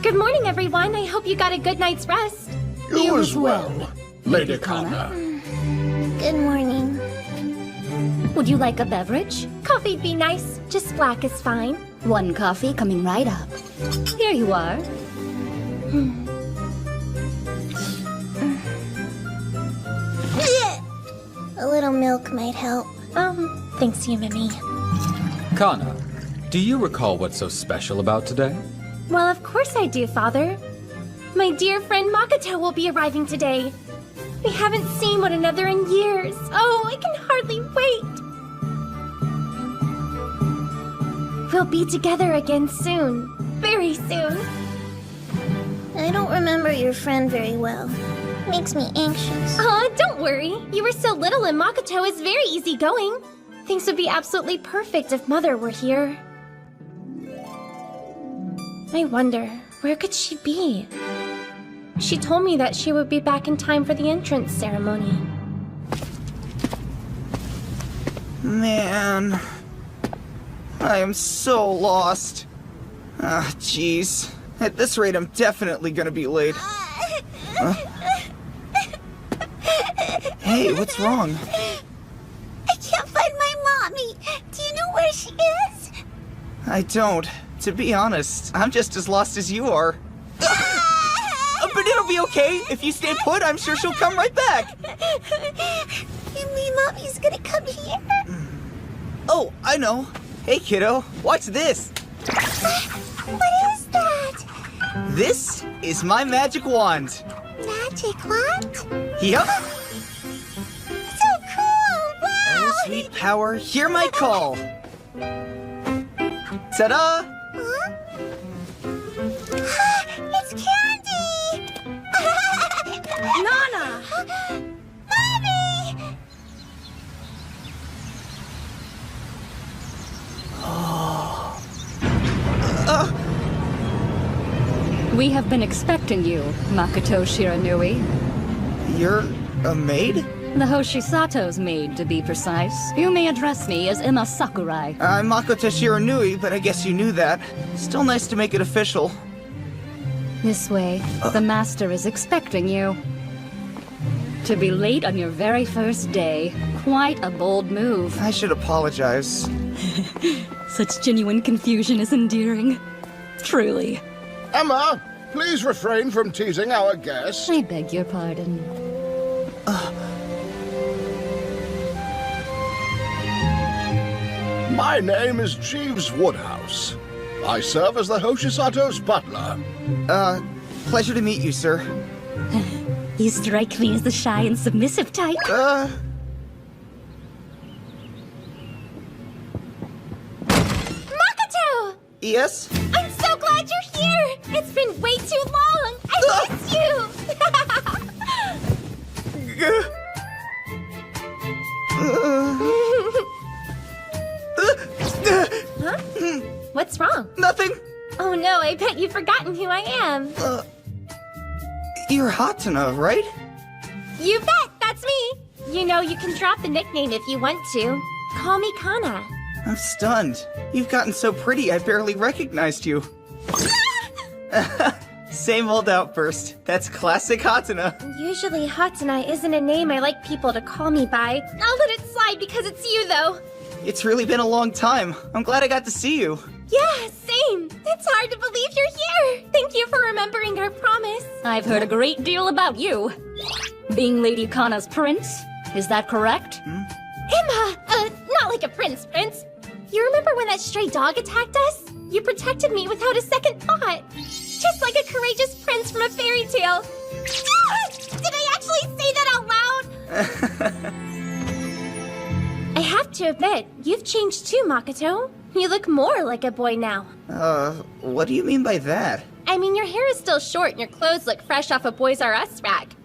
Good morning, everyone. I hope you got a good night's rest. You as well, Lady Connor. Good morning. Would you like a beverage? Coffee'd be nice. Just black is fine. One coffee coming right up. Here you are. A little milk might help. Thanks, you, Mimi. Kana, do you recall what's so special about today? Well, of course I do, Father. My dear friend Makoto will be arriving today. We haven't seen one another in years. Oh, I can hardly wait. We'll be together again soon. Very soon. I don't remember your friend very well. Makes me anxious. Aw, don't worry. You were so little and Makoto is very easygoing. Things would be absolutely perfect if Mother were here. I wonder, where could she be? She told me that she would be back in time for the entrance ceremony. Man, I am so lost. Ah, jeez. At this rate, I'm definitely gonna be late. Hey, what's wrong? I can't find my mommy. Do you know where she is? I don't. To be honest, I'm just as lost as you are. But it'll be okay. If you stay put, I'm sure she'll come right back. You mean mommy's gonna come here? Oh, I know. Hey, kiddo, watch this. What is that? This is my magic wand. Magic wand? Yup. So cool! Wow! Oh, sweet power, hear my call. Ta-da! Huh? It's candy! Nana! Mommy! We have been expecting you, Makoto Shiranui. You're a maid? The Hoshisato's maid, to be precise. You may address me as Emma Sakurai. I'm Makoto Shiranui, but I guess you knew that. Still nice to make it official. This way, the master is expecting you. To be late on your very first day, quite a bold move. I should apologize. Such genuine confusion is endearing. Truly. Emma, please refrain from teasing our guest. I beg your pardon. My name is Jeeves Woodhouse. I serve as the Hoshisato's butler. Pleasure to meet you, sir. You strike me as the shy and submissive type. Makoto! Yes? I'm so glad you're here! It's been way too long! I miss you! Huh? What's wrong? Nothing. Oh no, I bet you've forgotten who I am. You're Hatena, right? You bet, that's me! You know, you can drop the nickname if you want to. Call me Kana. I'm stunned. You've gotten so pretty, I barely recognized you. Same old outburst. That's classic Hatena. Usually Hatena isn't a name I like people to call me by. I'll let it slide because it's you, though. It's really been a long time. I'm glad I got to see you. Yeah, same. It's hard to believe you're here. Thank you for remembering our promise. I've heard a great deal about you. Being Lady Kana's prince, is that correct? Emma! Not like a prince. You remember when that stray dog attacked us? You protected me without a second thought. Just like a courageous prince from a fairy tale. Did I actually say that out loud? I have to admit, you've changed too, Makoto. You look more like a boy now. What do you mean by that? I mean, your hair is still short and your clothes look fresh off a Boys R Us rack.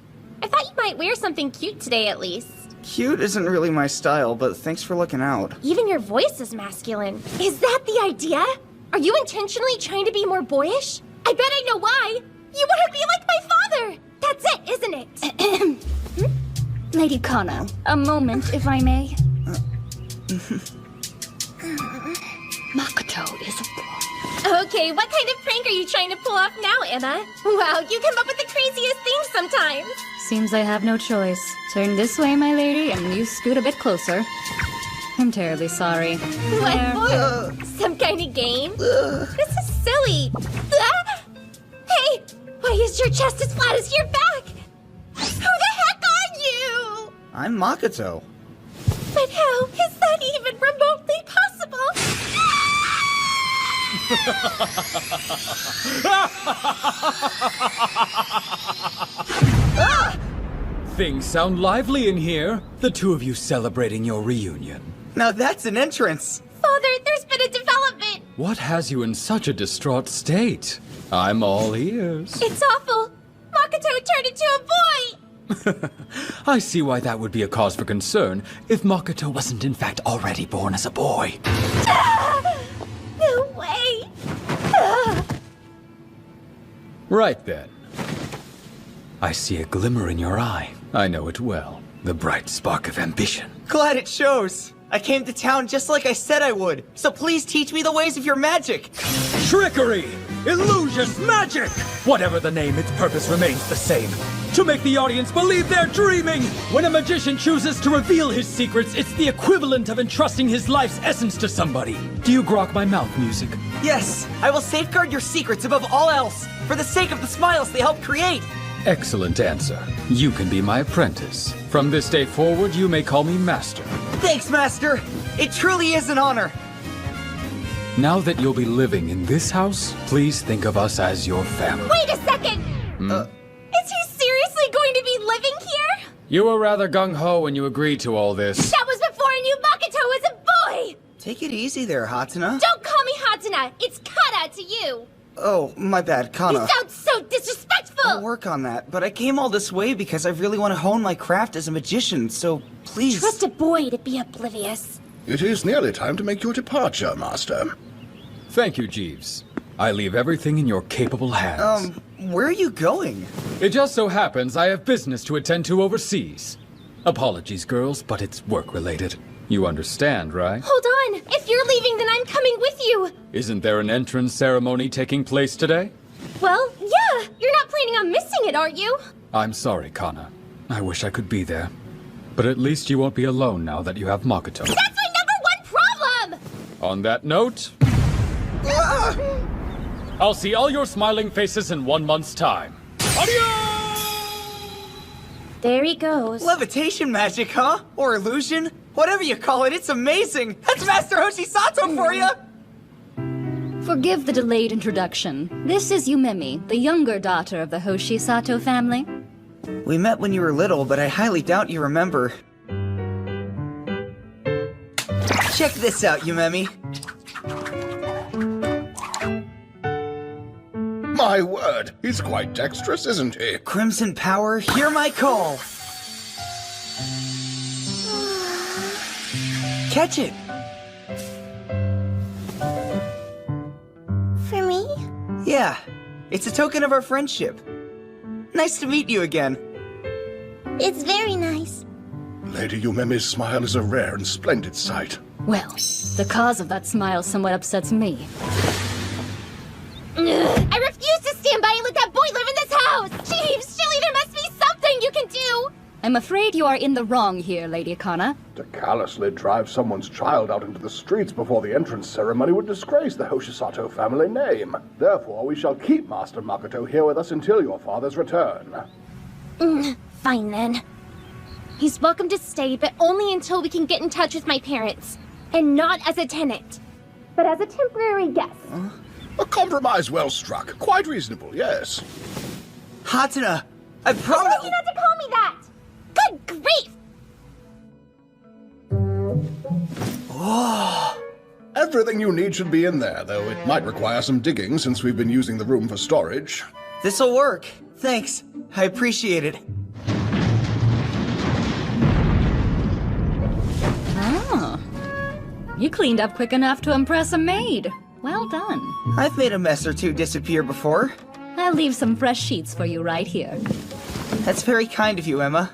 I thought you might wear something cute today at least. Cute isn't really my style, but thanks for looking out. Even your voice is masculine. Is that the idea? Are you intentionally trying to be more boyish? I bet I know why. You want to be like my father. That's it, isn't it? Lady Kana, a moment, if I may. Makoto is a boy. Okay, what kind of prank are you trying to pull off now, Emma? Wow, you come up with the craziest things sometimes. Seems I have no choice. Turn this way, my lady, and you scoot a bit closer. I'm terribly sorry. What There. for? Some kind of game? This is silly. Ah! Hey, why is your chest as flat as your back? Who the heck are you? I'm Makoto. But how is that even remotely possible? Things sound lively in here. The two of you celebrating your reunion. Now that's an entrance. Father, there's been a development. What has you in such a distraught state? I'm all ears. It's awful. Makoto turned into a boy. I see why that would be a cause for concern if Makoto wasn't in fact already born as a boy. No way. Ah. Right then. I see a glimmer in your eye. I know it well. The bright spark of ambition. Glad it shows. I came to town just like I said I would, so please teach me the ways of your magic. Trickery! Illusions! Magic! Whatever the name, its purpose remains the same. To make the audience believe they're dreaming! When a magician chooses to reveal his secrets, it's the equivalent of entrusting his life's essence to somebody. Do you grok my mouth music? Yes, I will safeguard your secrets above all else, for the sake of the smiles they help create. Excellent answer. You can be my apprentice. From this day forward, you may call me Master. Thanks, Master. It truly is an honor. Now that you'll be living in this house, please think of us as your family. Wait a second. Is he seriously going to be living here? You were rather gung-ho when you agreed to all this. That was before I knew Makoto was a boy. Take it easy there, Hatena. Don't call me Hatena. It's Kata to you. Oh, my bad, Kana. You sound so disrespectful. I'll work on that, but I came all this way because I really want to hone my craft as a magician, so please... Trust a boy to be oblivious. It is nearly time to make your departure, Master. Thank you, Jeeves. I leave everything in your capable hands. Where are you going? It just so happens I have business to attend to overseas. Apologies, girls, but it's work-related. You understand, right? Hold on. If you're leaving, then I'm coming with you. Isn't there an entrance ceremony taking place today? Well, yeah. You're not planning on missing it, are you? I'm sorry, Kana. I wish I could be there. But at least you won't be alone now that you have Makoto. That's my number one problem! On that note... I'll see all your smiling faces in 1 month's time. Adios! There he goes. Levitation magic, huh? Or illusion? Whatever you call it, it's amazing! That's Master Hoshisato for you! Forgive the delayed introduction. This is Yumemi, the younger daughter of the Hoshisato family. We met when you were little, but I highly doubt you remember. Check this out, Yumemi. My word, he's quite dexterous, isn't he? Crimson Power, hear my call! Catch it! For me? Yeah, it's a token of our friendship. Nice to meet you again. It's very nice. Lady Yumemi's smile is a rare and splendid sight. Well, the cause of that smile somewhat upsets me. I refuse to stand by and let that boy live in this house! Jeeves, surely there must be something you can do! I'm afraid you are in the wrong here, Lady Kana. To callously drive someone's child out into the streets before the entrance ceremony would disgrace the Hoshisato family name. Therefore, we shall keep Master Makoto here with us until your father's return. Fine then. He's welcome to stay, but only until we can get in touch with my parents. And not as a tenant, but as a temporary guest. A compromise well struck. Quite reasonable, yes. Hatena, I I promise. told you not to call me that! Good grief! Everything you need should be in there, though it might require some digging since we've been using the room for storage. This'll work. Thanks. I appreciate it. Oh. You cleaned up quick enough to impress a maid. Well done. I've made a mess or two disappear before. I'll leave some fresh sheets for you right here. That's very kind of you, Emma.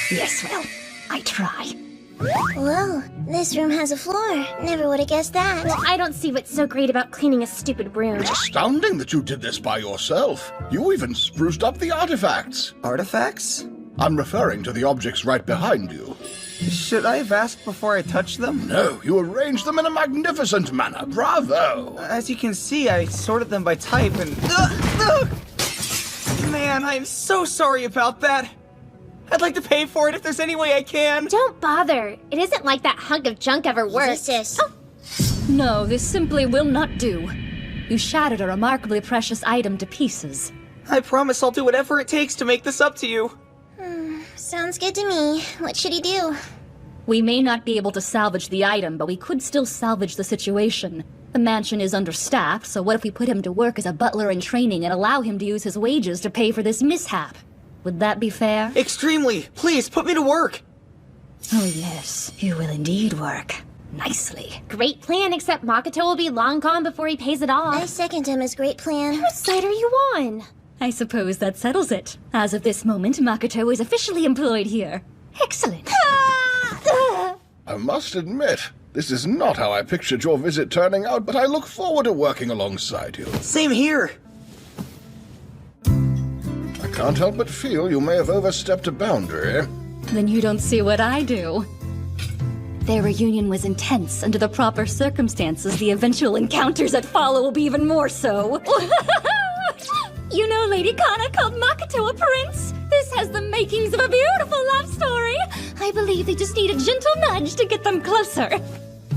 Yes, well, I try. Whoa, this room has a floor. Never would have guessed that. Well, I don't see what's so great about cleaning a stupid room. It's astounding that you did this by yourself. You even spruced up the artifacts. Artifacts? I'm referring to the objects right behind you. Should I have asked before I touched them? No, you arranged them in a magnificent manner. Bravo! As you can see, I sorted them by type and... Man, I'm so sorry about that. I'd like to pay for it if there's any way I can. Don't bother. It isn't like that hunk of junk ever worked. Sis. Oh, No, this simply will not do. You shattered a remarkably precious item to pieces. I promise I'll do whatever it takes to make this up to you. Sounds good to me. What should he do? We may not be able to salvage the item, but we could still salvage the situation. The mansion is understaffed, so what if we put him to work as a butler in training and allow him to use his wages to pay for this mishap? Would that be fair? Extremely. Please, put me to work. Oh yes, you will indeed work. Nicely. great plan, except Makoto will be long gone before he pays it off. I second him as great plan. Whose side are you on? I suppose that settles it. As of this moment, Makoto is officially employed here. Excellent. I must admit, this is not how I pictured your visit turning out, but I look forward to working alongside you. Same here. I can't help but feel you may have overstepped a boundary. Then you don't see what I do. Their reunion was intense. Under the proper circumstances, the eventual encounters that follow will be even more so. You know Lady Kana called Makoto a prince? This has the makings of a beautiful love story. I believe they just need a gentle nudge to get them closer.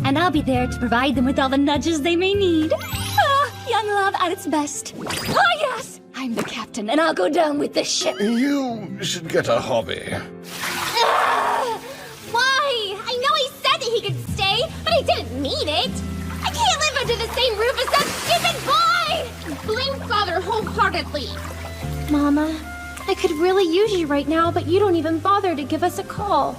And I'll be there to provide them with all the nudges they may need. Ah, young love at its best. Ah, yes! I'm the captain, and I'll go down with this ship. You should get a hobby. Why? I know he said that he could stay, but I didn't mean it. I can't live under the same roof as that stupid boy! Blame Father wholeheartedly. Mama, I could really use you right now, but you don't even bother to give us a call.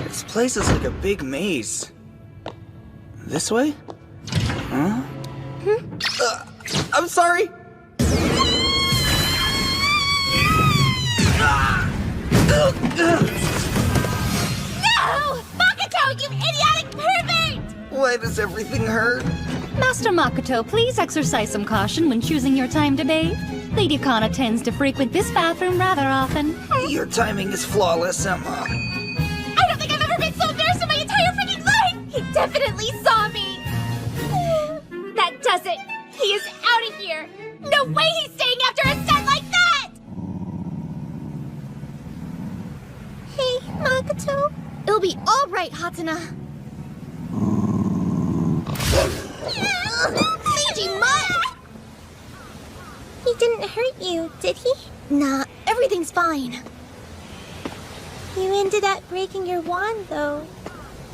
This place is like a big maze. This way? Huh? I'm sorry! No! Makoto, you idiotic pervert! Why does everything hurt? Master Makoto, please exercise some caution when choosing your time to bathe. Lady Kana tends to frequent this bathroom rather often. Your timing is flawless, Emma. I don't think I've ever been so embarrassed in my entire freaking life! He definitely saw me! That does it! He is out of here! No way he's staying after a set like that! Hey, Makoto. It'll be all right, Hatena. Fiji Mutt! He didn't hurt you, did he? Nah, everything's fine. You ended up breaking your wand, though.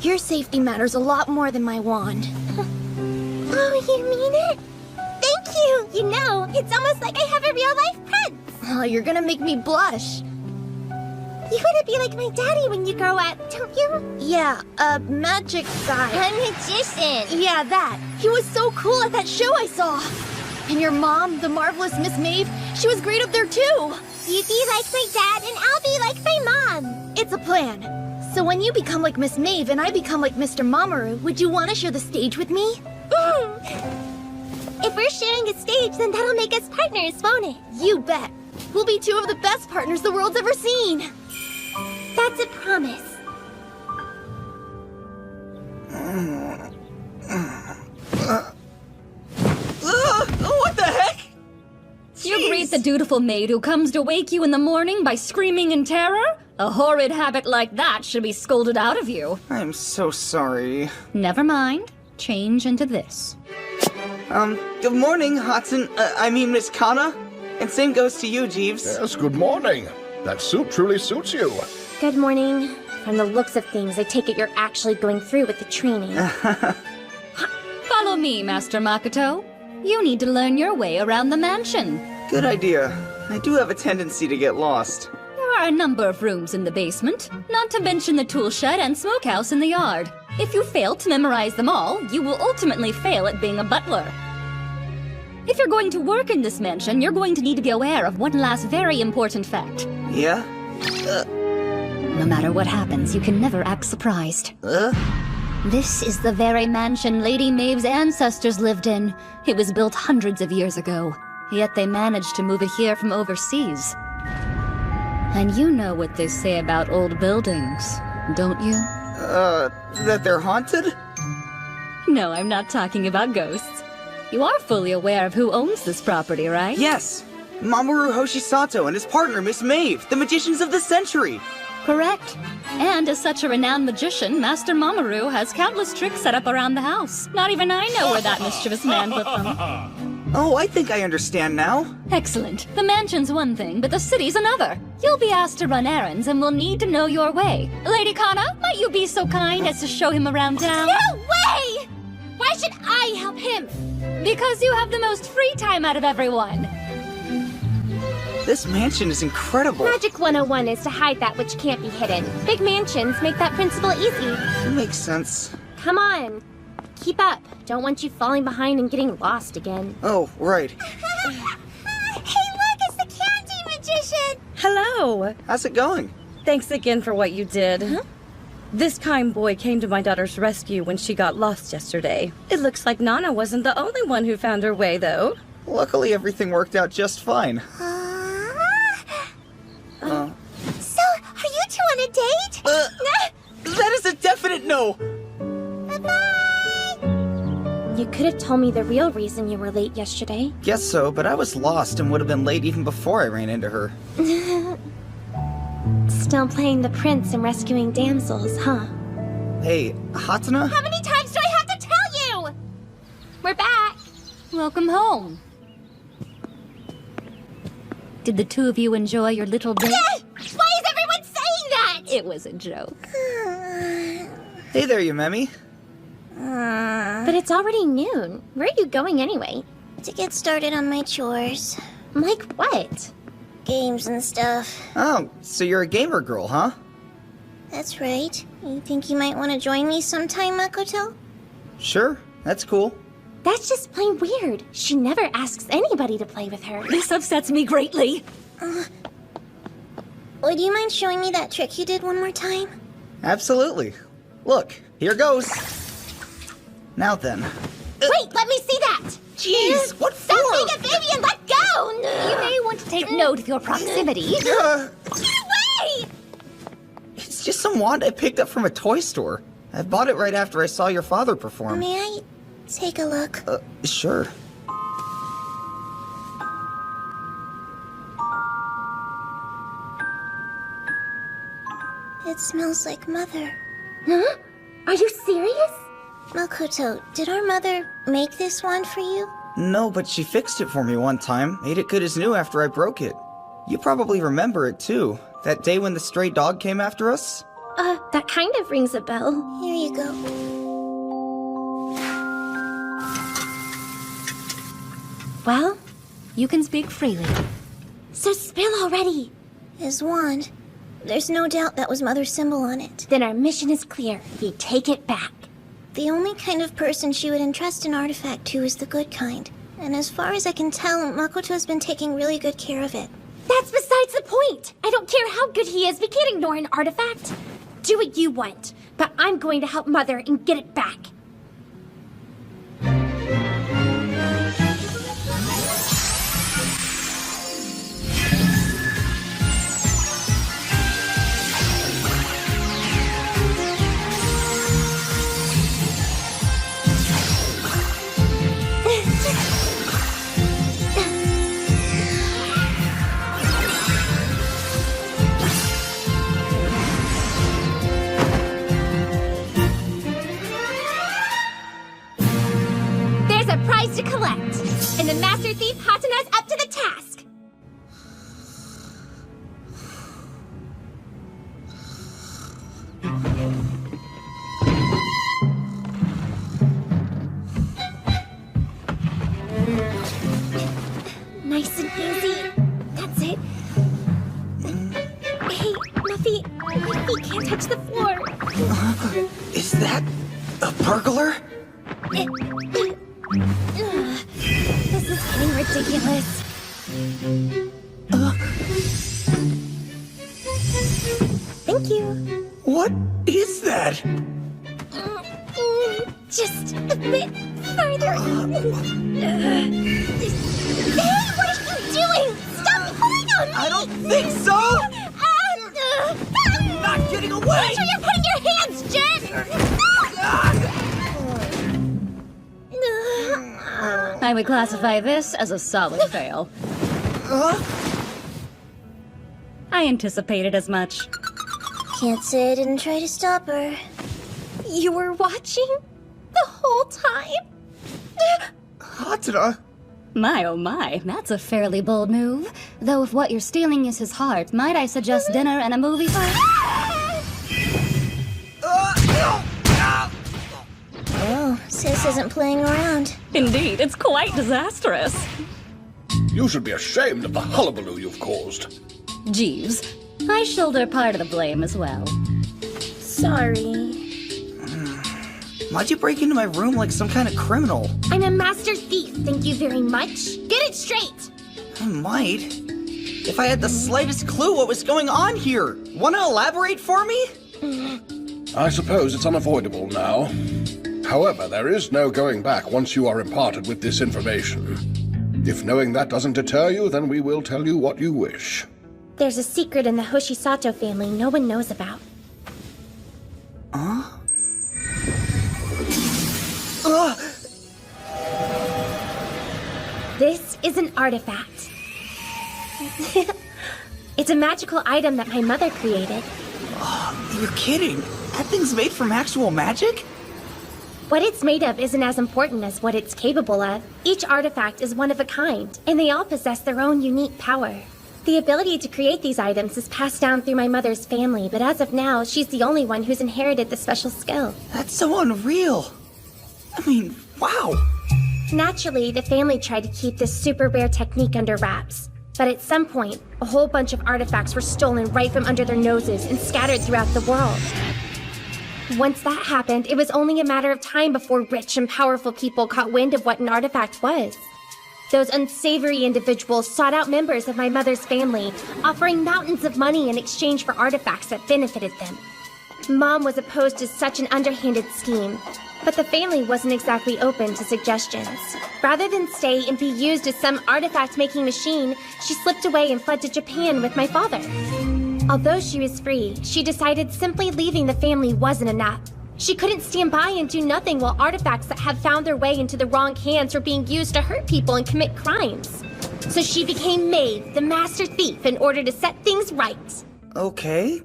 Your safety matters a lot more than my wand. Oh, you mean it? Thank you! You know, it's almost like I have a real-life prince! Oh, you're gonna make me blush. You want to be like my daddy when you grow up, don't you? Yeah, a magic guy. A magician! Yeah, that. He was so cool at that show I saw. And your mom, the marvelous Miss Maeve, she was great up there too. You be like my dad and I'll be like my mom. It's a plan. So when you become like Miss Maeve and I become like Mr. Mamoru, would you want to share the stage with me? If we're sharing a stage, then that'll make us partners, won't it? You bet. We'll be two of the best partners the world's ever seen. That's a promise. What the heck? You greet the dutiful maid who comes to wake you in the morning by screaming in terror? A horrid habit like that should be scolded out of you. I'm so sorry. Never mind. Change into this. Good morning, Miss Kana. And same goes to you, Jeeves. Yes, good morning. That suit truly suits you. Good morning. From the looks of things, I take it you're actually going through with the training. Follow me, Master Makoto. You need to learn your way around the mansion. Good idea. I do have a tendency to get lost. There are a number of rooms in the basement, not to mention the tool shed and smokehouse in the yard. If you fail to memorize them all, you will ultimately fail at being a butler. If you're going to work in this mansion, you're going to need to be aware of one last very important fact. Yeah? No matter what happens, you can never act surprised. This is the very mansion Lady Maeve's ancestors lived in. It was built hundreds of years ago, yet they managed to move it here from overseas. And you know what they say about old buildings, don't you? That they're haunted? No, I'm not talking about ghosts. You are fully aware of who owns this property, right? Yes! Mamoru Hoshisato and his partner, Miss Maeve, the magicians of the century! Correct. And as such a renowned magician, Master Mamoru has countless tricks set up around the house. Not even I know where that mischievous man put them. Oh, I think I understand now. Excellent. The mansion's one thing, but the city's another. You'll be asked to run errands and will need to know your way. Lady Kana, might you be so kind as to show him around town? No way! Why should I help him? Because you have the most free time out of everyone. This mansion is incredible. Magic 101 is to hide that which can't be hidden. Big mansions make that principle easy. Makes sense. Come on. Keep up. Don't want you falling behind and getting lost again. Oh, right. Hey, look, it's the candy magician! Hello. How's it going? Thanks again for what you did. This kind boy came to my daughter's rescue when she got lost yesterday. It looks like Nana wasn't the only one who found her way, though. Luckily, everything worked out just fine. So, are you two on a date? That is a definite no! Bye-bye! You could have told me the real reason you were late yesterday. Guess so, but I was lost and would have been late even before I ran into her. Still playing the prince and rescuing damsels, huh? Hey, Hatena? How many times do I have to tell you? We're back. Welcome home. Did the two of you enjoy your little date? Why is everyone saying that? It was a joke. Hey there, Yumemi. But it's already noon. Where are you going anyway? To get started on my chores. Like what? Games and stuff. Oh, so you're a gamer girl, huh? That's right. You think you might want to join me sometime, Makoto? Sure, that's cool. That's just plain weird. She never asks anybody to play with her. This upsets me greatly. Would you mind showing me that trick you did one more time? Absolutely. Look, here goes. Now then. Wait, let me see that! Jeez, what for? Stop being a baby and let go! You may want to take note of your proximity. Get away! It's just some wand I picked up from a toy store. I bought it right after I saw your father perform. May I take a look? Sure. It smells like mother. Huh? Are you serious? Makoto, did our mother make this wand for you? No, but she fixed it for me one time, made it good as new after I broke it. You probably remember it too. That day when the stray dog came after us? That kind of rings a bell. Here you go. Well, you can speak freely. So spill already. His wand. There's no doubt that was Mother's symbol on it. Then our mission is clear. We take it back. The only kind of person she would entrust an artifact to is the good kind. And as far as I can tell, Makoto's been taking really good care of it. That's besides the point. I don't care how good he is. We can't ignore an artifact. Do what you want, but I'm going to help Mother and get it back. To collect. And the Master Thief Hatena's up to the task. Nice and easy. That's it. Hey, Muffy, you can't touch the floor. Is that a burglar? The This is getting ridiculous. Thank you. What is that? Just a bit further. Hey, what are you doing? Stop pulling on me! I don't think so! Not getting away! Watch where you're putting your hands, Jen! I would classify this as a solid fail. I anticipated as much. Can't say I didn't try to stop her. You were watching the whole time? Hatena! My oh my, that's a fairly bold move. Though if what you're stealing is his heart, might I suggest dinner and a movie first? Oh, Sis isn't playing around. Indeed, it's quite disastrous. You should be ashamed of the hullabaloo you've caused. Jeeves, I shoulder part of the blame as well. Sorry. Why'd you break into my room like some kind of criminal? I'm a master thief, thank you very much. Get it straight! I might. If I had the slightest clue what was going on here. Want to elaborate for me? I suppose it's unavoidable now. However, there is no going back once you are imparted with this information. If knowing that doesn't deter you, then we will tell you what you wish. There's a secret in the Hoshisato family no one knows about. This is an artifact. It's a magical item that my mother created. You're kidding. That thing's made from actual magic? What it's made of isn't as important as what it's capable of. Each artifact is one of a kind, and they all possess their own unique power. The ability to create these items is passed down through my mother's family, but as of now, she's the only one who's inherited the special skill. That's so unreal. I mean, wow. Naturally, the family tried to keep this super rare technique under wraps. But at some point, a whole bunch of artifacts were stolen right from under their noses and scattered throughout the world. Once that happened, it was only a matter of time before rich and powerful people caught wind of what an artifact was. Those unsavory individuals sought out members of my mother's family, offering mountains of money in exchange for artifacts that benefited them. Mom was opposed to such an underhanded scheme, but the family wasn't exactly open to suggestions. Rather than stay and be used as some artifact-making machine, she slipped away and fled to Japan with my father. Although she was free, she decided simply leaving the family wasn't enough. She couldn't stand by and do nothing while artifacts that had found their way into the wrong hands were being used to hurt people and commit crimes. So she became Maeve, the master thief, in order to set things right. Okay.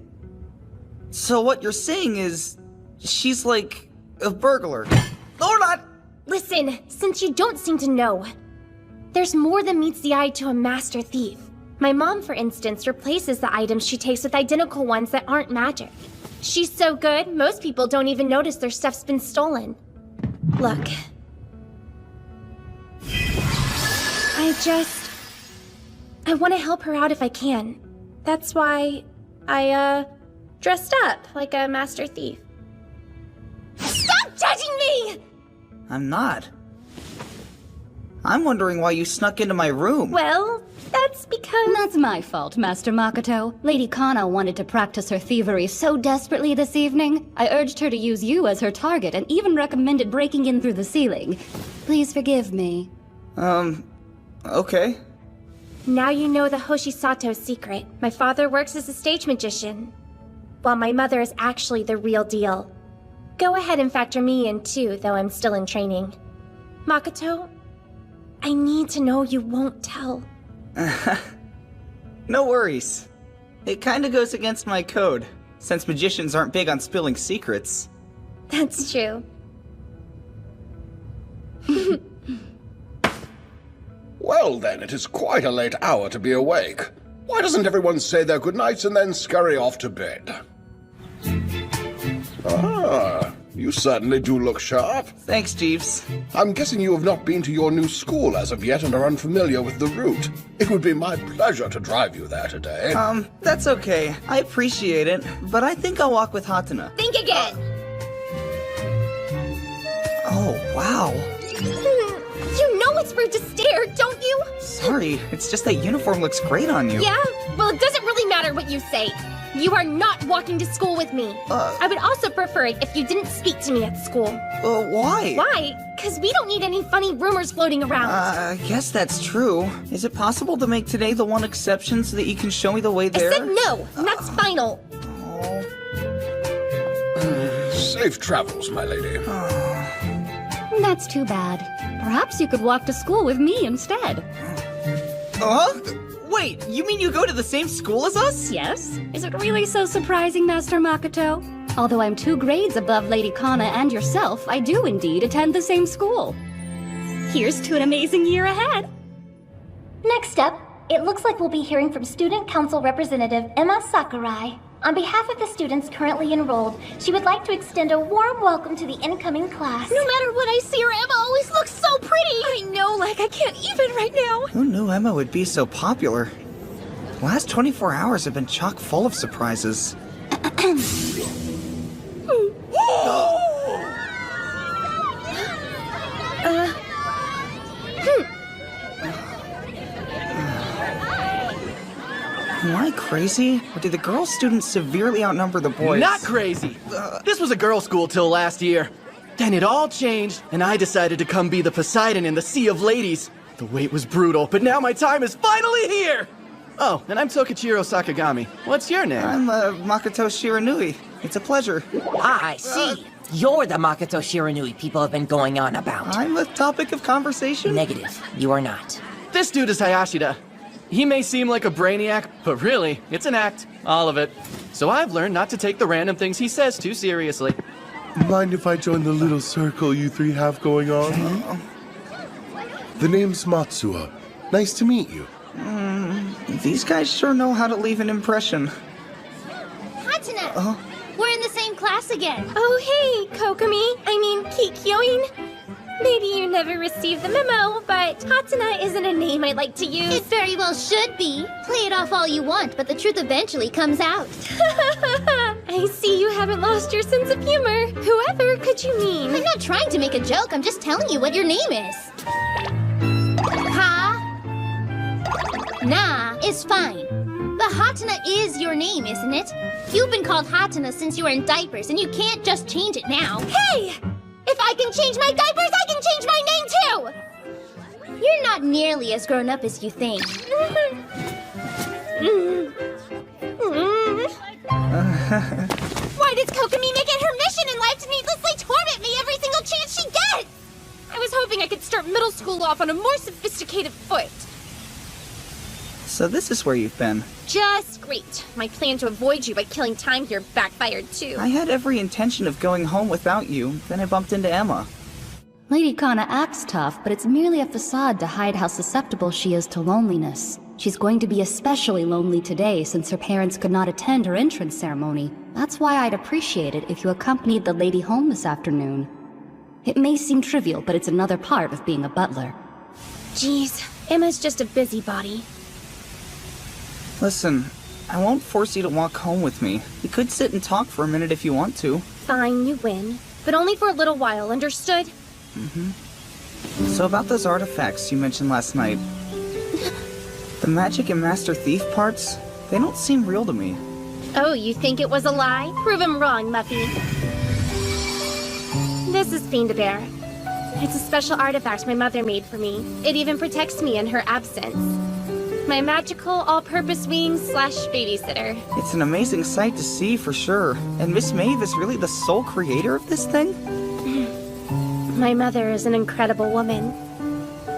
So what you're saying is, she's like a burglar. Or not! Listen, since you don't seem to know, there's more than meets the eye to a master thief. My mom, for instance, replaces the items she takes with identical ones that aren't magic. She's so good, most people don't even notice their stuff's been stolen. Look. I want to help her out if I can. That's why I, dressed up like a master thief. Stop judging me! I'm not. I'm wondering why you snuck into my room. Well, that's because... That's my fault, Master Makoto. Lady Kana wanted to practice her thievery so desperately this evening. I urged her to use you as her target and even recommended breaking in through the ceiling. Please forgive me. Okay. Now you know the Hoshisato's secret. My father works as a stage magician, while my mother is actually the real deal. Go ahead and factor me in too, though I'm still in training. Makoto, I need to know you won't tell. No worries. It kinda goes against my code, since magicians aren't big on spilling secrets. That's true. Well then, it is quite a late hour to be awake. Why doesn't everyone say their goodnights and then scurry off to bed? Ah, you certainly do look sharp. Thanks, Jeeves. I'm guessing you have not been to your new school as of yet and are unfamiliar with the route. It would be my pleasure to drive you there today. That's okay. I appreciate it, but I think I'll walk with Hatena. Think again! Oh, wow. You know it's rude to stare, don't you? Sorry, it's just that uniform looks great on you. Yeah? Well, it doesn't really matter what you say. You are not walking to school with me. I would also prefer it if you didn't speak to me at school. Why? Why? Because we don't need any funny rumors floating around. I guess that's true. Is it possible to make today the one exception so that you can show me the way there? I said no, and that's final. Safe travels, my lady. That's too bad. Perhaps you could walk to school with me instead. Wait, you mean you go to the same school as us? Yes? Is it really so surprising, Master Makoto? Although I'm 2 grades above Lady Kana and yourself, I do indeed attend the same school. Here's to an amazing year ahead. Next up, it looks like we'll be hearing from Student Council Representative Emma Sakurai. On behalf of the students currently enrolled, she would like to extend a warm welcome to the incoming class. No matter what I see her, Emma always looks so pretty. I know, like I can't even right now. Who knew Emma would be so popular? The last 24 hours have been chock full of surprises. Am I crazy? Or did the girl students severely outnumber the boys? Not crazy. This was a girls' school till last year. Then it all changed, and I decided to come be the Poseidon in the Sea of Ladies. The wait was brutal, but now my time is finally here! Oh, and I'm Tokichiro Sakagami. What's your name? I'm Makoto Shiranui. It's a pleasure. I see. You're the Makoto Shiranui people have been going on about. I'm the topic of conversation? Negative. You are not. This dude is Hayashida. He may seem like a brainiac, but really, it's an act. All of it. So I've learned not to take the random things he says too seriously. Mind if I join the little circle you 3 have going on? The name's Matsuo. Nice to meet you. These guys sure know how to leave an impression. Hatena! We're in the same class again. Oh, hey, Kikyoin. Maybe you never received the memo, but Hatena isn't a name I like to use. It very well should be. Play it off all you want, but the truth eventually comes out. I see you haven't lost your sense of humor. Whoever could you mean? I'm not trying to make a joke, I'm just telling you what your name is. Nah is fine. But Hatena is your name, isn't it? You've been called Hatena since you were in diapers, and you can't just change it now. Hey! If I can change my diapers, I can change my name too! You're not nearly as grown up as you think. Why does Kokomi make it her mission in life to needlessly torment me every single chance she gets? I was hoping I could start middle school off on a more sophisticated foot. So this is where you've been. Just great. My plan to avoid you by killing time here backfired too. I had every intention of going home without you, then I bumped into Emma. Lady Kana acts tough, but it's merely a facade to hide how susceptible she is to loneliness. She's going to be especially lonely today since her parents could not attend her entrance ceremony. That's why I'd appreciate it if you accompanied the lady home this afternoon. It may seem trivial, but it's another part of being a butler. Jeez, Emma's just a busybody. Listen, I won't force you to walk home with me. We could sit and talk for a minute if you want to. Fine, you win. But only for a little while, understood? So about those artifacts you mentioned last night. The magic and Master Thief parts, they don't seem real to me. Oh, you think it was a lie? Prove him wrong, Muffy. This is Fiend-a-Bear. It's a special artifact my mother made for me. It even protects me in her absence. My magical all-purpose wing/babysitter. It's an amazing sight to see for sure. And Miss Maeve is really the sole creator of this thing? My mother is an incredible woman.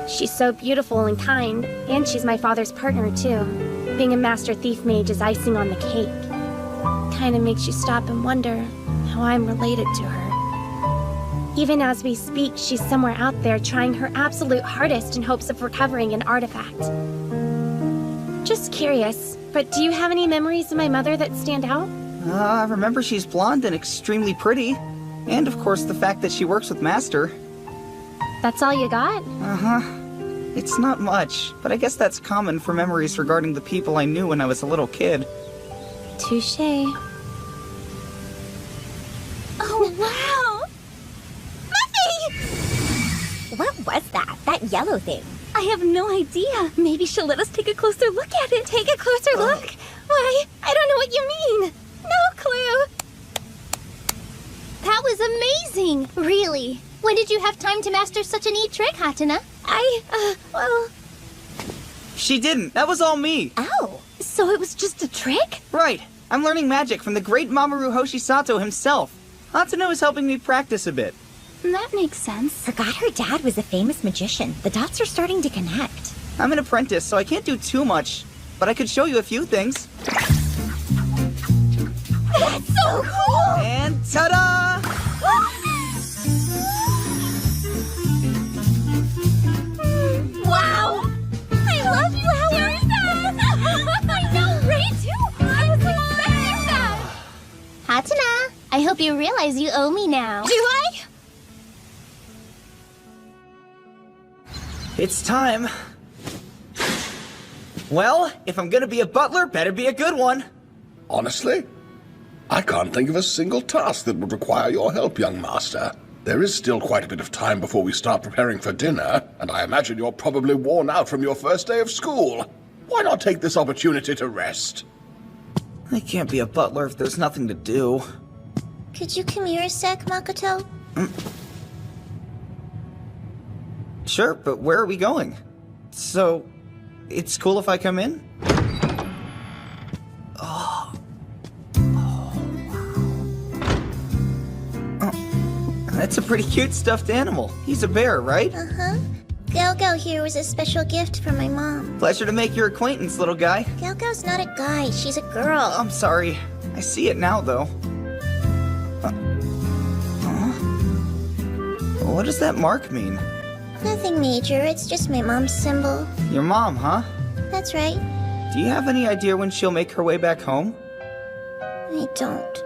She's so beautiful and kind, and she's my father's partner too. Being a Master Thief Mage is icing on the cake. Kinda makes you stop and wonder how I'm related to her. Even as we speak, she's somewhere out there trying her absolute hardest in hopes of recovering an artifact. Just curious, but do you have any memories of my mother that stand out? I remember she's blonde and extremely pretty. And of course the fact that she works with Master. That's all you got? It's not much, but I guess that's common for memories regarding the people I knew when I was a little kid. Touché. Oh, wow! Muffy! What was that? That yellow thing? I have no idea. Maybe she'll let us take a closer look at it. Take a closer look? Why, I don't know what you mean. No clue. That was amazing. Really? When did you have time to master such a neat trick, Hatena? Well... She didn't. That was all me. Oh, so it was just a trick? Right. I'm learning magic from the great Mamoru Hoshisato himself. Hatena is helping me practice a bit. That makes sense. Forgot her dad was a famous magician. The dots are starting to connect. I'm an apprentice, so I can't do too much. But I could show you a few things. That's so cool! And ta-da! Wow! I love flowers! I know, right? Too! I was expecting that! Hatena, I hope you realize you owe me now. Do I? It's time. Well, if I'm gonna be a butler, better be a good one. Honestly, I can't think of a single task that would require your help, young master. There is still quite a bit of time before we start preparing for dinner, and I imagine you're probably worn out from your first day of school. Why not take this opportunity to rest? I can't be a butler if there's nothing to do. Could you come here a sec, Makoto? Sure, but where are we going? So, it's cool if I come in? That's a pretty cute stuffed animal. He's a bear, right? Uh-huh. Galgo here was a special gift from my mom. Pleasure to make your acquaintance, little guy. Galgo's not a guy, she's a girl. I'm sorry. I see it now, though. What does that mark mean? Nothing major, it's just my mom's symbol. Your mom, huh? That's right. Do you have any idea when she'll make her way back home? I don't.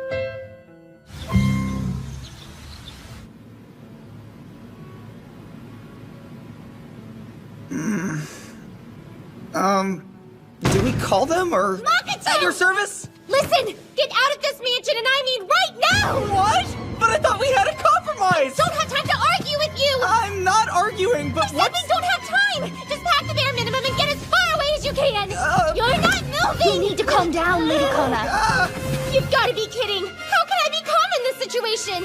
Do we call them, or... Makoto! At your service? Listen! Get out of this mansion, and I mean right now! What? But I thought we had a compromise! Don't have time to argue with you! I'm not arguing, but I said we don't have time! Just pack the bare minimum and get as far away as you can! You're not moving! You need to calm down, Lady Kona. You've got to be kidding! How can I be calm in this situation?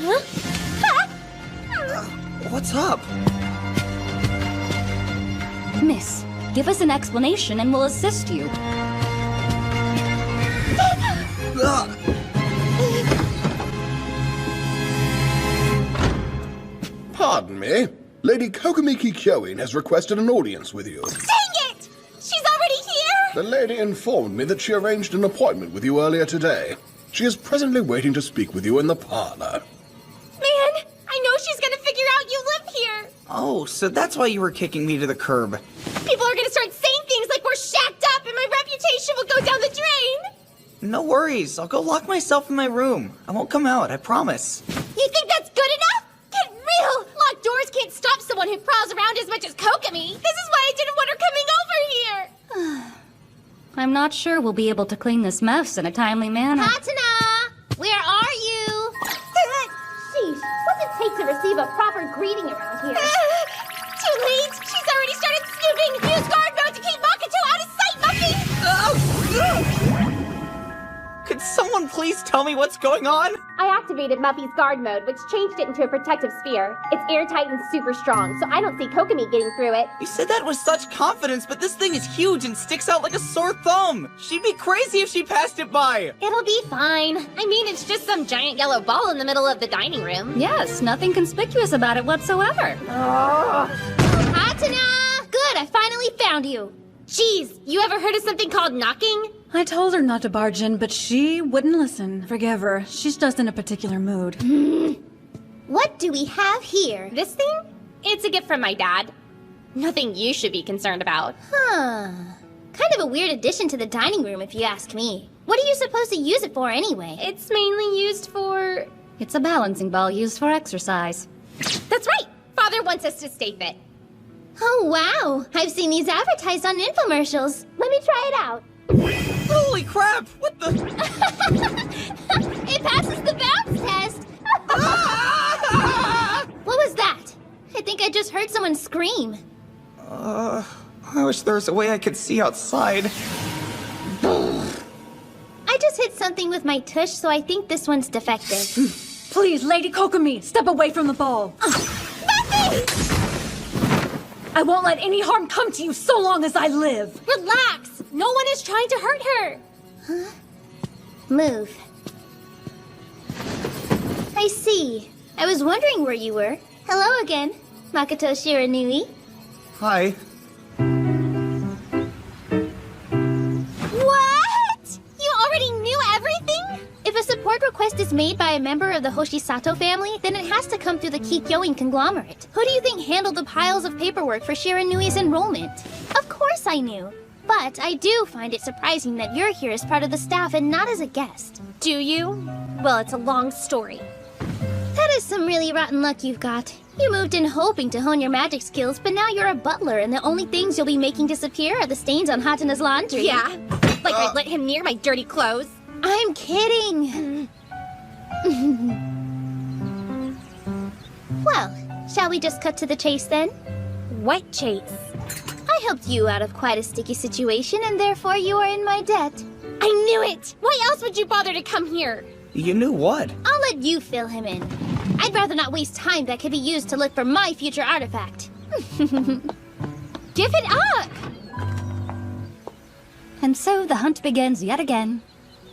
Huh? What's up? Miss, give us an explanation and we'll assist you. Pardon me. Lady Kokomiki Kyoin has requested an audience with you. Dang it! She's already here? The lady informed me that she arranged an appointment with you earlier today. She is presently waiting to speak with you in the parlor. Man, I know she's gonna figure out you live here! Oh, so that's why you were kicking me to the curb. People are gonna start saying things like we're shacked up and my reputation will go down the drain! No worries, I'll go lock myself in my room. I won't come out, I promise. You think that's good enough? Get real! Locked doors can't stop someone who prowls around as much as Kokomi. This is why I didn't want her coming over here! I'm not sure we'll be able to clean this mess in a timely manner. Hatena! Where are you? Sheesh, what's it take to receive a proper greeting around here? Too late! She's already started snooping! Use guard mode to keep Makoto out of sight, Muffy! Could someone please tell me what's going on? I activated Muffy's guard mode, which changed it into a protective sphere. It's airtight and super strong, so I don't see Kokomi getting through it. You said that with such confidence, but this thing is huge and sticks out like a sore thumb. She'd be crazy if she passed it by. It'll be fine. I mean, it's just some giant yellow ball in the middle of the dining room. Yes, nothing conspicuous about it whatsoever. Hatena! Good, I finally found you. Jeez, you ever heard of something called knocking? I told her not to barge in, but she wouldn't listen. Forgive her. She's just in a particular mood. What do we have here? This thing? It's a gift from my dad. Nothing you should be concerned about. Huh. Kind of a weird addition to the dining room, if you ask me. What are you supposed to use it for anyway? It's mainly used for... It's a balancing ball used for exercise. That's right! Father wants us to stay fit. Oh, wow. I've seen these advertised on infomercials. Let me try it out. Holy crap! What the... It passes the bounce test. someone scream. I wish there was a way I could see outside. I just hit something with my tush, so I think this one's defective. Please, Lady Kokomi, step away from the ball. Nothing! I won't let any harm come to you so long as I live. Relax! No one is trying to hurt her! Huh? Move. I see. I was wondering where you were. Hello again, Makoto Shiranui. Hi. What? You already knew everything? If a support request is made by a member of the Hoshisato family, then it has to come through the Kikyoin conglomerate. Who do you think handled the piles of paperwork for Shiranui's enrollment? Of course I knew. But I do find it surprising that you're here as part of the staff and not as a guest. Do you? Well, it's a long story. That is some really rotten luck you've got. You moved in hoping to hone your magic skills, but now you're a butler and the only things you'll be making disappear are the stains on Hatena's laundry. Yeah, like I'd let him near my dirty clothes. I'm kidding. Well, shall we just cut to the chase then? What chase? I helped you out of quite a sticky situation, and therefore you are in my debt. I knew it! Why else would you bother to come here? You knew what? I'll let you fill him in. I'd rather not waste time that could be used to look for my future artifact. Give it up! And so the hunt begins yet again.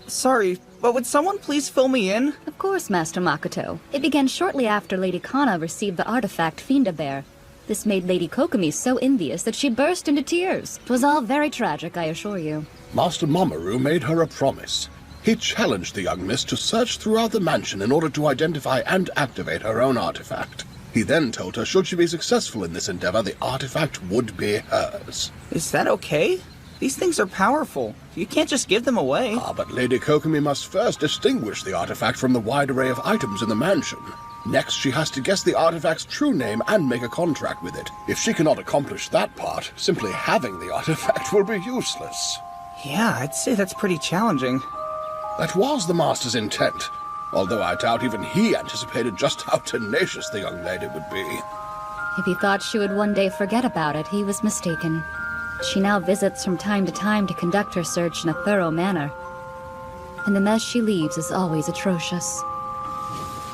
Sorry, but would someone please fill me in? Of course, Master Makoto. It began shortly after Lady Kana received the artifact Fiend-A-Bear. This made Lady Kokomi so envious that she burst into tears. 'Twas all very tragic, I assure you. Master Mamoru made her a promise. He challenged the young miss to search throughout the mansion in order to identify and activate her own artifact. He then told her should she be successful in this endeavor, the artifact would be hers. Is that okay? These things are powerful. You can't just give them away. But Lady Kokomi must first distinguish the artifact from the wide array of items in the mansion. Next, she has to guess the artifact's true name and make a contract with it. If she cannot accomplish that part, simply having the artifact will be useless. Yeah, I'd say that's pretty challenging. That was the Master's intent, although I doubt even he anticipated just how tenacious the young lady would be. If he thought she would one day forget about it, he was mistaken. She now visits from time to time to conduct her search in a thorough manner. And the mess she leaves is always atrocious.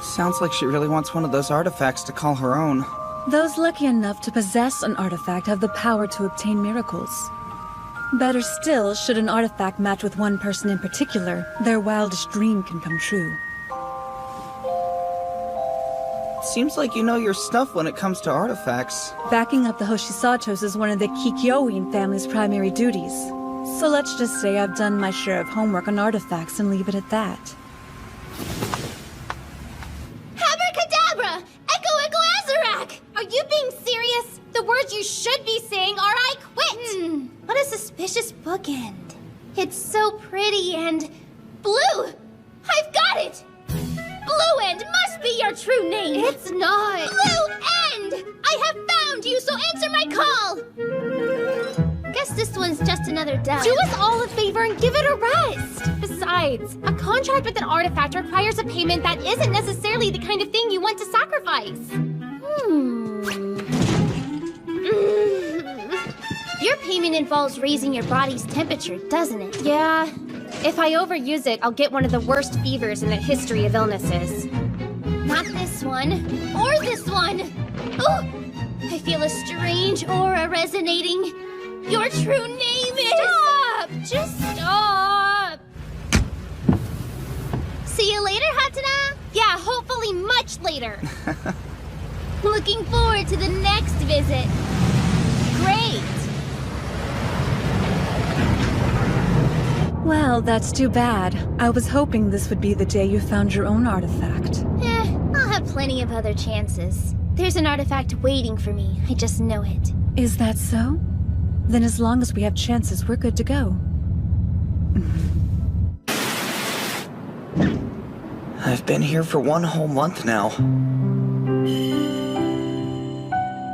Sounds like she really wants one of those artifacts to call her own. Those lucky enough to possess an artifact have the power to obtain miracles. Better still, should an artifact match with one person in particular, their wildest dream can come true. Seems like you know your stuff when it comes to artifacts. Backing up the Hoshisatos is one of the Kikyoin family's primary duties. So let's just say I've done my share of homework on artifacts and leave it at that. Abracadabra! Echo Echo Azarak! Are you being serious? The words you should be saying are I quit! What a suspicious bookend. It's so pretty and... blue! I've got it! Blue End must be your true name! It's not! Blue End! I have found you, so answer my call! Guess this one's just another dud. Do us all a favor and give it a rest! Besides, a contract with an artifact requires a payment that isn't necessarily the kind of thing you want to sacrifice. Your payment involves raising your body's temperature, doesn't it? Yeah. If I overuse it, I'll get one of the worst fevers in the history of illnesses. Not this one. Or this one! Oh! I feel a strange aura resonating. Your true name is... Stop! Just stop! See you later, Hatena? Yeah, hopefully much later. Looking forward to the next visit. Great! Well, that's too bad. I was hoping this would be the day you found your own artifact. I'll have plenty of other chances. There's an artifact waiting for me. I just know it. Is that so? Then as long as we have chances, we're good to go. I've been here for 1 whole month now.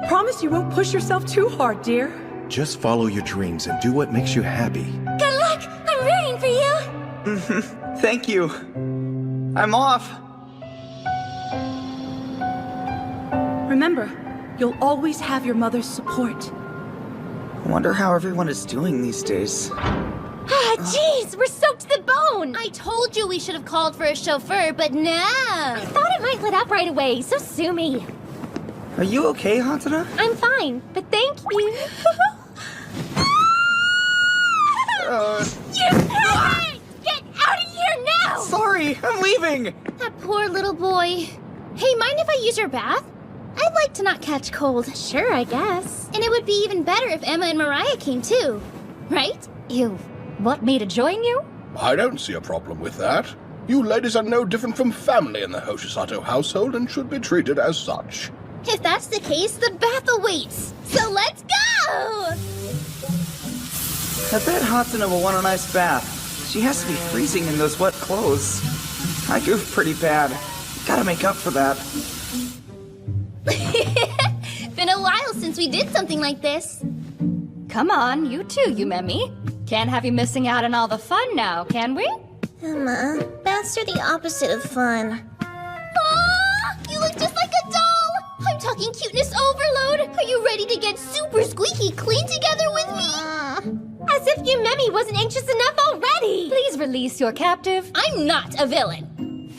Promise you won't push yourself too hard, dear. Just follow your dreams and do what makes you happy. Good luck! I'm rooting for you! Thank you. I'm off. Remember, You'll always have your mother's support. I wonder how everyone is doing these days. Ah, jeez, we're soaked to the bone! I told you we should have called for a chauffeur, but no! I Thought it might let up right away, so sue me. Are you okay, Hatena? I'm fine, but thank you. You idiot! Get out of here now! Sorry, I'm leaving! That poor little boy. Hey, mind if I use your bath? I'd like to not catch cold. Sure, I guess. And it would be even better if Emma and Mariah came too. Right? You want me to join you? I don't see a problem with that. You ladies are no different from family in the Hoshisato household and should be treated as such. If that's the case, the bath awaits. So let's go! I bet Hatena will want a nice bath. She has to be freezing in those wet clothes. I goofed pretty bad. Gotta make up for that. Been a while since we did something like this. Come on, you too, Yumemi. Can't have you missing out on all the fun now, can we? Emma, baths are the opposite of fun. Ah, you look just like a doll! I'm talking cuteness overload! Are you ready to get super squeaky clean together with me? As if Yumemi wasn't anxious enough already! Please release your captive. I'm not a villain.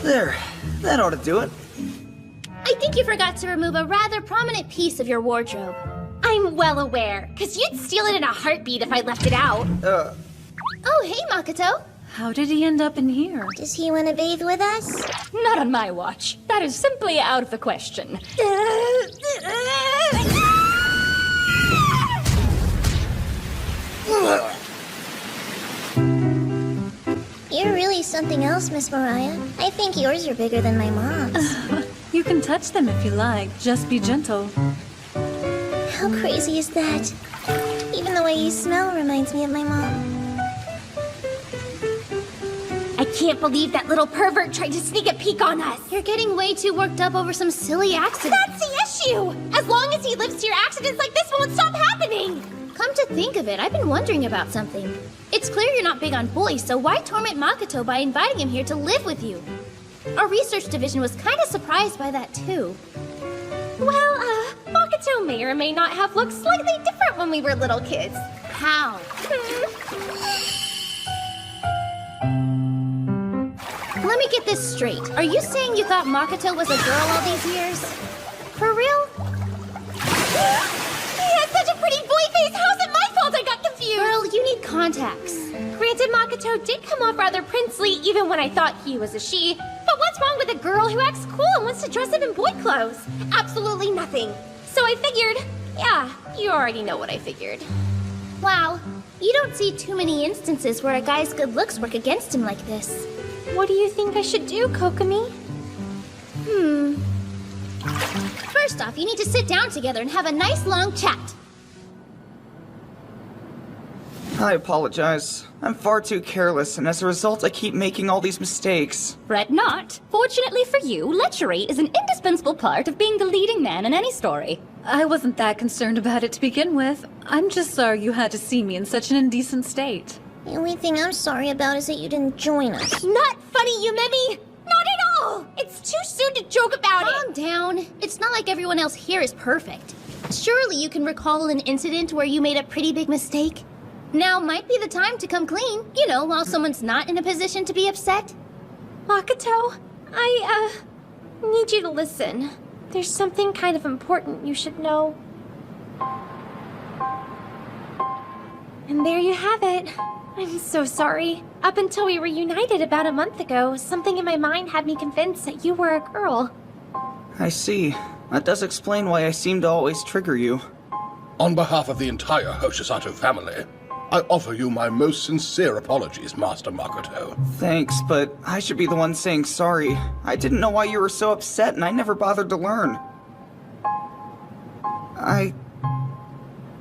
There, that ought to do it. I think you forgot to remove a rather prominent piece of your wardrobe. I'm well aware, because you'd steal it in a heartbeat if I left it out. Oh, hey, Makoto. How did he end up in here? Does he want to bathe with us? Not on my watch. That is simply out of the question. You're really something else, Miss Mariah. I think yours are bigger than my mom's. You can touch them if you like. Just be gentle. How crazy is that? Even the way you smell reminds me of my mom. I can't believe that little pervert tried to sneak a peek on us. You're getting way too worked up over some silly accident. That's the issue! As long as he lives to your accidents like this won't stop happening! Come to think of it, I've been wondering about something. It's clear you're not big on boys, so why torment Makoto by inviting him here to live with you? Our research division was kind of surprised by that, too. Well, Makoto may or may not have looked slightly different when we were little kids. How? Let me get this straight. Are you saying you thought Makoto was a girl all these years? For real? He has such a pretty boy face! How's it my fault I got confused? Girl, you need contacts. Granted, Makoto did come off rather princely even when I thought he was a she, but what's wrong with a girl who acts cool and wants to dress up in boy clothes? Absolutely nothing. So I figured, yeah, you already know what I figured. Wow, you don't see too many instances where a guy's good looks work against him like this. What do you think I should do, Kokomi? First off, you need to sit down together and have a nice long chat. I apologize. I'm far too careless, and as a result, I keep making all these mistakes. Fret not. Fortunately for you, lechery is an indispensable part of being the leading man in any story. I wasn't that concerned about it to begin with. I'm just sorry you had to see me in such an indecent state. The only thing I'm sorry about is that you didn't join us. Not funny, Yumemi! Not at all! It's too soon to joke about it! Calm down. It's not like everyone else here is perfect. Surely you can recall an incident where you made a pretty big mistake. Now might be the time to come clean, you know, while someone's not in a position to be upset. Makoto, I, need you to listen. There's something kind of important you should know. And there you have it. I'm so sorry. Up until we were united about a month ago, something in my mind had me convinced that you were a girl. I see. That does explain why I seem to always trigger you. On behalf of the entire Hoshisato family, I offer you my most sincere apologies, Master Makoto. Thanks, but I should be the one saying sorry. I didn't know why you were so upset, and I never bothered to learn.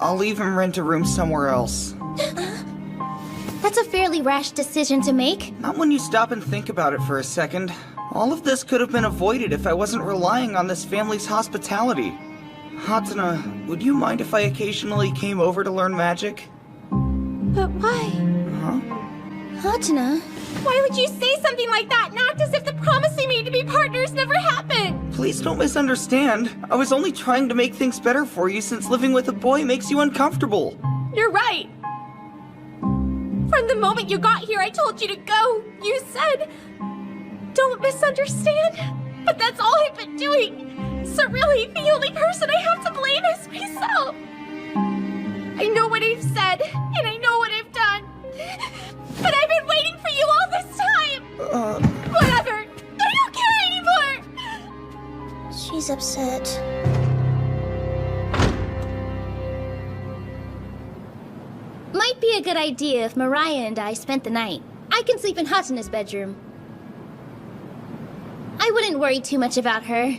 I'll even rent a room somewhere else. That's a fairly rash decision to make. Not when you stop and think about it for a second. All of this could have been avoided if I wasn't relying on this family's hospitality. Hatena, would you mind if I occasionally came over to learn magic? But why? Huh? Hatena? Why would you say something like that and act as if the promise we made to be partners never happened? Please don't misunderstand. I was only trying to make things better for you since living with a boy makes you uncomfortable. You're right. From the moment you got here, I told you to go. You said, don't misunderstand. But that's all I've been doing. So really, the only person I have to blame is myself. I know what I've said, and I know what I've done. But I've been waiting for you all this time. Whatever. I don't care anymore. She's upset. Might be a good idea if Mariah and I spent the night. I can sleep in Hatena's bedroom. I wouldn't worry too much about her.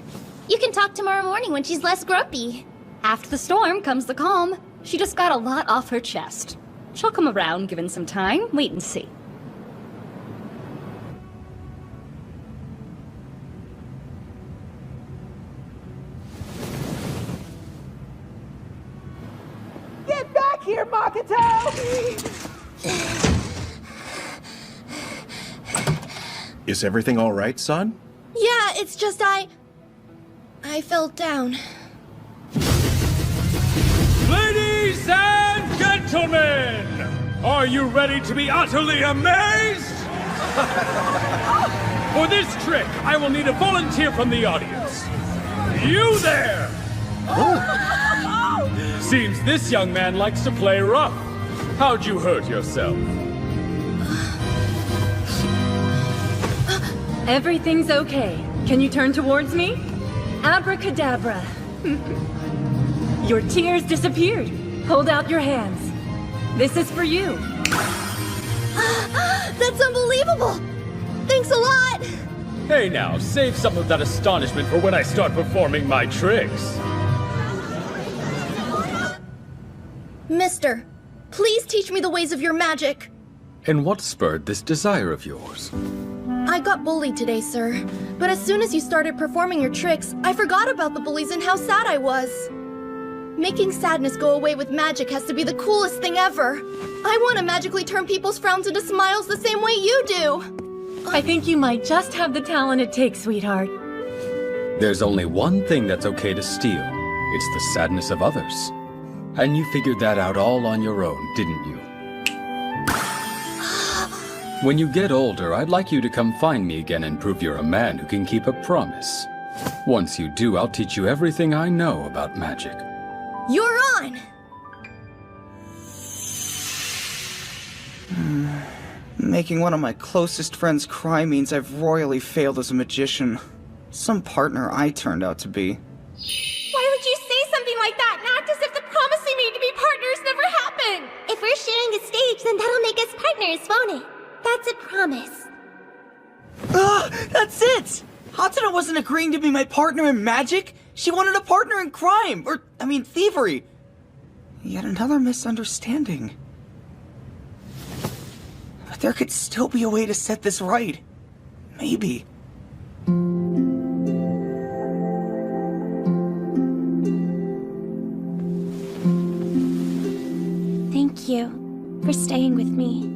You can talk tomorrow morning when she's less grumpy. After the storm comes the calm. She just got a lot off her chest. She'll come around given some time. Wait and see. Get back here, Makoto! Is everything all right, son? Yeah, it's just I fell down. Ladies and gentlemen, are you ready to be utterly amazed? For this trick, I will need a volunteer from the audience. You there! Seems this young man likes to play rough. How'd you hurt yourself? Everything's okay. Can you turn towards me? Abracadabra. Your tears disappeared. Hold out your hands. This is for you. That's unbelievable! Thanks a lot! Hey now, save some of that astonishment for when I start performing my tricks. Mister, please teach me the ways of your magic. And what spurred this desire of yours? I got bullied today, sir. But as soon as you started performing your tricks, I forgot about the bullies and how sad I was. Making sadness go away with magic has to be the coolest thing ever. I want to magically turn people's frowns into smiles the same way you do. I think you might just have the talent it takes, sweetheart. There's only one thing that's okay to steal. It's the sadness of others. And you figured that out all on your own, didn't you? When you get older, I'd like you to come find me again and prove you're a man who can keep a promise. Once you do, I'll teach you everything I know about magic. You're on! Making one of my closest friends cry means I've royally failed as a magician. Some partner I turned out to be. Why would you say something like that and act as if the promise we made to be partners never happened? If we're sharing a stage, then that'll make us partners, won't it? That's a promise. That's it! Hatena wasn't agreeing to be my partner in magic. She wanted a partner in crime, thievery. Yet another misunderstanding. But there could still be a way to set this right. Maybe. Thank you for staying with me.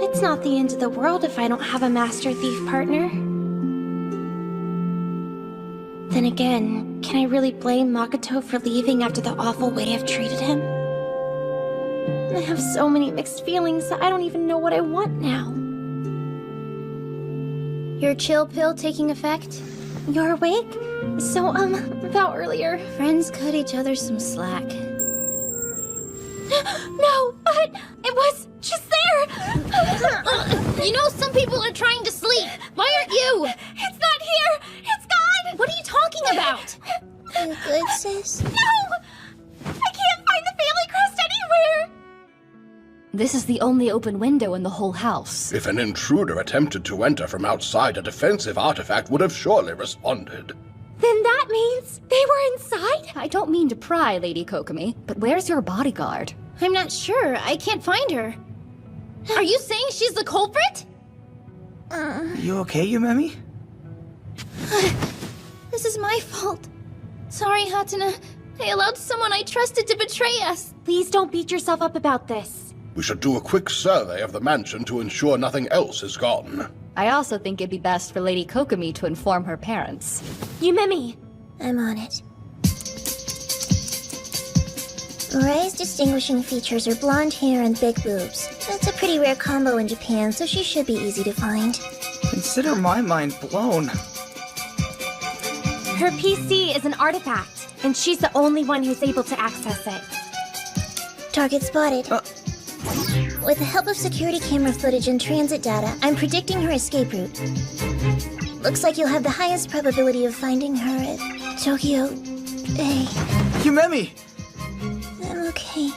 It's not the end of the world if I don't have a master thief partner. Then again, can I really blame Makoto for leaving after the awful way I've treated him? I have so many mixed feelings that I don't even know what I want now. Your chill pill taking effect? You're awake? So, about earlier. Friends cut each other some slack. No, but it was just there! You know some people are trying to sleep. Why aren't you? It's not here! It's gone! What are you talking about? You good, sis? No! I can't find the family crest anywhere! This is the only open window in the whole house. If an intruder attempted to enter from outside, a defensive artifact would have surely responded. Then that means they were inside? I don't mean to pry, Lady Kokomi, but where's your bodyguard? I'm not sure. I can't find her. Are you saying she's the culprit? You okay, Yumemi? This is my fault. Sorry, Hatena. I allowed someone I trusted to betray us. Please don't beat yourself up about this. We should do a quick survey of the mansion to ensure nothing else is gone. I also think it'd be best for Lady Kokomi to inform her parents. Yumemi! I'm on it. Morai's distinguishing features are blonde hair and big boobs. That's a pretty rare combo in Japan, so she should be easy to find. Consider my mind blown. Her PC is an artifact, and she's the only one who's able to access it. Target spotted. With the help of security camera footage and transit data, I'm predicting her escape route. Looks like you'll have the highest probability of finding her at Tokyo Bay. Yumemi! I'm okay.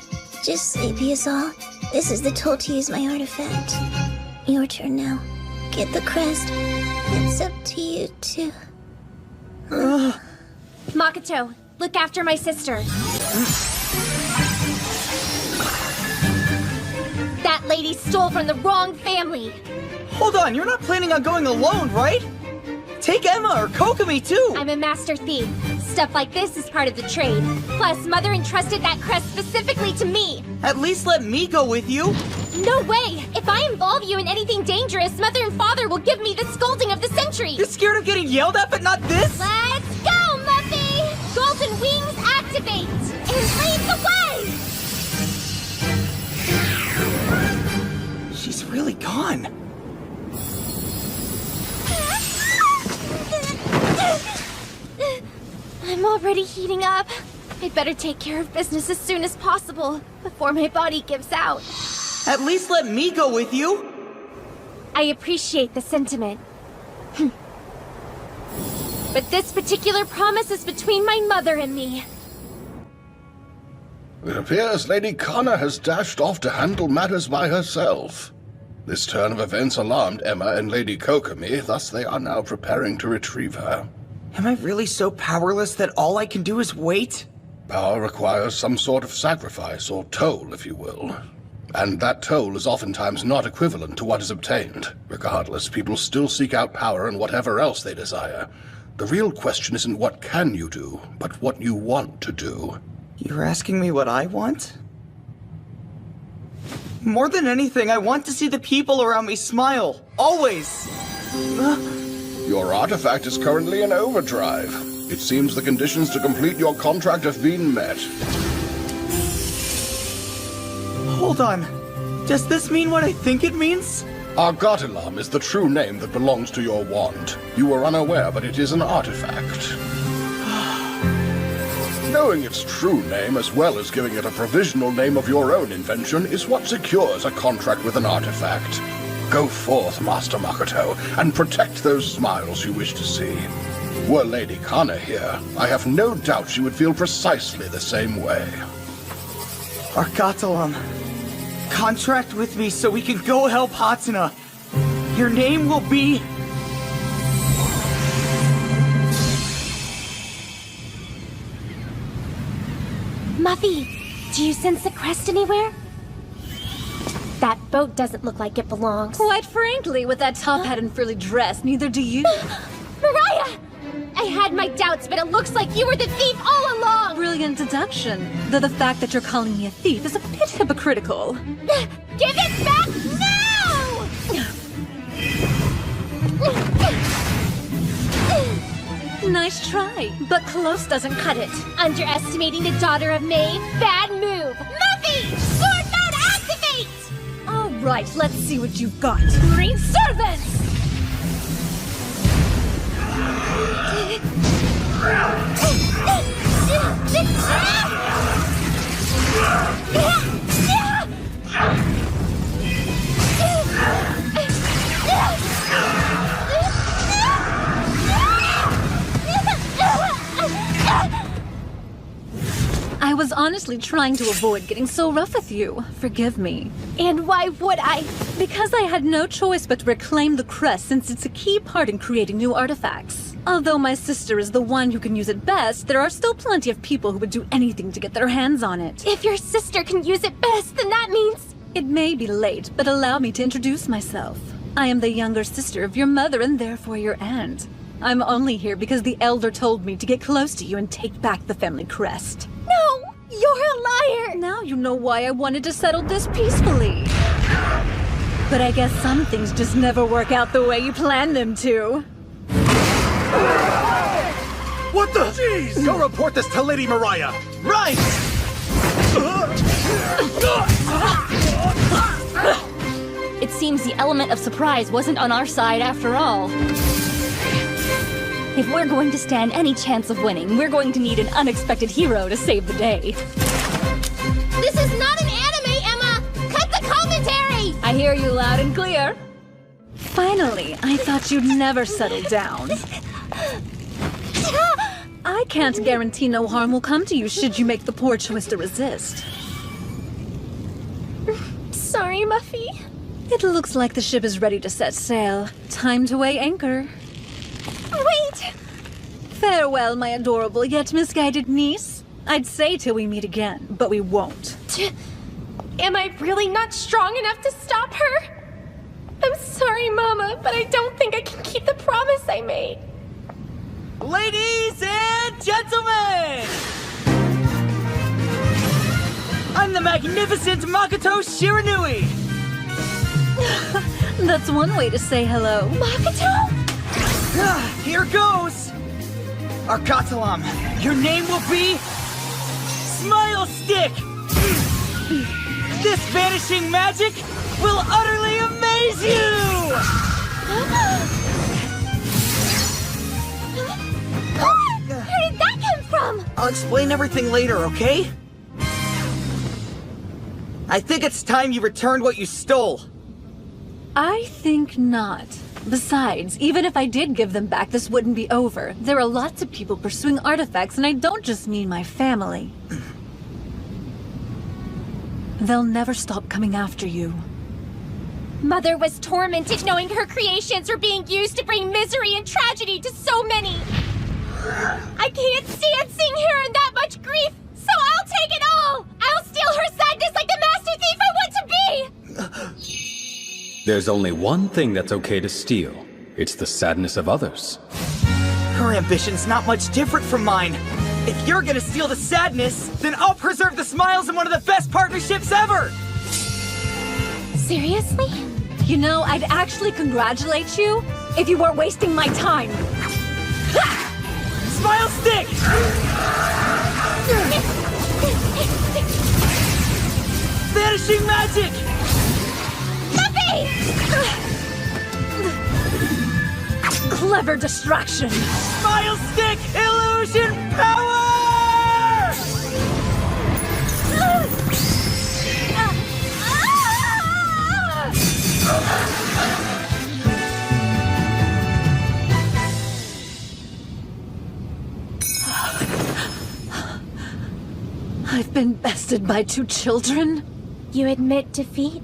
Just sleepy is all. This is the toll to use my artifact. Your turn now. Get the crest. It's up to you too. Makoto, look after my sister. That lady stole from the wrong family. Hold on, you're not planning on going alone, right? Take Emma or Kokomi too! I'm a master thief. Stuff like this is part of the trade. Plus, Mother entrusted that crest specifically to me. At least let me go with you. No way! If I involve you in anything dangerous, Mother and Father will give me the scolding of the century. You're scared of getting yelled at, but not this? Let's go, Muffy! Golden wings activate! And lead the way! She's really gone. I'm already heating up. I'd better take care of business as soon as possible, before my body gives out. At least let me go with you. I appreciate the sentiment. But this particular promise is between my mother and me. It appears Lady Kana has dashed off to handle matters by herself. This turn of events alarmed Emma and Lady Kokomi, thus they are now preparing to retrieve her. Am I really so powerless that all I can do is wait? Power requires some sort of sacrifice, or toll, if you will. And that toll is oftentimes not equivalent to what is obtained. Regardless, people still seek out power and whatever else they desire. The real question isn't what can you do, but what you want to do. You're asking me what I want? More than anything, I want to see the people around me smile. Always! Your artifact is currently in overdrive. It seems the conditions to complete your contract have been met. Hold on. Does this mean what I think it means? Argotilam is the true name that belongs to your wand. You were unaware, but it is an artifact. Knowing its true name, as well as giving it a provisional name of your own invention, is what secures a contract with an artifact. Go forth, Master Makoto, and protect those smiles you wish to see. Were Lady Kana here, I have no doubt she would feel precisely the same way. Argotilam, contract with me so we can go help Hatena. Your name will be... Muffy, do you sense the crest anywhere? That boat doesn't look like it belongs. Quite frankly, with that top hat and frilly dress, neither do you. Mariah! I had my doubts, but it looks like you were the thief all along! Brilliant deduction. Though the fact that you're calling me a thief is a bit hypocritical. Give it back now! Nice try, but close doesn't cut it. Underestimating the daughter of May? Bad move! Muffy! Sword mode activate! All right, let's see what you've got. Green servants! I was honestly trying to avoid getting so rough with you. Forgive me. And why would I? Because I had no choice but to reclaim the crest since it's a key part in creating new artifacts. Although my sister is the one who can use it best, there are still plenty of people who would do anything to get their hands on it. If your sister can use it best, then that means... It may be late, but allow me to introduce myself. I am the younger sister of your mother and therefore your aunt. I'm only here because the elder told me to get close to you and take back the family crest. No! You're alive! fire! Now you know why I wanted to settle this peacefully. But I guess some things just never work out the way you planned them to. What the? Jeez! Go report this to Lady Mariah! Right! It seems the element of surprise wasn't on our side after all. If we're going to stand any chance of winning, we're going to need an unexpected hero to save the day. This is not an anime, Emma! Cut the commentary! I hear you loud and clear. Finally, I thought you'd never settle down. I can't guarantee no harm will come to you should you make the poor choice to resist. Sorry, Muffy. It looks like the ship is ready to set sail. Time to weigh anchor. Wait! Farewell, my adorable yet misguided niece. I'd say till we meet again, but we won't. Am I really not strong enough to stop her? I'm sorry, Mama, but I don't think I can keep the promise I made. Ladies and gentlemen! I'm the magnificent Makoto Shiranui! That's one way to say hello. Makoto? Here goes! Arkatalam, your name will be... Smile Stick! This vanishing magic will utterly amaze you! Where did that come from? I'll explain everything later, okay? I think it's time you returned what you stole. I think not. Besides, even if I did give them back, this wouldn't be over. There are lots of people pursuing artifacts, and I don't just mean my family. They'll never stop coming after you. Mother was tormented knowing her creations were being used to bring misery and tragedy to so many. I can't stand seeing her in that much grief, so I'll take it all! I'll steal her sadness like the master thief I want to be! There's only one thing that's okay to steal. It's the sadness of others. Her ambition's not much different from mine. If you're gonna steal the sadness, then I'll preserve the smiles in one of the best partnerships ever! Seriously? You know, I'd actually congratulate you if you weren't wasting my time. Smile Stick! Vanishing magic! Clever distraction. Smile Stick illusion power! I've been bested by 2 children. You admit defeat?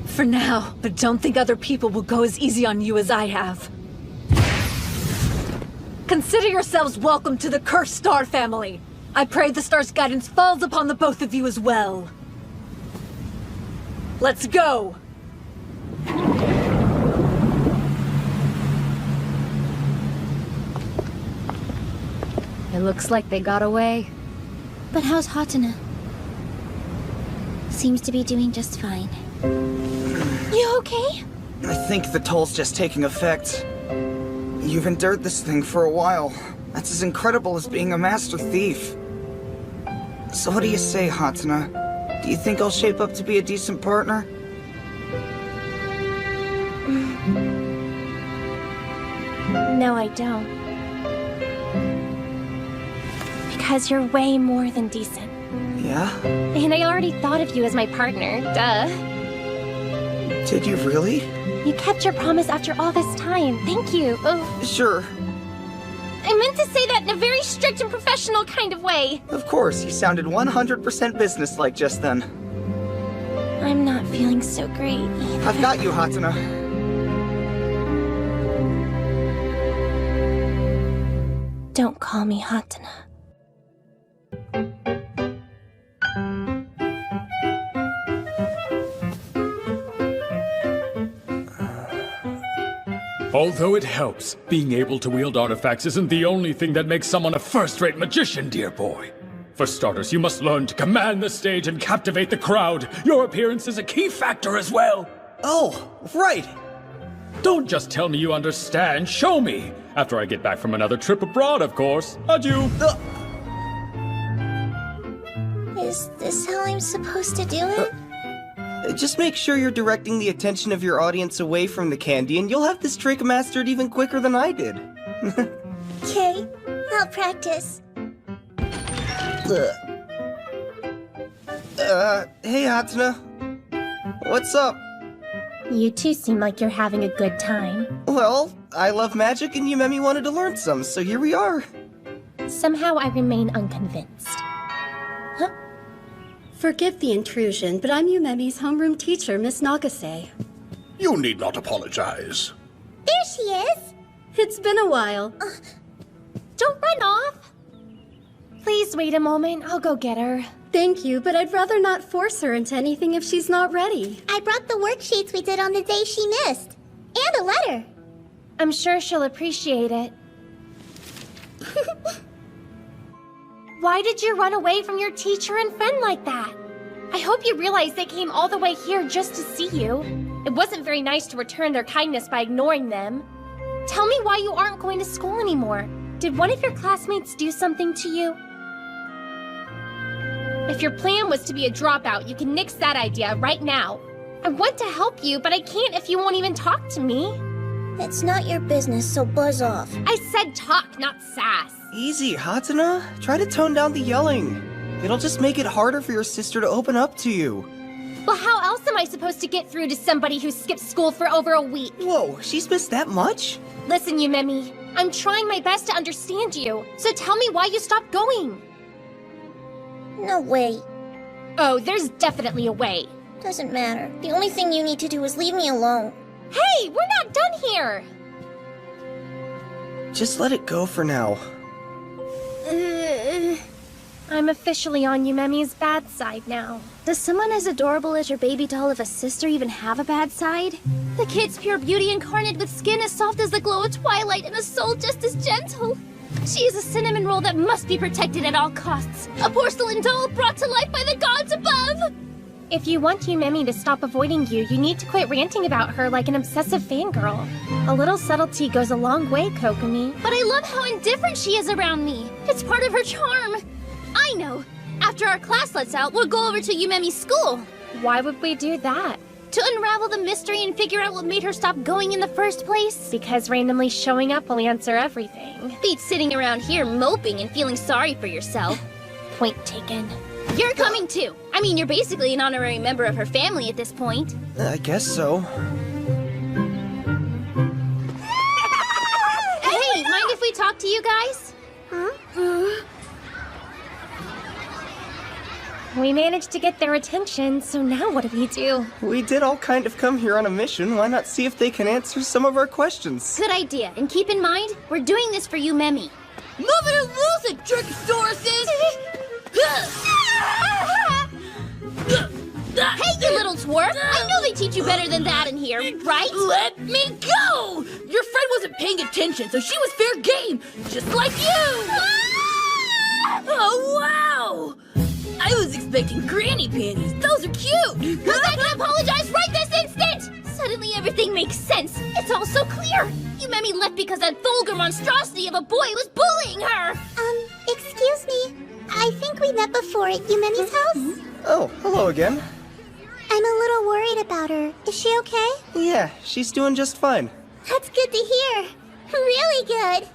For now, but don't think other people will go as easy on you as I have. Consider yourselves welcome to the Cursed Star family. I pray the star's guidance falls upon the both of you as well. Let's go! It looks like they got away. But how's Hatena? Seems to be doing just fine. You okay? I think the toll's just taking effect. You've endured this thing for a while. That's as incredible as being a master thief. So what do you say, Hatena? Do you think I'll shape up to be a decent partner? No, I don't. Because you're way more than decent. Yeah? And I already thought of you as my partner, duh. Did you really? You kept your promise after all this time. Thank you. Oh, Sure. I meant to say that in a very strict and professional kind of way. Of course, you sounded 100% businesslike just then. I'm not feeling so great either. I've got you, Hatena. Don't call me Hatena. Although it helps, being able to wield artifacts isn't the only thing that makes someone a first-rate magician, dear boy. For starters, you must learn to command the stage and captivate the crowd. Your appearance is a key factor as well. Oh, right. Don't just tell me you understand, show me. After I get back from another trip abroad, of course. Adieu. Is this how I'm supposed to do it? Just make sure you're directing the attention of your audience away from the candy, and you'll have this trick mastered even quicker than I did. Okay, I'll practice. Hey, Hatena. What's up? You two seem like you're having a good time. Well, I love magic and Yumemi wanted to learn some, so here we are. Somehow I remain unconvinced. Forgive the intrusion, but I'm Yumemi's homeroom teacher, Miss Nagase. You need not apologize. There she is! It's been a while. Don't run off! Please wait a moment, I'll go get her. Thank you, but I'd rather not force her into anything if she's not ready. I brought the worksheets we did on the day she missed. And a letter. I'm sure she'll appreciate it. Why did you run away from your teacher and friend like that? I hope you realize they came all the way here just to see you. It wasn't very nice to return their kindness by ignoring them. Tell me why you aren't going to school anymore. Did one of your classmates do something to you? If your plan was to be a dropout, you can nix that idea right now. I want to help you, but I can't if you won't even talk to me. It's not your business, so buzz off. I said talk, not sass. Easy, Hatena. Try to tone down the yelling. It'll just make it harder for your sister to open up to you. Well, how else am I supposed to get through to somebody who skipped school for over a week? Whoa, she's missed that much? Listen, Yumemi, I'm trying my best to understand you, so tell me why you stopped going. No way. Oh, there's definitely a way. Doesn't matter. The only thing you need to do is leave me alone. Hey, we're not done here! Just let it go for now. I'm officially on Yumemi's bad side now. Does someone as adorable as your baby doll of a sister even have a bad side? The kid's pure beauty incarnate with skin as soft as the glow of twilight and a soul just as gentle. She is a cinnamon roll that must be protected at all costs. A porcelain doll brought to life by the gods above! If you want Yumemi to stop avoiding you, you need to quit ranting about her like an obsessive fangirl. A little subtlety goes a long way, Kokomi. But I love how indifferent she is around me. It's part of her charm. I know. After our class lets out, we'll go over to Yumemi's school. Why would we do that? To unravel the mystery and figure out what made her stop going in the first place. Because randomly showing up will answer everything. Beats sitting around here moping and feeling sorry for yourself. Point taken. You're coming too. I mean, you're basically an honorary member of her family at this point. I guess so. Hey, mind if we talk to you guys? Huh? We managed to get their attention, so now what do? We did all kind of come here on a mission. Why not see if they can answer some of our questions? Good idea. And keep in mind, we're doing this for Yumemi. Move it and lose it, Jerkosauruses! Hey, you little twerp! I know they teach you better than that in here, right? Let me go! Your friend wasn't paying attention, so she was fair game, just like you! Oh, wow! I was expecting granny panties. Those are cute! Well, I can apologize right this instant! Suddenly everything makes sense. It's all so clear. Yumemi left because that vulgar monstrosity of a boy was bullying her! Excuse me. I think we met before at Yumemi's house. Oh, hello again. I'm a little worried about her. Is she okay? Yeah, she's doing just fine. That's good to hear. Really good.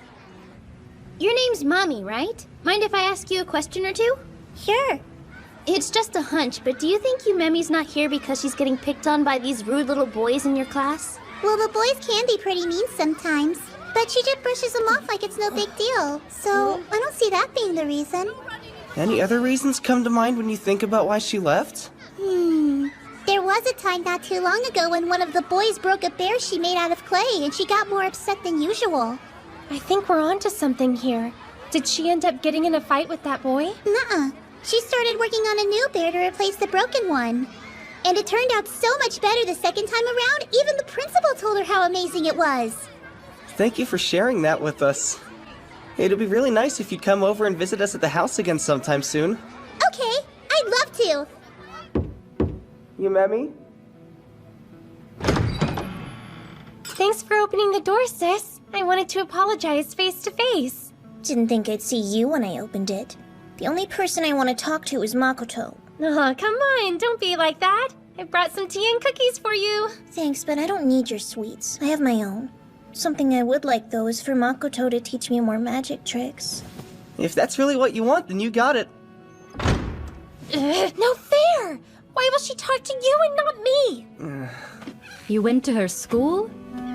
Your name's Mommy, right? Mind if I ask you a question or two? Sure. It's just a hunch, but do you think Yumemi's not here because she's getting picked on by these rude little boys in your class? Well, the boys can be pretty mean sometimes. But she just brushes them off like it's no big deal. So, I don't see that being the reason. Any other reasons come to mind when you think about why she left? There was a time not too long ago when one of the boys broke a bear she made out of clay and she got more upset than usual. I think we're onto something here. Did she end up getting in a fight with that boy? Nuh-uh. She started working on a new bear to replace the broken one. And it turned out so much better the second time around, even the principal told her how amazing it was. Thank you for sharing that with us. It'd be really nice if you'd come over and visit us at the house again sometime soon. Okay, I'd love to. Yumemi? Thanks for opening the door, sis. I wanted to apologize face to face. Didn't think I'd see you when I opened it. The only person I want to talk to is Makoto. Oh, come on, don't be like that. I brought some tea and cookies for you. Thanks, but I don't need your sweets. I have my own. Something I would like, though, is for Makoto to teach me more magic tricks. If that's really what you want, then you got it. No fair! Why will she talk to you and not me? You went to her school?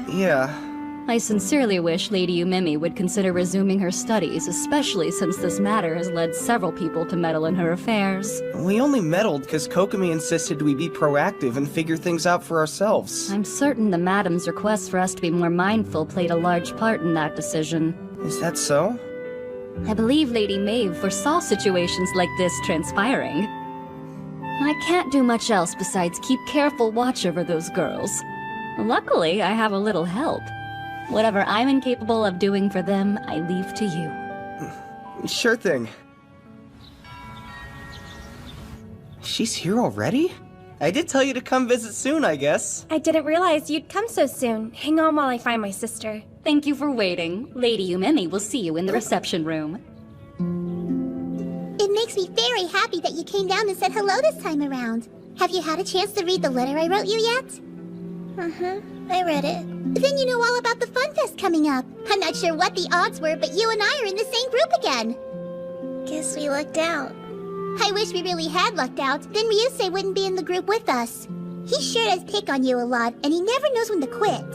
Yeah. I sincerely wish Lady Yumemi would consider resuming her studies, especially since this matter has led several people to meddle in her affairs. We only meddled because Kokomi insisted we be proactive and figure things out for ourselves. I'm certain the madam's request for us to be more mindful played a large part in that decision. Is that so? I believe Lady Maeve foresaw situations like this transpiring. I can't do much else besides keep careful watch over those girls. Luckily, I have a little help. Whatever I'm incapable of doing for them, I leave to you. Sure thing. She's here already? I did tell you to come visit soon, I guess. I didn't realize you'd come so soon. Hang on while I find my sister. Thank you for waiting. Lady Yumemi will see you in the reception room. It makes me very happy that you came down and said hello this time around. Have you had a chance to read the letter I wrote you yet? I read it. Then you know all about the Fun Fest coming up. I'm not sure what the odds were, but you and I are in the same group again. Guess we lucked out. I wish we really had lucked out, then Ryusei wouldn't be in the group with us. He sure does pick on you a lot, and he never knows when to quit.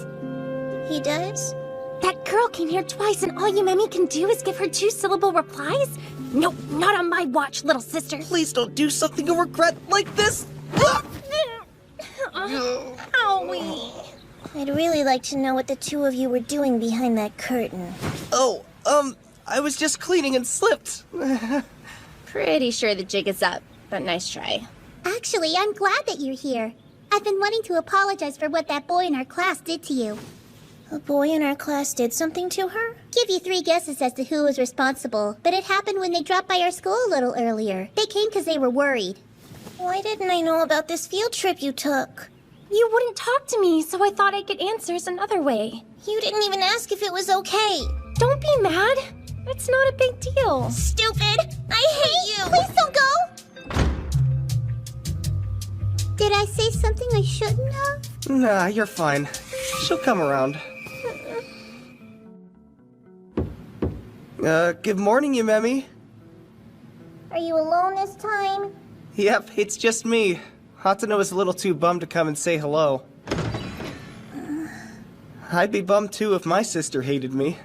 He does? That girl came here twice and all Yumemi can do is give her 2-syllable replies? Nope, not on my watch, little sister. Please don't do something you'll regret like this! Owie. I'd really like to know what the two of you were doing behind that curtain. Oh, I was just cleaning and slipped. Pretty sure the jig is up, but nice try. Actually, I'm glad that you're here. I've been wanting to apologize for what that boy in our class did to you. A boy in our class did something to her? Give you 3 guesses as to who was responsible, but it happened when they dropped by our school a little earlier. They came because they were worried. Why didn't I know about this field trip you took? You wouldn't talk to me, so I thought I'd get answers another way. You didn't even ask if it was okay. Don't be mad. It's not a big deal. Stupid! I hate you! Please don't go! Did I say something I shouldn't have? Nah, you're fine. She'll come around. Good morning, Yumemi. Are you alone this time? Yep, it's just me. Hatena was a little too bummed to come and say hello. I'd be bummed too if my sister hated me.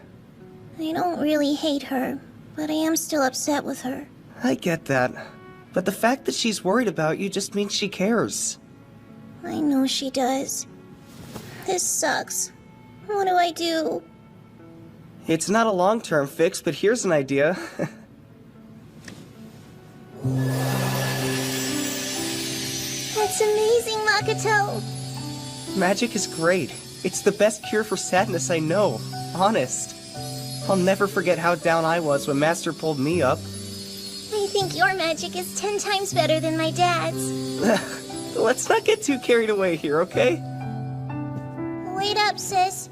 I don't really hate her, but I am still upset with her. I get that. But the fact that she's worried about you just means she cares. I know she does. This sucks. What do I do? It's not a long-term fix, but here's an idea. That's amazing, Makoto! Magic is great. It's the best cure for sadness I know. Honest. I'll never forget how down I was when Master pulled me up. I think your magic is 10 times better than my dad's. Let's not get too carried away here, okay? Wait up, sis.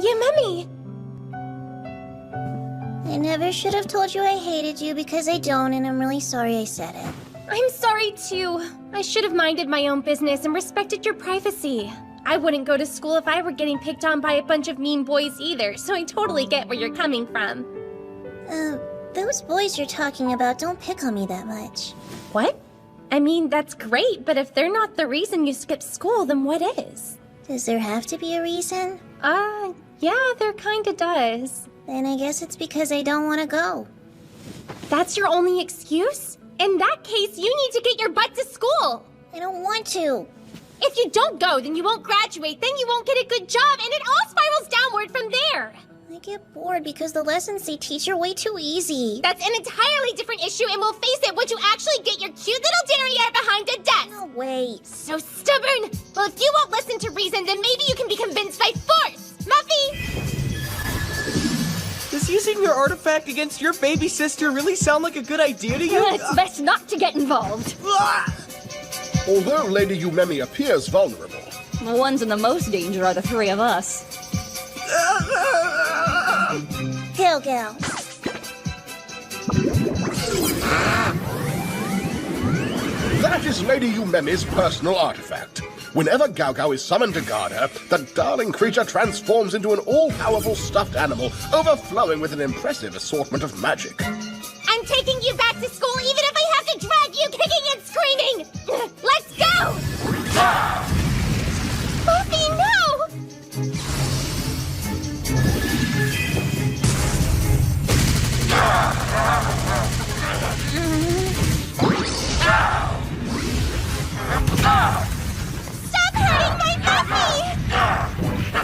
Yumemi! I never should have told you I hated you because I don't, and I'm really sorry I said it. I'm sorry too. I should have minded my own business and respected your privacy. I wouldn't go to school if I were getting picked on by a bunch of mean boys either, so I totally get where you're coming from. Those boys you're talking about don't pick on me that much. What? I mean, that's great, but if they're not the reason you skipped school, then what is? Does there have to be a reason? Yeah, there kinda does. Then I guess it's because I don't want to go. That's your only excuse? In that case, you need to get your butt to school! I don't want to. If you don't go, then you won't graduate, then you won't get a good job, and it all spirals downward from there! I get bored because the lessons they teach are way too easy. That's an entirely different issue, and we'll face it once you actually get your cute little derriere behind a desk! No way. So stubborn! Well, if you won't listen to reason, then maybe you can be convinced by force! Muffy! Does using your artifact against your baby sister really sound like a good idea to you? It's best not to get involved. Although Lady Umemi appears vulnerable, The ones in the most danger are the three of us. Gal Gal. that is Lady Umemi's personal artifact. Whenever Gao Gao is summoned to guard her, the darling creature transforms into an all-powerful stuffed animal, overflowing with an impressive assortment of magic. I'm taking you back to school even if I have to drag you kicking and screaming! Let's go! Buffy, no! Stop hurting my Buffy!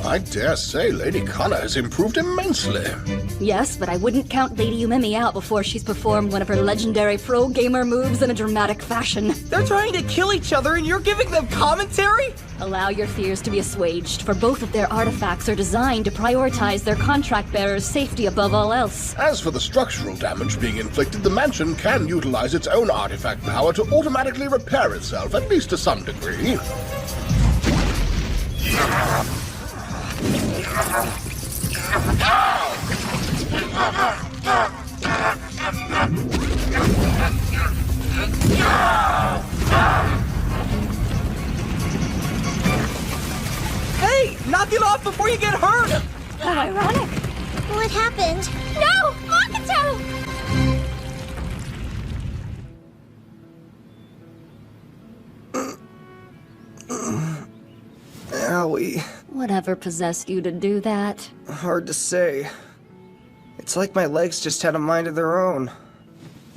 I dare say Lady Kana has improved immensely. Yes, but I wouldn't count Lady Umemi out before she's performed one of her legendary pro gamer moves in a dramatic fashion. They're trying to kill each other and you're giving them commentary? Allow your fears to be assuaged, for both of their artifacts are designed to prioritize their contract bearer's safety above all else. As for the structural damage being inflicted, the mansion can utilize its own artifact power to automatically repair itself, at least to some degree. Hey, knock it off before you get hurt! How ironic. What happened? No! Makoto! Owie. Whatever possessed you to do that? Hard to say. It's like my legs just had a mind of their own.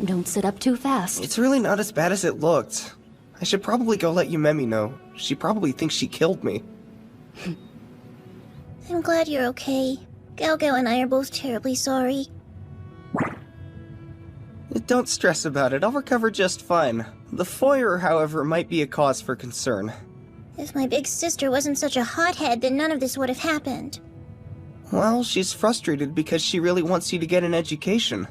Don't sit up too fast. It's really not as bad as it looked. I should probably go let Umemi know. She probably thinks she killed me. I'm glad you're okay. Gal Gal and I are both terribly sorry. Don't stress about it, I'll recover just fine. The foyer, however, might be a cause for concern. If my big sister wasn't such a hothead, then none of this would have happened. Well, she's frustrated because she really wants you to get an education.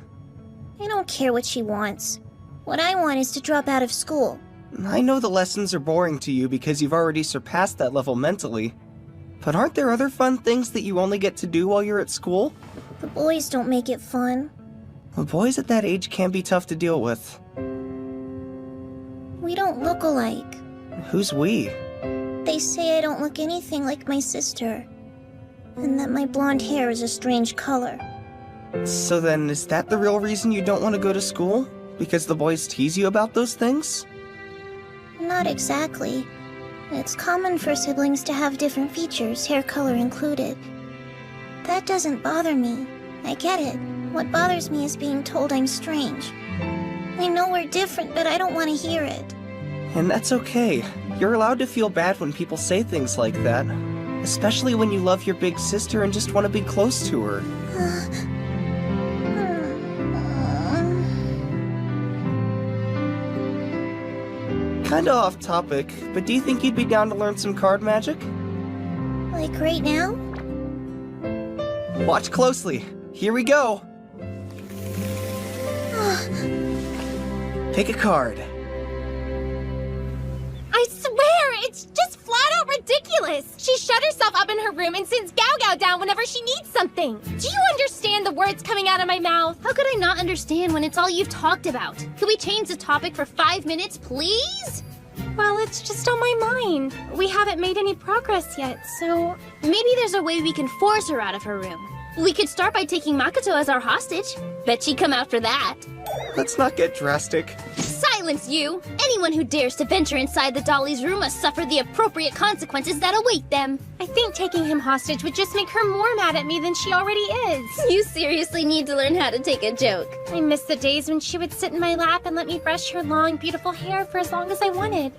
I don't care what she wants. What I want is to drop out of school. I know the lessons are boring to you because you've already surpassed that level mentally. But aren't there other fun things that you only get to do while you're at school? The boys don't make it fun. Well, boys at that age can be tough to deal with. We don't look alike. Who's we? They say I don't look anything like my sister. And that my blonde hair is a strange color. So then, is that the real reason you don't want to go to school? Because the boys tease you about those things? Not exactly. It's common for siblings to have different features, hair color included. That doesn't bother me. I get it. What bothers me is being told I'm strange. I know we're different, but I don't want to hear it. And that's okay. You're allowed to feel bad when people say things like that. Especially when you love your big sister and just want to be close to her. Kinda off topic, but do you think you'd be down to learn some card magic? Like right now? Watch closely. Here we go. Pick a card. I swear, it's just flat out ridiculous! She shut herself up in her room and sends Gao Gao down whenever she needs something. Do you understand the words coming out of my mouth? How could I not understand when it's all you've talked about? Could we change the topic for 5 minutes, please? Well, it's just on my mind. We haven't made any progress yet, so... Maybe there's a way we can force her out of her room. We could start by taking Makoto as our hostage. Bet she'd come out for that. Let's not get drastic. Silence, you! Anyone who dares to venture inside the dolly's room must suffer the appropriate consequences that await them. I think taking him hostage would just make her more mad at me than she already is. You seriously need to learn how to take a joke. I miss the days when she would sit in my lap and let me brush her long, beautiful hair for as long as I wanted.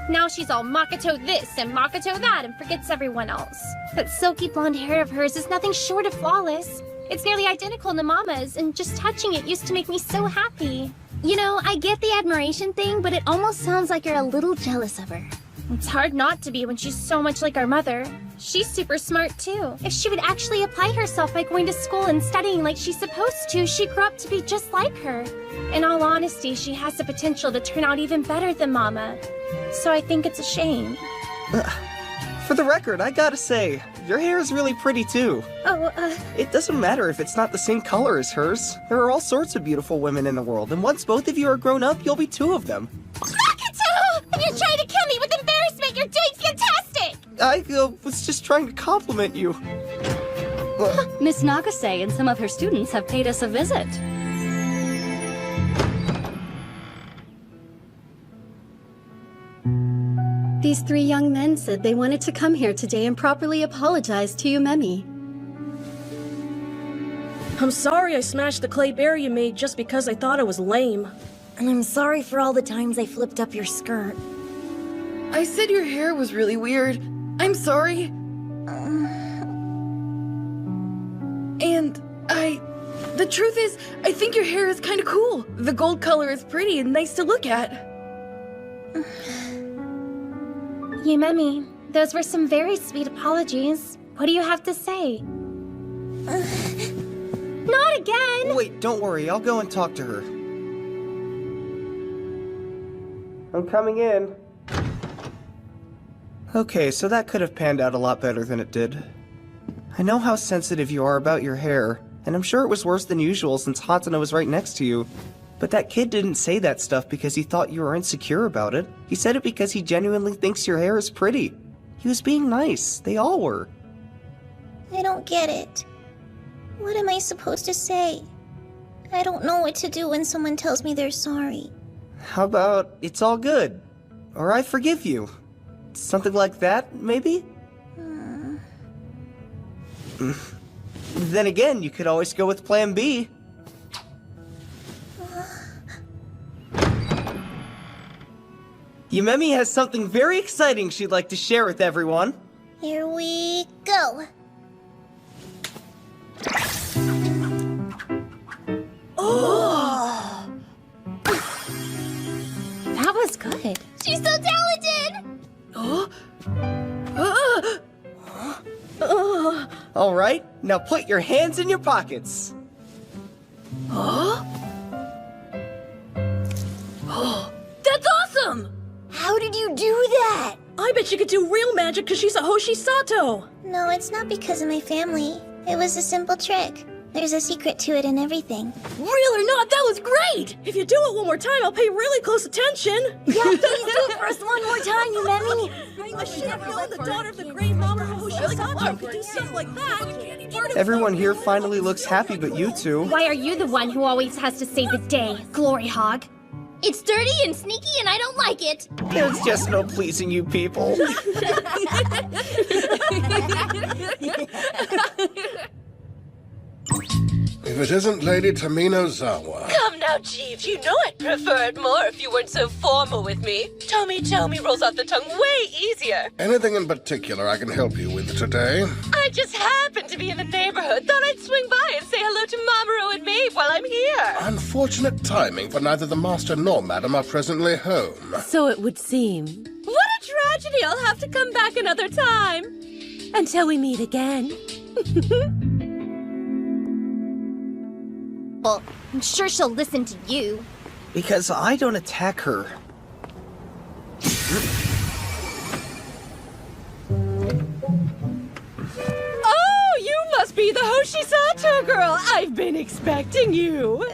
Now she's all Makoto this and Makoto that and forgets everyone else. That silky blonde hair of hers is nothing short of flawless. It's nearly identical to Mama's, and just touching it used to make me so happy. You know, I get the admiration thing, but it almost sounds like you're a little jealous of her. It's hard not to be when she's so much like our mother. She's super smart too. If she would actually apply herself by going to school and studying like she's supposed to, she'd grow up to be just like her. In all honesty, she has the potential to turn out even better than Mama. So I think it's a shame. For the record, I gotta say, your hair is really pretty too. It doesn't matter if it's not the same color as hers. There are all sorts of beautiful women in the world, and once both of you are grown up, you'll be two of them. Makoto! And you're trying to kill me with embarrassment! You're doing fantastic! I was just trying to compliment you. Miss Nagase and some of her students have paid us a visit. These 3 young men said they wanted to come here today and properly apologize to Yumemi. I'm sorry I smashed the clay bear you made just because I thought it was lame. And I'm sorry for all the times I flipped up your skirt. I said your hair was really weird. I'm sorry. The truth is, I think your hair is kind of cool. The gold color is pretty and nice to look at. Yumemi, those were some very sweet apologies. What do you have to say? Not again! Wait, don't worry, I'll go and talk to her. I'm coming in. Okay, so that could have panned out a lot better than it did. I know how sensitive you are about your hair, and I'm sure it was worse than usual since Hatena was right next to you. But that kid didn't say that stuff because he thought you were insecure about it. He said it because he genuinely thinks your hair is pretty. He was being nice. They all were. I don't get it. What am I supposed to say? I don't know what to do when someone tells me they're sorry. How about, it's all good? Or I forgive you? Something like that, maybe? Then again, you could always go with Plan B. Yumemi has something very exciting she'd like to share with everyone. Here we go. Oh! That was good. She's so talented! All right, now put your hands in your pockets. That's awesome! How did you do that? I bet she could do real magic because she's a Hoshi Sato. No, it's not because of my family. It was a simple trick. There's a secret to it and everything. Real or not, that was great! If you do it one more time, I'll pay really close attention. Yeah, please do it for us one more time, Yumemi. I should have known the daughter of the great mama Hoshi Sato could do something like that. Everyone here finally looks happy but you two. Why are you the one who always has to save the day, Glory Hog? It's dirty and sneaky and I don't like it. There's just no pleasing you people. If it isn't Lady Taminozawa. Come now, Jeeves. You know I'd prefer it more if you weren't so formal with me. Tommy rolls off the tongue way easier. Anything in particular I can help you with today? I just happened to be in the neighborhood. Thought I'd swing by and say hello to Mamoru and Maeve while I'm here. Unfortunate timing, for neither the master nor madam are presently home. So it would seem. What a tragedy. I'll have to come back another time. Until we meet again. Well, I'm sure she'll listen to you. Because I don't attack her. Oh, you must be the Hoshi Sato girl. I've been expecting you.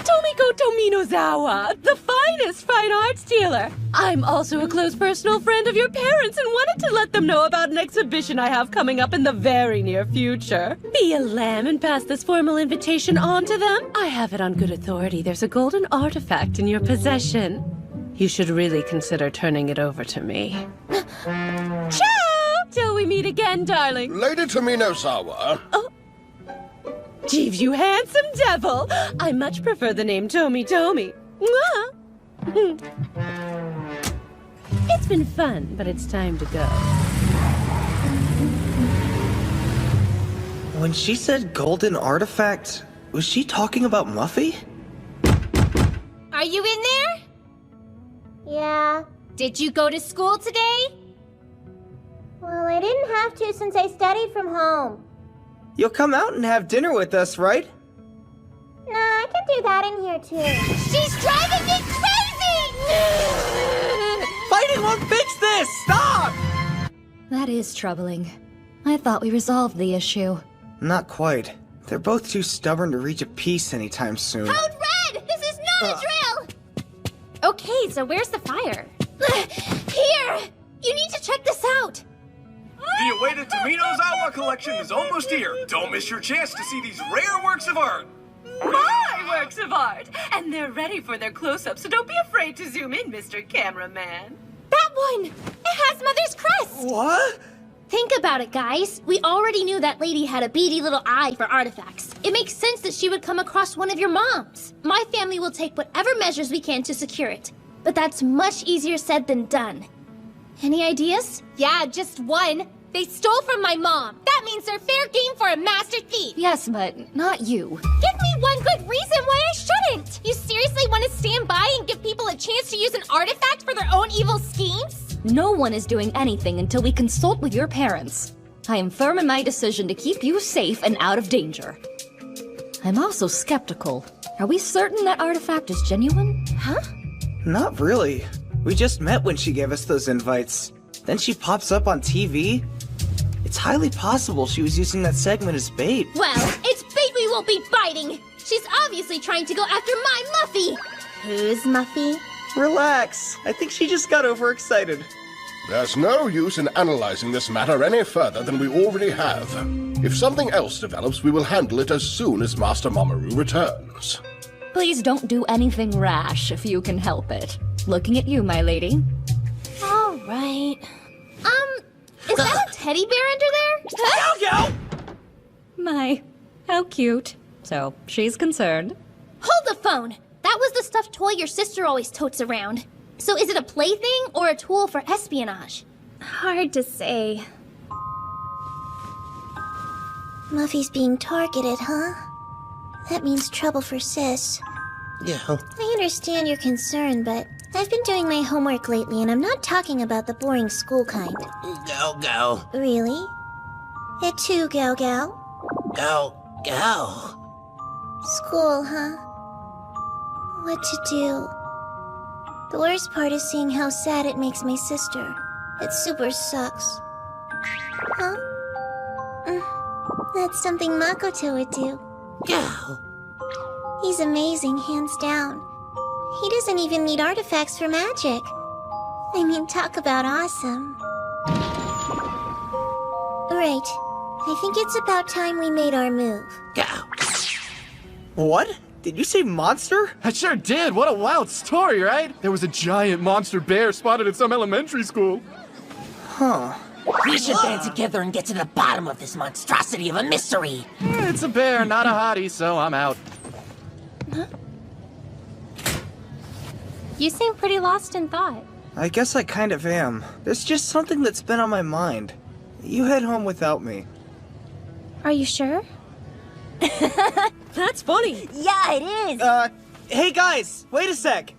Tomiko Tominozawa, the finest fine arts dealer. I'm also a close personal friend of your parents and wanted to let them know about an exhibition I have coming up in the very near future. Be a lamb and pass this formal invitation on to them. I have it on good authority. There's a golden artifact in your possession. You should really consider turning it over to me. Ciao! Till we meet again, darling. Lady Taminozawa. Oh. Jeeves, you handsome devil! I much prefer the name Tomi. Mwah! It's been fun, but it's time to go. When she said golden artifact, was she talking about Muffy? Are you in there? Yeah. Did you go to school today? Well, I didn't have to since I studied from home. You'll come out and have dinner with us, right? Nah, I can do that in here too. She's driving me crazy! Fighting won't fix this! Stop! That is troubling. I thought we resolved the issue. Not quite. They're both too stubborn to reach a peace anytime soon. Code Red! This is not a drill! Okay, so where's the fire? Here! You need to check this out! The awaited Tomino's collection is almost here. Don't miss your chance to see these rare works of art. My works of art! And they're ready for their close-up, so don't be afraid to zoom in, Mr. Cameraman. That one! It has Mother's crest! What? Think about it, guys. We already knew that lady had a beady little eye for artifacts. It makes sense that she would come across one of your moms. My family will take whatever measures we can to secure it. But that's much easier said than done. Any ideas? Yeah, just one. They stole from my mom. That means they're fair game for a master thief. Yes, but not you. Give me one good reason why I shouldn't. You seriously want to stand by and give people a chance to use an artifact for their own evil schemes? No one is doing anything until we consult with your parents. I am firm in my decision to keep you safe and out of danger. I'm also skeptical. Are we certain that artifact is genuine? Huh? Not really. We just met when she gave us those invites. Then she pops up on TV. It's highly possible she was using that segment as bait. Well, it's bait we won't be biting. She's obviously trying to go after my Muffy. Who's Muffy? Relax. I think she just got overexcited. There's no use in analyzing this matter any further than we already have. If something else develops, we will handle it as soon as Master Mamoru returns. Please don't do anything rash if you can help it. Looking at you, my lady. All right. Is that a teddy bear under there? Go! My, how cute. So, she's concerned. Hold the phone. That was the stuffed toy your sister always totes around. So is it a plaything or a tool for espionage? Hard to say. Muffy's being targeted, huh? That means trouble for Sis. Yeah. I understand your concern, but I've been doing my homework lately, and I'm not talking about the boring school kind. Go. Really? It too, Gal Gal? Go. School, huh? What to do? The worst part is seeing how sad it makes my sister. It super sucks. Huh? That's something Makoto would do. Go. He's amazing, hands down. He doesn't even need artifacts for magic. I mean, talk about awesome. Right. I think it's about time we made our move. Go. What? Did you say monster? I sure did. What a wild story, right? There was a giant monster bear spotted at some elementary school. Huh. We should band together and get to the bottom of this monstrosity of a mystery. It's a bear, not a hottie, so I'm out. Huh? You seem pretty lost in thought. I guess I kind of am. There's just something that's been on my mind. You head home without me. Are you sure? That's funny. Yeah, it is. Hey guys, wait a sec.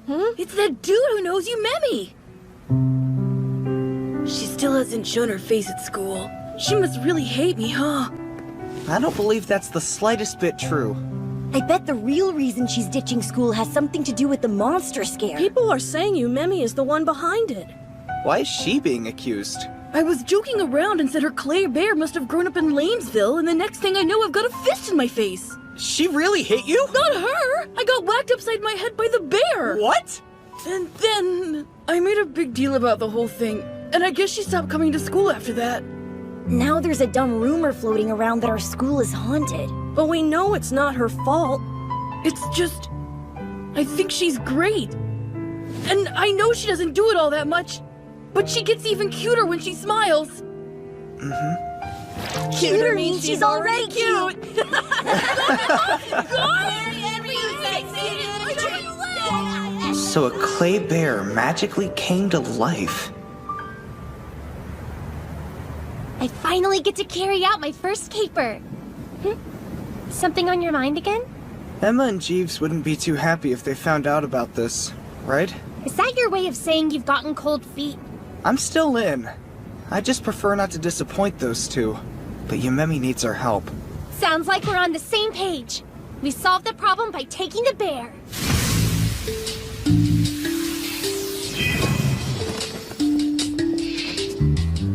It's that dude who knows you met me. She still hasn't shown her face at school. She must really hate me, huh? I don't believe that's the slightest bit true. I bet the real reason she's ditching school has something to do with the monster scare. People are saying Memi is the one behind it. Why is she being accused? I was joking around and said her clay bear must have grown up in Lanesville, and the next thing I know I've got a fist in my face. She really hit you? Not her! I got whacked upside my head by the bear! What? And then I made a big deal about the whole thing, and I guess she stopped coming to school after that. Now there's a dumb rumor floating around that our school is haunted. But we know it's not her fault. It's just... I think she's great. And I know she doesn't do it all that much, but she gets even cuter when she smiles. Mm-hmm. Cuter means she's already cute! So a clay bear magically came to life. I finally get to carry out my first caper. Something on your mind again? Emma and Jeeves wouldn't be too happy if they found out about this, right? Is that your way of saying you've gotten cold feet? I'm still in. I just prefer not to disappoint those two. But Yumemi needs our help. Sounds like we're on the same page. We solved the problem by taking the bear.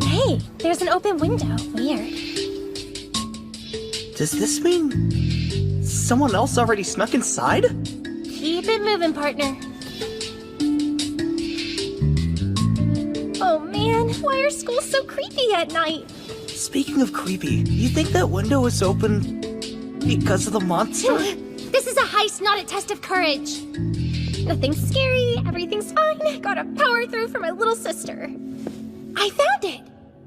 Hey, there's an open window. Weird. Does this mean someone else already snuck inside? Keep it moving, partner. Oh man, why are schools so creepy at night? Speaking of creepy, you think that window was open because of the monster? This is a heist, not a test of courage. Nothing's scary, everything's fine. Gotta power through for my little sister. I found it.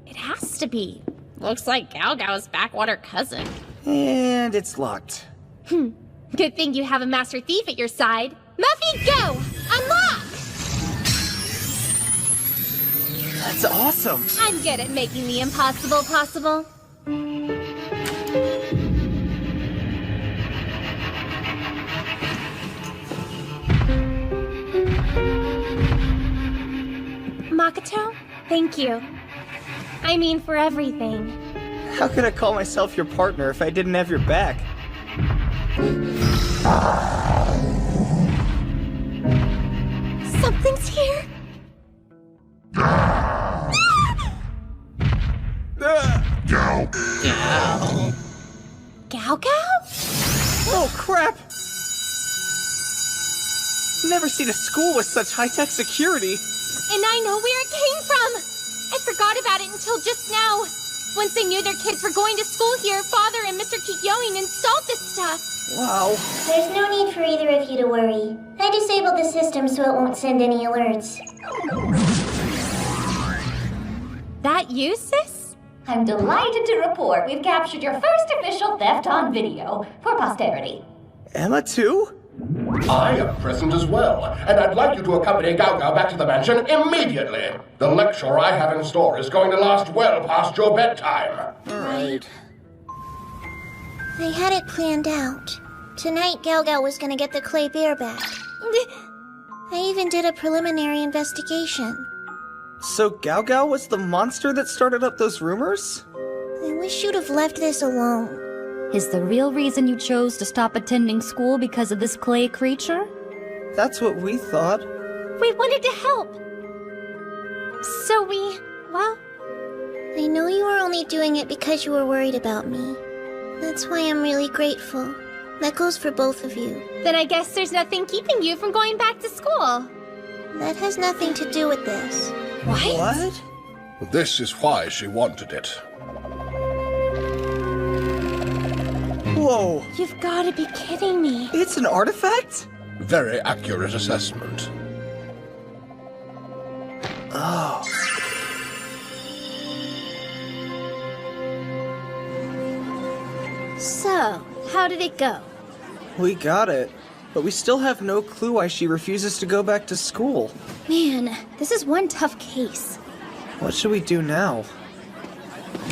It has to be. Looks like Gao Gao's backwater cousin. And it's locked. Good thing you have a master thief at your side. Muffy, go! Unlock! That's awesome. I'm good at making the impossible possible. Makoto, thank you. I mean, for everything. How could I call myself your partner if I didn't have your back? Something's here. Gao. Gao Gao? Oh, crap! Never seen a school with such high-tech security. And I know where it came from. I forgot about it until just now. Once they knew their kids were going to school here, Father and Mr. Kikyoin installed this stuff. Wow. There's no need for either of you to worry. I disabled the system so it won't send any alerts. That you, sis? I'm delighted to report we've captured your first official theft on video for posterity. Emma, too? I am present as well, and I'd like you to accompany Gao Gao back to the mansion immediately. The lecture I have in store is going to last well past your bedtime. Right. I had it planned out. Tonight, Gao Gao was gonna get the clay bear back. I even did a preliminary investigation. So Gao Gao was the monster that started up those rumors? I wish you'd have left this alone. Is the real reason you chose to stop attending school because of this clay creature? That's what we thought. We wanted to help. So well... I know you were only doing it because you were worried about me. That's why I'm really grateful. That goes for both of you. Then I guess there's nothing keeping you from going back to school. That has nothing to do with this. What? This is why she wanted it. Whoa. You've got to be kidding me. It's an artifact? Very accurate assessment. Oh. So, how did it go? We got it, but we still have no clue why she refuses to go back to school. Man, this is one tough case. What should we do now?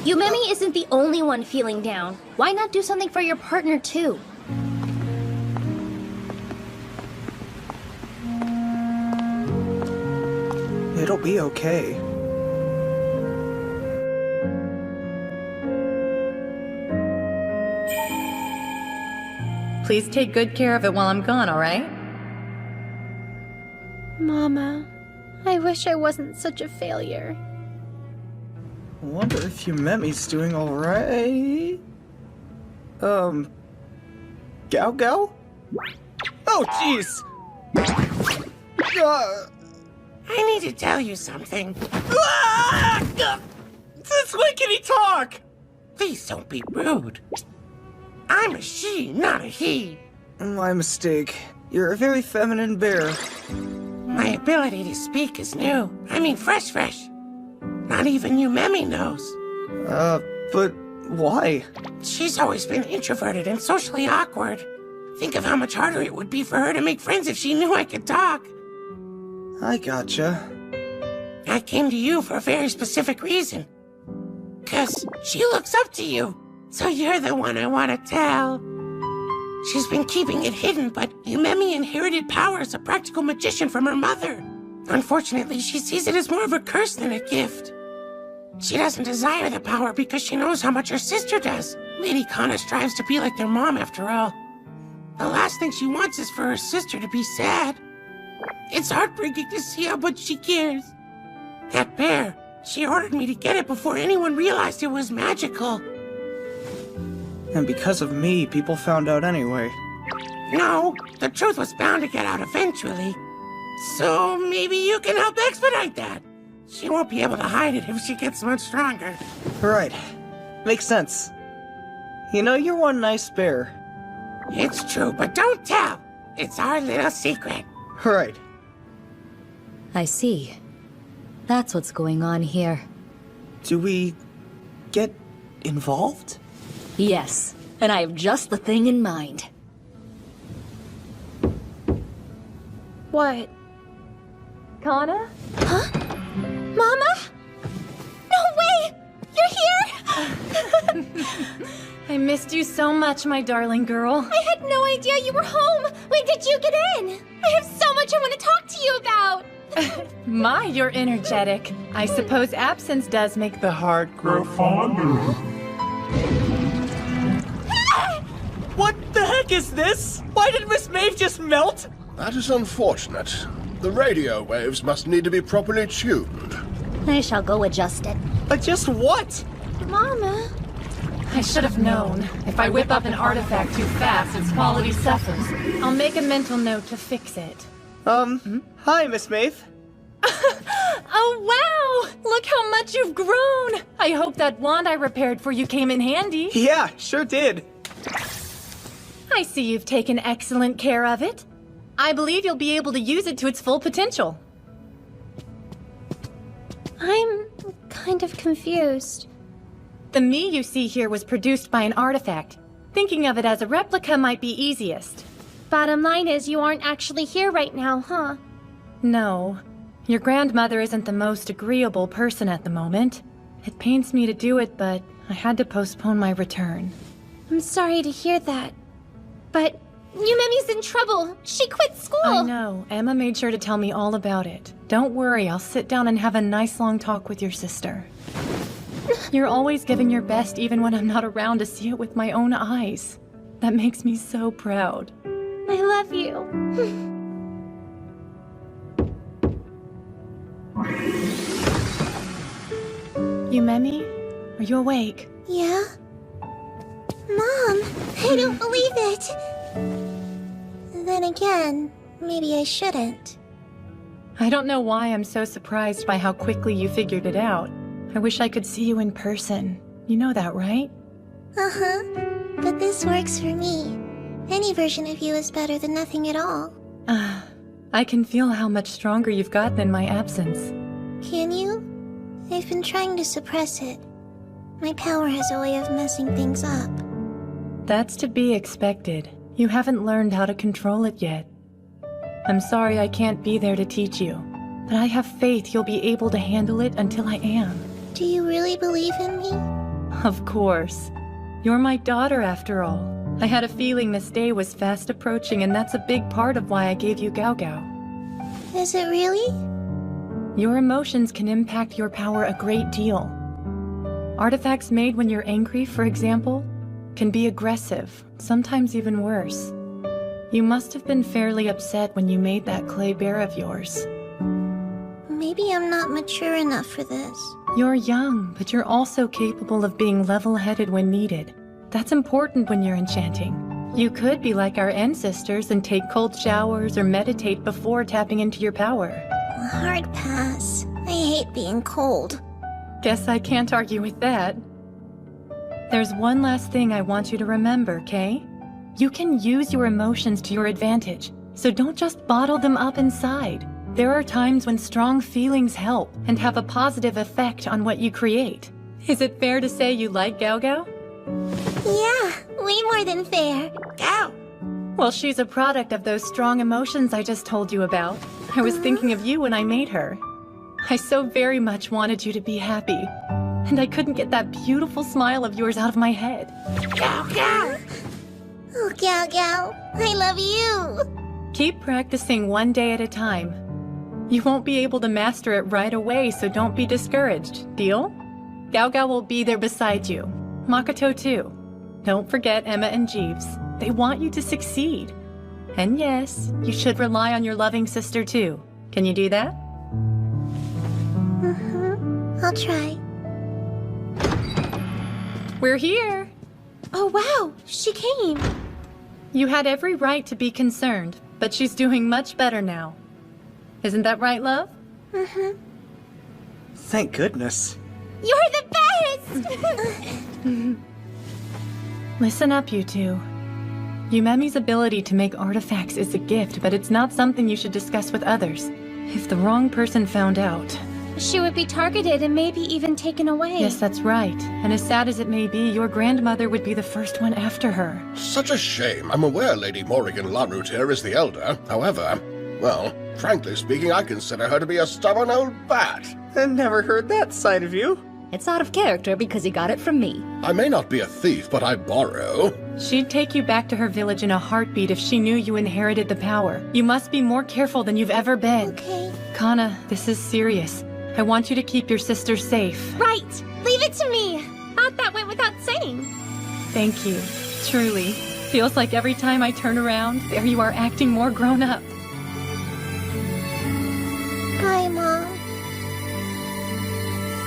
Yumemi isn't the only one feeling down. Why not do something for your partner, too? It'll be okay. Please take good care of it while I'm gone, all right? Mama, I wish I wasn't such a failure. Wonder if Yumemi's doing alright? Gao Gao? Oh, jeez! I need to tell you something. Since when can he talk? Please don't be rude. I'm a she, not a he. My mistake. You're a very feminine bear. My ability to speak is new. I mean fresh. Not even Yumemi knows. But why? She's always been introverted and socially awkward. Think of how much harder it would be for her to make friends if she knew I could talk. I gotcha. I came to you for a very specific reason. 'Cause she looks up to you. So you're the one I want to tell. She's been keeping it hidden, but Yumemi inherited power as a practical magician from her mother. Unfortunately, she sees it as more of a curse than a gift. She doesn't desire the power because she knows how much her sister does. Lady Kana strives to be like their mom, after all. The last thing she wants is for her sister to be sad. It's heartbreaking to see how much she cares. That bear, she ordered me to get it before anyone realized it was magical. And because of me, people found out anyway. No, the truth was bound to get out eventually. So maybe you can help expedite that. She won't be able to hide it if she gets much stronger. Right. Makes sense. You know, you're one nice bear. It's true, but don't tell. It's our little secret. Right. I see. That's what's going on here. Do we get involved? Yes, and I have just the thing in mind. What? Kana? Huh? Mama? No way! You're here? I missed you so much, my darling girl. I had no idea you were home. When did you get in? I have so much I want to talk to you about. My, you're energetic. I suppose absence does make the heart grow fonder. What the heck is this? Why did Miss Maeve just melt? That is unfortunate. The radio waves must need to be properly tuned. I shall go adjust it. Adjust what? Mama. I should have known. If I whip up an artifact too fast, its quality suffers. I'll make a mental note to fix it. Hi, Miss Maeve. Oh, wow! Look how much you've grown! I hope that wand I repaired for you came in handy. Yeah, sure did. I see you've taken excellent care of it. I believe you'll be able to use it to its full potential. I'm kind of confused. The me you see here was produced by an artifact. Thinking of it as a replica might be easiest. Bottom line is you aren't actually here right now, huh? No. Your grandmother isn't the most agreeable person at the moment. It pains me to do it, but I had to postpone my return. I'm sorry to hear that. But Yumemi's in trouble. She quit school. I know. Emma made sure to tell me all about it. Don't worry, I'll sit down and have a nice long talk with your sister. You're always giving your best even when I'm not around to see it with my own eyes. That makes me so proud. I love you. Yumemi, are you awake? Yeah? Mom, I don't believe it. Then again, maybe I shouldn't. I don't know why I'm so surprised by how quickly you figured it out. I wish I could see you in person. You know that, right? Uh-huh. But this works for me. Any version of you is better than nothing at all. I can feel how much stronger you've gotten in my absence. Can you? I've been trying to suppress it. My power has a way of messing things up. That's to be expected. You haven't learned how to control it yet. I'm sorry I can't be there to teach you, but I have faith you'll be able to handle it until I am. Do you really believe in me? Of course. You're my daughter, after all. I had a feeling this day was fast approaching, and that's a big part of why I gave you Gao Gao. Is it really? Your emotions can impact your power a great deal. Artifacts made when you're angry, for example, can be aggressive, sometimes even worse. You must have been fairly upset when you made that clay bear of yours. Maybe I'm not mature enough for this. You're young, but you're also capable of being level-headed when needed. That's important when you're enchanting. You could be like our ancestors and take cold showers or meditate before tapping into your power. A hard pass. I hate being cold. Guess I can't argue with that. There's one last thing I want you to remember, Kay. You can use your emotions to your advantage, so don't just bottle them up inside. There are times when strong feelings help and have a positive effect on what you create. Is it fair to say you like Gao Gao? Yeah, way more than fair. Gao! Well, she's a product of those strong emotions I just told you about. I was thinking of you when I made her. I so very much wanted you to be happy, and I couldn't get that beautiful smile of yours out of my head. Gao Gao! Oh, Gao Gao, I love you. Keep practicing one day at a time. You won't be able to master it right away, so don't be discouraged. Deal? Gao Gao will be there beside you. Makoto too. Don't forget Emma and Jeeves. They want you to succeed. And yes, you should rely on your loving sister too. Can you do that? I'll try. We're here. Oh wow, she came. You had every right to be concerned, but she's doing much better now. Isn't that right, love? Thank goodness. You're the best! Listen up, you two. Yumemi's ability to make artifacts is a gift, but it's not something you should discuss with others. If the wrong person found out... She would be targeted and maybe even taken away. Yes, that's right. And as sad as it may be, your grandmother would be the first one after her. Such a shame. I'm aware Lady Morrigan Larutier is the elder. However, well, frankly speaking, I consider her to be a stubborn old bat. I never heard that side of you. It's out of character because he got it from me. I may not be a thief, but I borrow. She'd take you back to her village in a heartbeat if she knew you inherited the power. You must be more careful than you've ever been. Okay. Kana, this is serious. I want you to keep your sister safe. Right! Leave it to me! Thought that went without saying. Thank you. Truly. Feels like every time I turn around, there you are acting more grown up. Hi, Mom.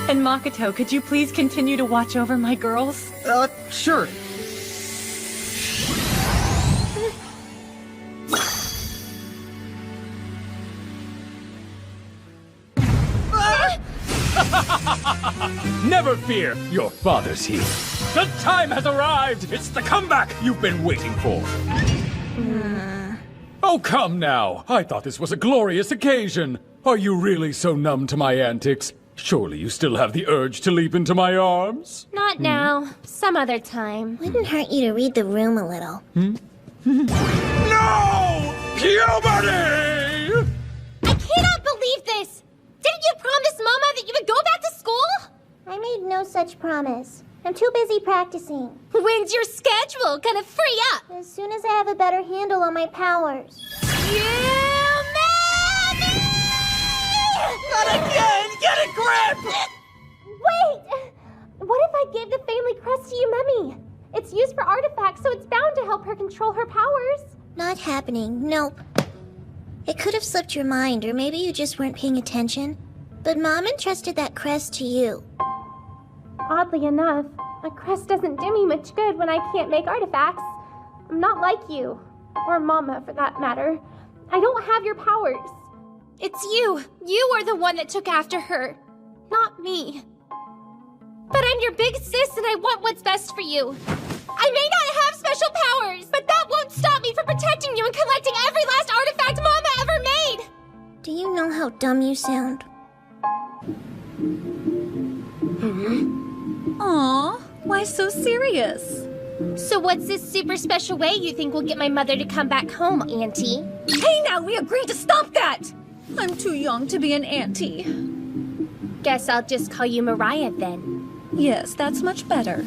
And Makoto, could you please continue to watch over my girls? Sure. Never fear, your father's here. The time has arrived! It's the comeback you've been waiting for. Oh, come now. I thought this was a glorious occasion. Are you really so numb to my antics? Surely you still have the urge to leap into my arms? Not now. Some other time. Wouldn't hurt you to read the room a little. No! Puberty! I cannot believe this! Didn't you promise Mama that you would go back to school? I made no such promise. I'm too busy practicing. When's your schedule gonna free up? As soon as I have a better handle on my powers. Not again! Get a grip! Wait! What if I gave the family crest to Yumemi? It's used for artifacts, so it's bound to help her control her powers. Not happening. Nope. It could have slipped your mind, or maybe you just weren't paying attention. But Mom entrusted that crest to you. Oddly enough, a crest doesn't do me much good when I can't make artifacts. I'm not like you. Or Mama, for that matter. I don't have your powers. It's you. You are the one that took after her. Not me. But I'm your big sis and I want what's best for you. I may not have special powers, but that won't stop me from protecting you and collecting every last artifact Mama ever made! Do you know how dumb you sound? Aw, why so serious? So what's this super special way you think will get my mother to come back home, Auntie? Hey now, we agreed to stop that! I'm too young to be an auntie. Guess I'll just call you Mariah then. Yes, that's much better.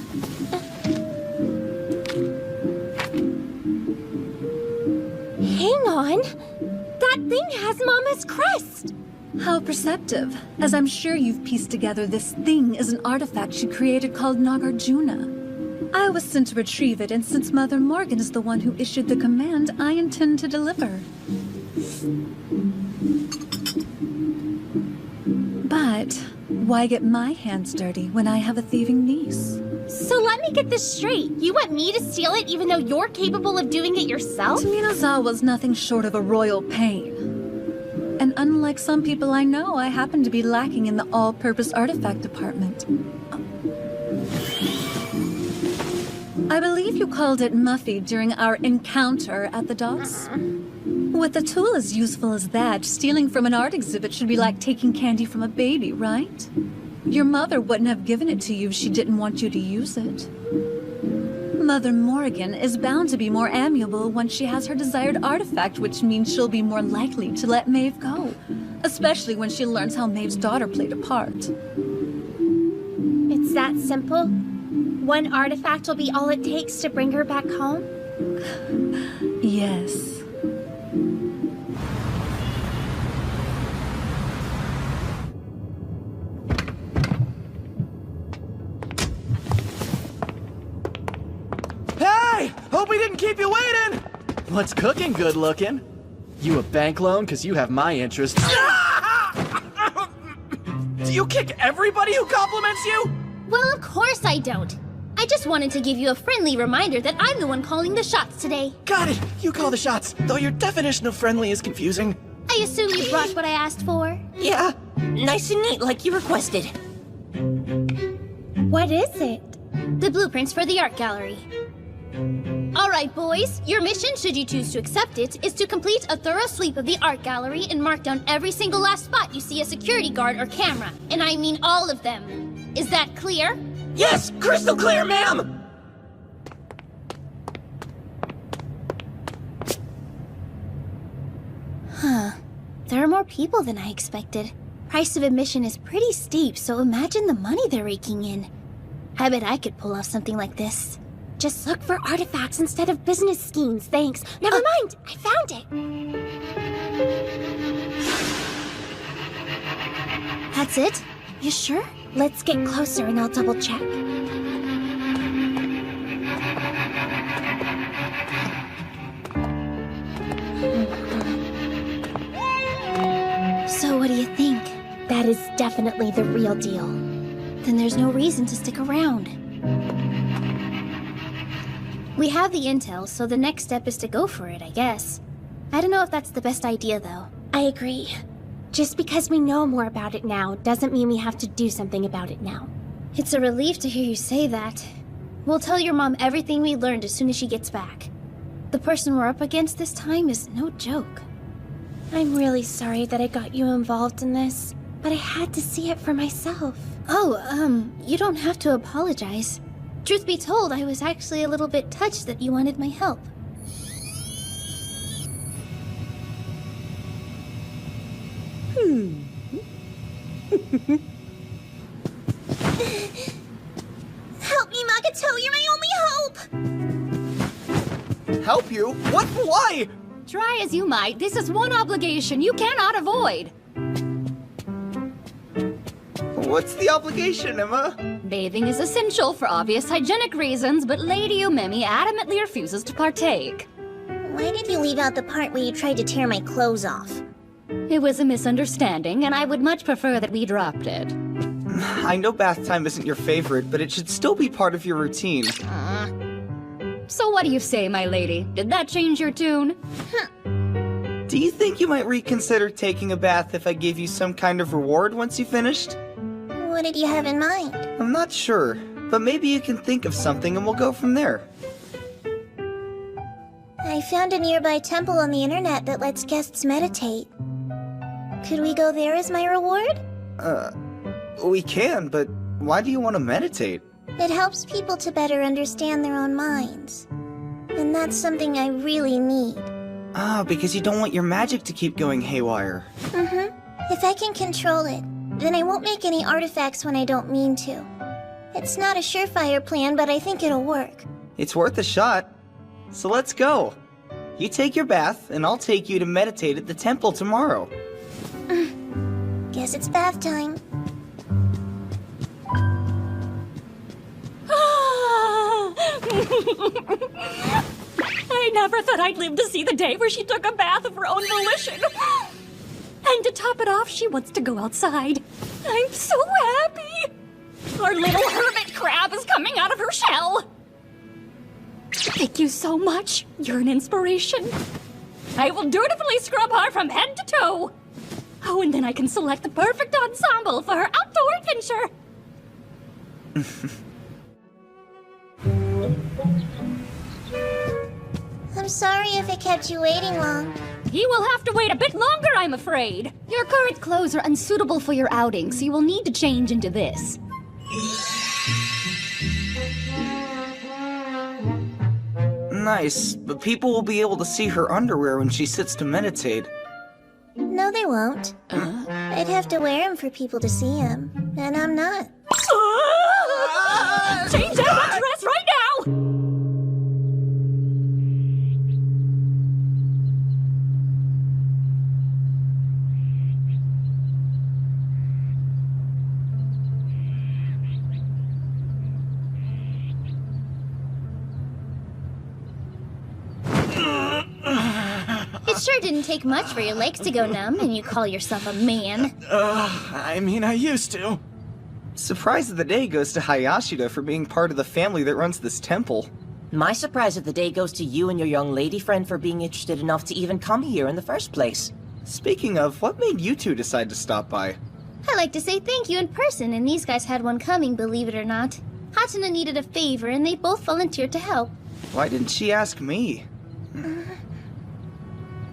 Hang on! That thing has Mama's crest! How perceptive, as I'm sure you've pieced together this thing is an artifact she created called Nagarjuna. I was sent to retrieve it, and since Mother Morgan is the one who issued the command, I intend to deliver. But why get my hands dirty when I have a thieving niece? So let me get this straight. You want me to steal it even though you're capable of doing it yourself? Tominozawa's nothing short of a royal pain. And unlike some people I know, I happen to be lacking in the all-purpose artifact department. I believe you called it Muffy during our encounter at the docks. With a tool as useful as that, stealing from an art exhibit should be like taking candy from a baby, right? Your mother wouldn't have given it to you if she didn't want you to use it. Mother Morgan is bound to be more amiable once she has her desired artifact, which means she'll be more likely to let Maeve go. Especially when she learns how Maeve's daughter played a part. It's that simple? One artifact will be all it takes to bring her back home? Yes. Hey! Hope we didn't keep you waiting! What's cooking, good looking? You a bank loan? Cause you have my interest. Do you kick everybody who compliments you? Well, of course I don't. I just wanted to give you a friendly reminder that I'm the one calling the shots today. Got it! You call the shots, though your definition of friendly is confusing. I assume you brought what I asked for? Yeah, nice and neat like you requested. What is it? The blueprints for the art gallery. All right, boys. Your mission, should you choose to accept it, is to complete a thorough sweep of the art gallery and mark down every single last spot you see a security guard or camera. And I mean all of them. Is that clear? Yes, crystal clear, ma'am! Huh. There are more people than I expected. Price of admission is pretty steep, so imagine the money they're raking in. I bet I could pull off something like this. Just look for artifacts instead of business schemes, thanks. Never mind, I found it. That's it? You sure? Let's get closer and I'll double check. So what do you think? That is definitely the real deal. Then there's no reason to stick around. We have the intel, so the next step is to go for it, I guess. I don't know if that's the best idea, though. I agree. Just because we know more about it now doesn't mean we have to do something about it now. It's a relief to hear you say that. We'll tell your mom everything we learned as soon as she gets back. The person we're up against this time is no joke. I'm really sorry that I got you involved in this, but I had to see it for myself. Oh, you don't have to apologize. Truth be told, I was actually a little bit touched that you wanted my help. Help me, Makoto! You're my only hope! Help you? What? Why? Try as you might, this is one obligation you cannot avoid. What's the obligation, Emma? Bathing is essential for obvious hygienic reasons, but Lady Umemi adamantly refuses to partake. Why did you leave out the part where you tried to tear my clothes off? It was a misunderstanding, and I would much prefer that we dropped it. I know bath time isn't your favorite, but it should still be part of your routine. So what do you say, my lady? Did that change your tune? Do you think you might reconsider taking a bath if I gave you some kind of reward once you finished? What did you have in mind? I'm not sure, but maybe you can think of something and we'll go from there. I found a nearby temple on the internet that lets guests meditate. Could we go there as my reward? We can, but why do you want to meditate? It helps people to better understand their own minds. And that's something I really need. Ah, because you don't want your magic to keep going haywire. If I can control it, then I won't make any artifacts when I don't mean to. It's not a surefire plan, but I think it'll work. It's worth a shot. So let's go. You take your bath, and I'll take you to meditate at the temple tomorrow. Guess it's bath time. I never thought I'd live to see the day where she took a bath of her own volition. And to top it off, she wants to go outside. I'm so happy. Our little hermit crab is coming out of her shell. Thank you so much. You're an inspiration. I will dutifully scrub her from head to toe. Oh, and then I can select the perfect ensemble for her outdoor adventure. I'm sorry if I kept you waiting long. He will have to wait a bit longer, I'm afraid. Your current clothes are unsuitable for your outing, so you will need to change into this. Nice, but people will be able to see her underwear when she sits to meditate. No, they won't. I'd have to wear them for people to see them, and I'm not. Change that dress right now! It sure didn't take much for your legs to go numb and you call yourself a man. I mean, I used to. Surprise of the day goes to Hayashida for being part of the family that runs this temple. My surprise of the day goes to you and your young lady friend for being interested enough to even come here in the first place. Speaking of, what made you two decide to stop by? I like to say thank you in person, and these guys had one coming, believe it or not. Hatena needed a favor, and they both volunteered to help. Why didn't she ask me?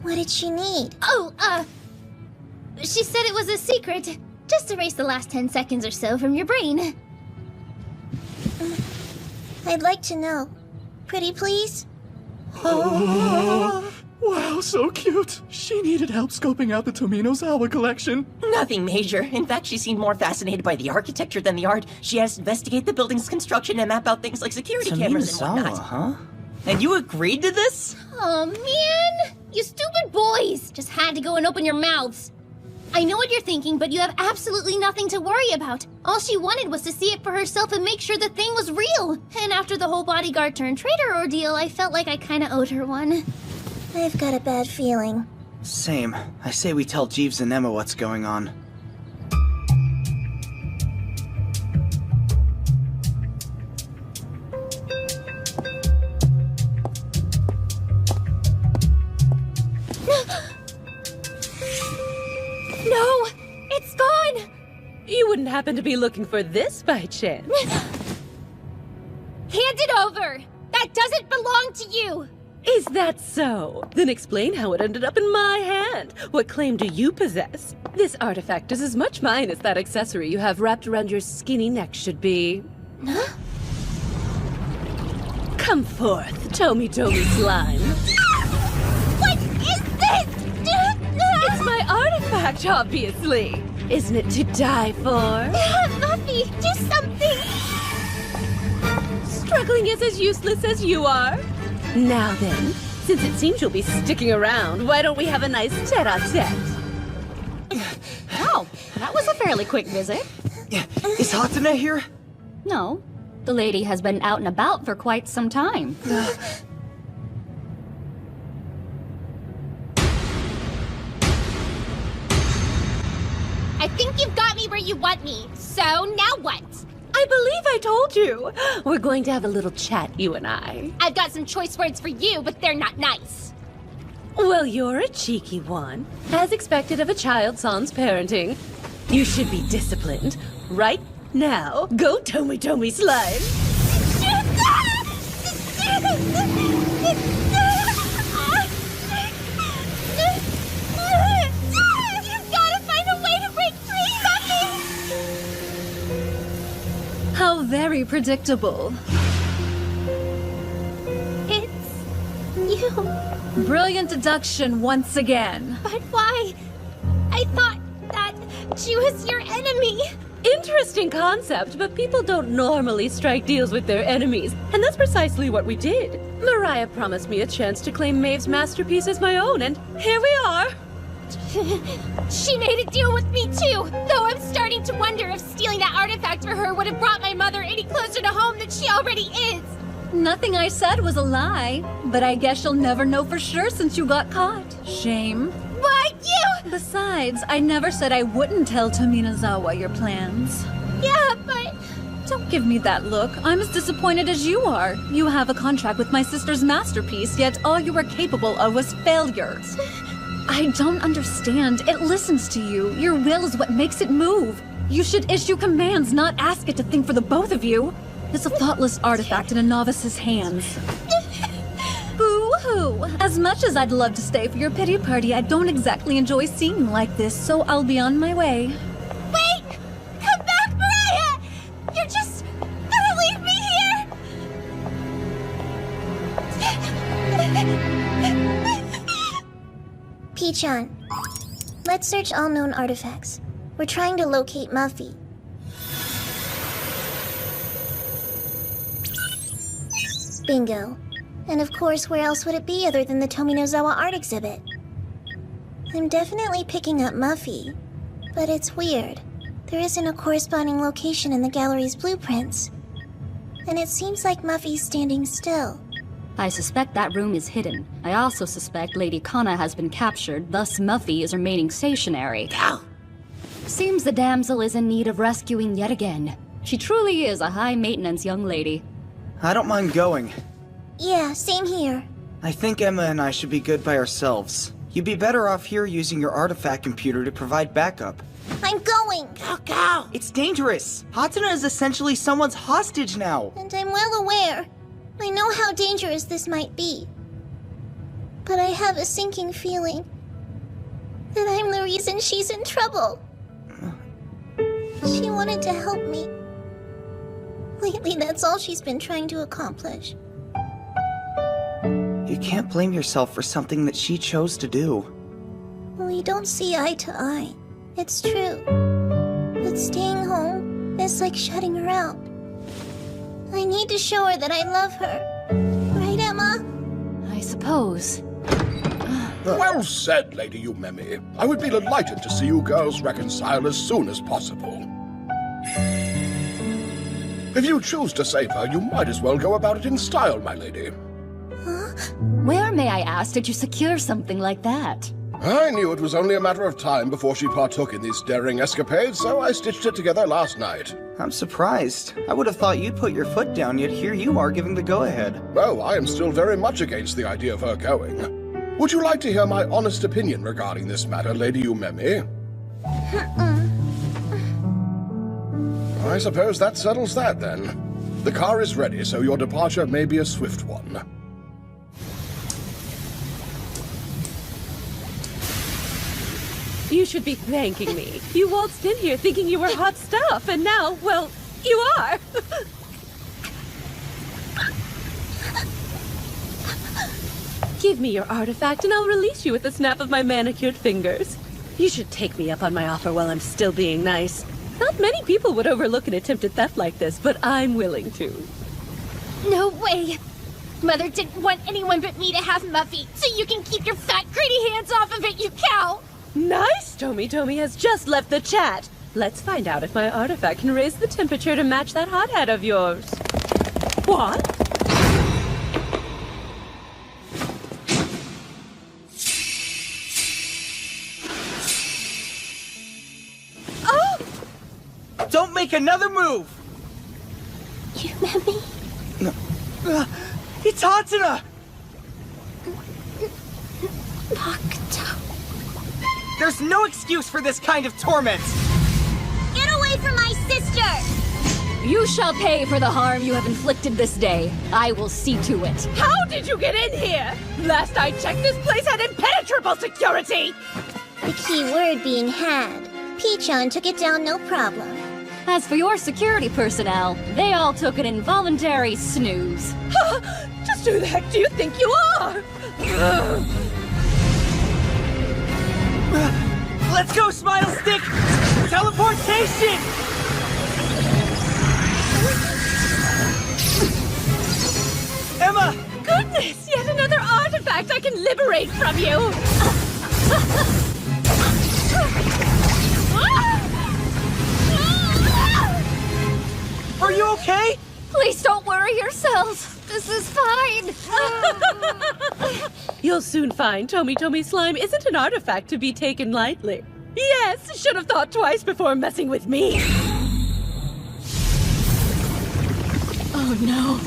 What did she need? Oh, she said it was a secret. Just erase the last 10 seconds or so from your brain. I'd like to know. Pretty please? Wow, so cute. She needed help scoping out the Tominozawa collection. Nothing major. In fact, she seemed more fascinated by the architecture than the art. She has to investigate the building's construction and map out things like security cameras and whatnot. Huh? And you agreed to this? Oh, man! You stupid boys! Just had to go and open your mouths. I know what you're thinking, but you have absolutely nothing to worry about. All she wanted was to see it for herself and make sure the thing was real. And after the whole bodyguard turned traitor ordeal, I felt like I kinda owed her one. I've got a bad feeling. Same. I say we tell Jeeves and Emma what's going on. No! It's gone! You wouldn't happen to be looking for this by chance? Hand it over! That doesn't belong to you! Is that so? Then explain how it ended up in my hand. What claim do you possess? This artifact is as much mine as that accessory you have wrapped around your skinny neck should be. Huh? Come forth, Tomy slime. What is this? It's my artifact, obviously. Isn't it to die for? Muffy, do something! Struggling is as useless as you are. Now then, since it seems you'll be sticking around, why don't we have a nice tete-a-tete? Oh, that was a fairly quick visit. Is Hatena here? No, the lady has been out and about for quite some time. I think you've got me where you want me, so now what? I believe I told you. We're going to have a little chat, you and I. I've got some choice words for you, but they're not nice. Well, you're a cheeky one. As expected of a child sans parenting. You should be disciplined. Right now, go Tomy slime. You've got to find a way to break free, Muffy! How very predictable. It's you. Brilliant deduction once again. But why? I thought that she was your enemy. Interesting concept, but people don't normally strike deals with their enemies, and that's precisely what we did. Mariah promised me a chance to claim Maeve's masterpiece as my own, and here we are. She made a deal with me too, though I'm starting to wonder if stealing that artifact for her would have brought my mother any closer to home than she already is. Nothing I said was a lie, but I guess you'll never know for sure since you got caught. Shame. Why, you? Besides, I never said I wouldn't tell Tominozawa your plans. Yeah, but... Don't give me that look. I'm as disappointed as you are. You have a contract with my sister's masterpiece, yet all you were capable of was failure. I don't understand. It listens to you. Your will is what makes it move. You should issue commands, not ask it to think for the both of you. It's a thoughtless artifact in a novice's hands. Boo-hoo! As much as I'd love to stay for your pity party, I don't exactly enjoy seeing you like this, so I'll be on my way. Wait! Come back, Mariah! You're just gonna leave me here? Pichon, let's search all known artifacts. We're trying to locate Muffy. Bingo. And of course, where else would it be other than the Tominozawa art exhibit? I'm definitely picking up Muffy, but it's weird. There isn't a corresponding location in the gallery's blueprints. And it seems like Muffy's standing still. I suspect that room is hidden. I also suspect Lady Kana has been captured, thus Muffy is remaining stationary. Seems the damsel is in need of rescuing yet again. She truly is a high-maintenance young lady. I don't mind going. Yeah, same here. I think Emma and I should be good by ourselves. You'd be better off here using your artifact computer to provide backup. I'm going! Go! It's dangerous! Hatena is essentially someone's hostage now! And I'm well aware. I know how dangerous this might be. But I have a sinking feeling that I'm the reason she's in trouble. She wanted to help me. Lately, that's all she's been trying to accomplish. You can't blame yourself for something that she chose to do. We don't see eye to eye. It's true. But staying home is like shutting her out. I need to show her that I love her. Right, Emma? I suppose. Well said, Lady Umemi. I would be delighted to see you girls reconcile as soon as possible. If you choose to save her, you might as well go about it in style, my lady. Where, may I ask, did you secure something like that? I knew it was only a matter of time before she partook in these daring escapades, so I stitched it together last night. I'm surprised. I would have thought you'd put your foot down, yet here you are giving the go-ahead. Oh, I am still very much against the idea of her going. Would you like to hear my honest opinion regarding this matter, Lady Umemi? I suppose that settles that, then. The car is ready, so your departure may be a swift one. You should be thanking me. You waltzed in here thinking you were hot stuff, and now, well, you are. Give me your artifact and I'll release you with a snap of my manicured fingers. You should take me up on my offer while I'm still being nice. Not many people would overlook an attempted theft like this, but I'm willing to. No way! Mother didn't want anyone but me to have Muffy, so you can keep your fat, gritty hands off of it, you cow! Nice! Tomy has just left the chat. Let's find out if my artifact can raise the temperature to match that hot head of yours. What? Oh! Don't make another move! You met me? No. It's Hatena! Makoto. There's no excuse for this kind of torment! Get away from my sister! You shall pay for the harm you have inflicted this day. I will see to it. How did you get in here? Last I checked, this place had impenetrable security! The key word being had. Pichon took it down no problem. As for your security personnel, they all took an involuntary snooze. Just who the heck do you think you are? Let's go, Smile Stick! Teleportation! Emma! Goodness, yet another artifact I can liberate from you! Are you okay? Please don't worry yourselves. This is fine. You'll soon find Tomy Slime isn't an artifact to be taken lightly. Yes, should have thought twice before messing with me. Oh no.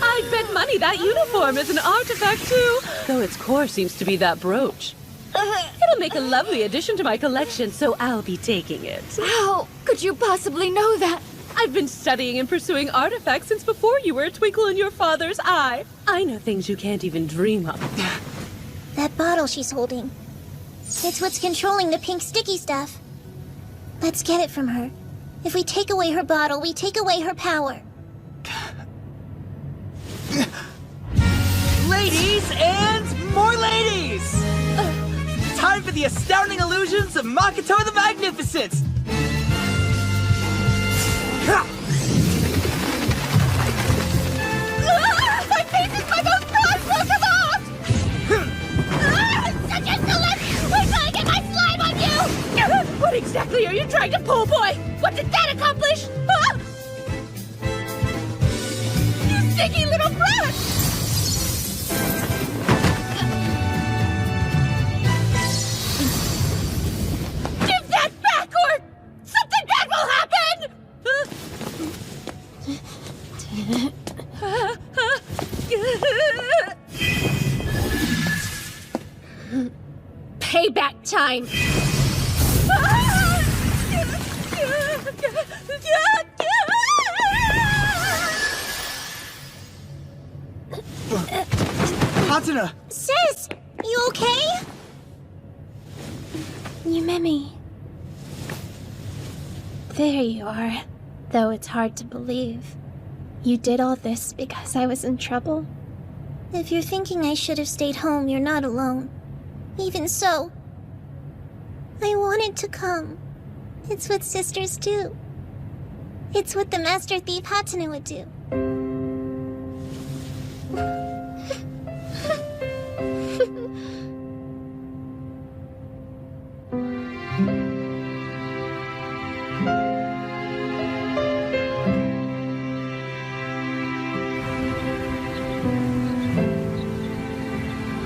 I'd bet money that uniform is an artifact too, though its core seems to be that brooch. It'll make a lovely addition to my collection, so I'll be taking it. How could you possibly know that? I've been studying and pursuing artifacts since before you were a twinkle in your father's eye. I know things you can't even dream of. That bottle she's holding. It's what's controlling the pink sticky stuff. Let's get it from her. If we take away her bottle, we take away her power. Ladies and more ladies! Time for the astounding illusions of Makoto the Magnificent! My face is my most prized work of art! Such a celeb! Wait till I get my slime on you! What exactly are you trying to pull, boy? What did that accomplish? Huh? You stinky little brat! Give that back or something bad will happen! Payback time! Hatena! Sis, you okay? Yumemi. There you are. Though it's hard to believe. You did all this because I was in trouble? If you're thinking I should have stayed home, you're not alone. Even so, I wanted to come. It's what sisters do. It's what the Master Thief Hatena would do.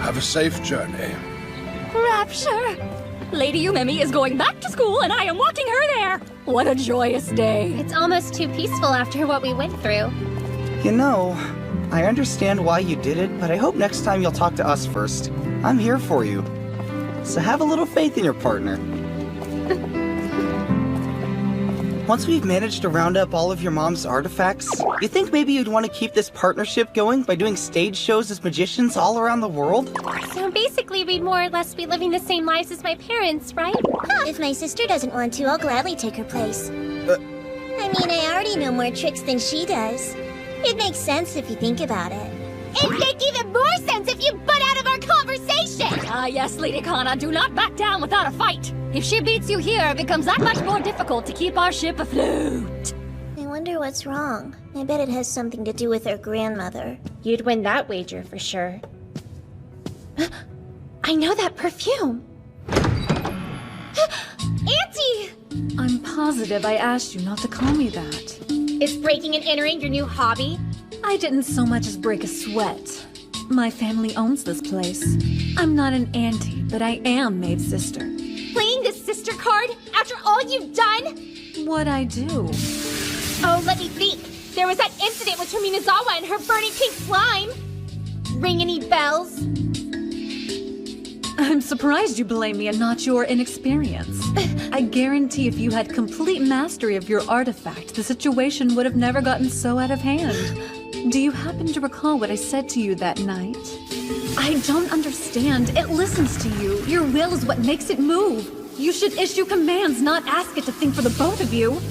Have a safe journey. Rapture! Lady Yumemi is going back to school and I am walking her there! What a joyous day! It's almost too peaceful after what we went through. You know, I understand why you did it, but I hope next time you'll talk to us first. I'm here for you. So have a little faith in your partner. Once we've managed to round up all of your mom's artifacts, you think maybe you'd want to keep this partnership going by doing stage shows as magicians all around the world? So basically, we'd more or less be living the same lives as my parents, right? If my sister doesn't want to, I'll gladly take her place. I mean, I already know more tricks than she does. It makes sense if you think about it. It'd make even more sense if you butt out of our conversation! Ah yes, Lady Kana, do not back down without a fight! If she beats you here, it becomes that much more difficult to keep our ship afloat. I wonder what's wrong. I bet it has something to do with her grandmother. You'd win that wager for sure. I know that perfume! Auntie! I'm positive I asked you not to call me that. Is breaking and entering your new hobby? I didn't so much as break a sweat. My family owns this place. I'm not an auntie, but I am Maeve's sister. Playing the sister card after all you've done? What'd I do? Oh, let me think. There was that incident with Terminazawa and her burning pink slime. Ring any bells? I'm surprised you blame me and not your inexperience. I guarantee if you had complete mastery of your artifact, the situation would have never gotten so out of hand. Do you happen to recall what I said to you that night? I don't understand. It listens to you. Your will is what makes it move. You should issue commands, not ask it to think for the both of you.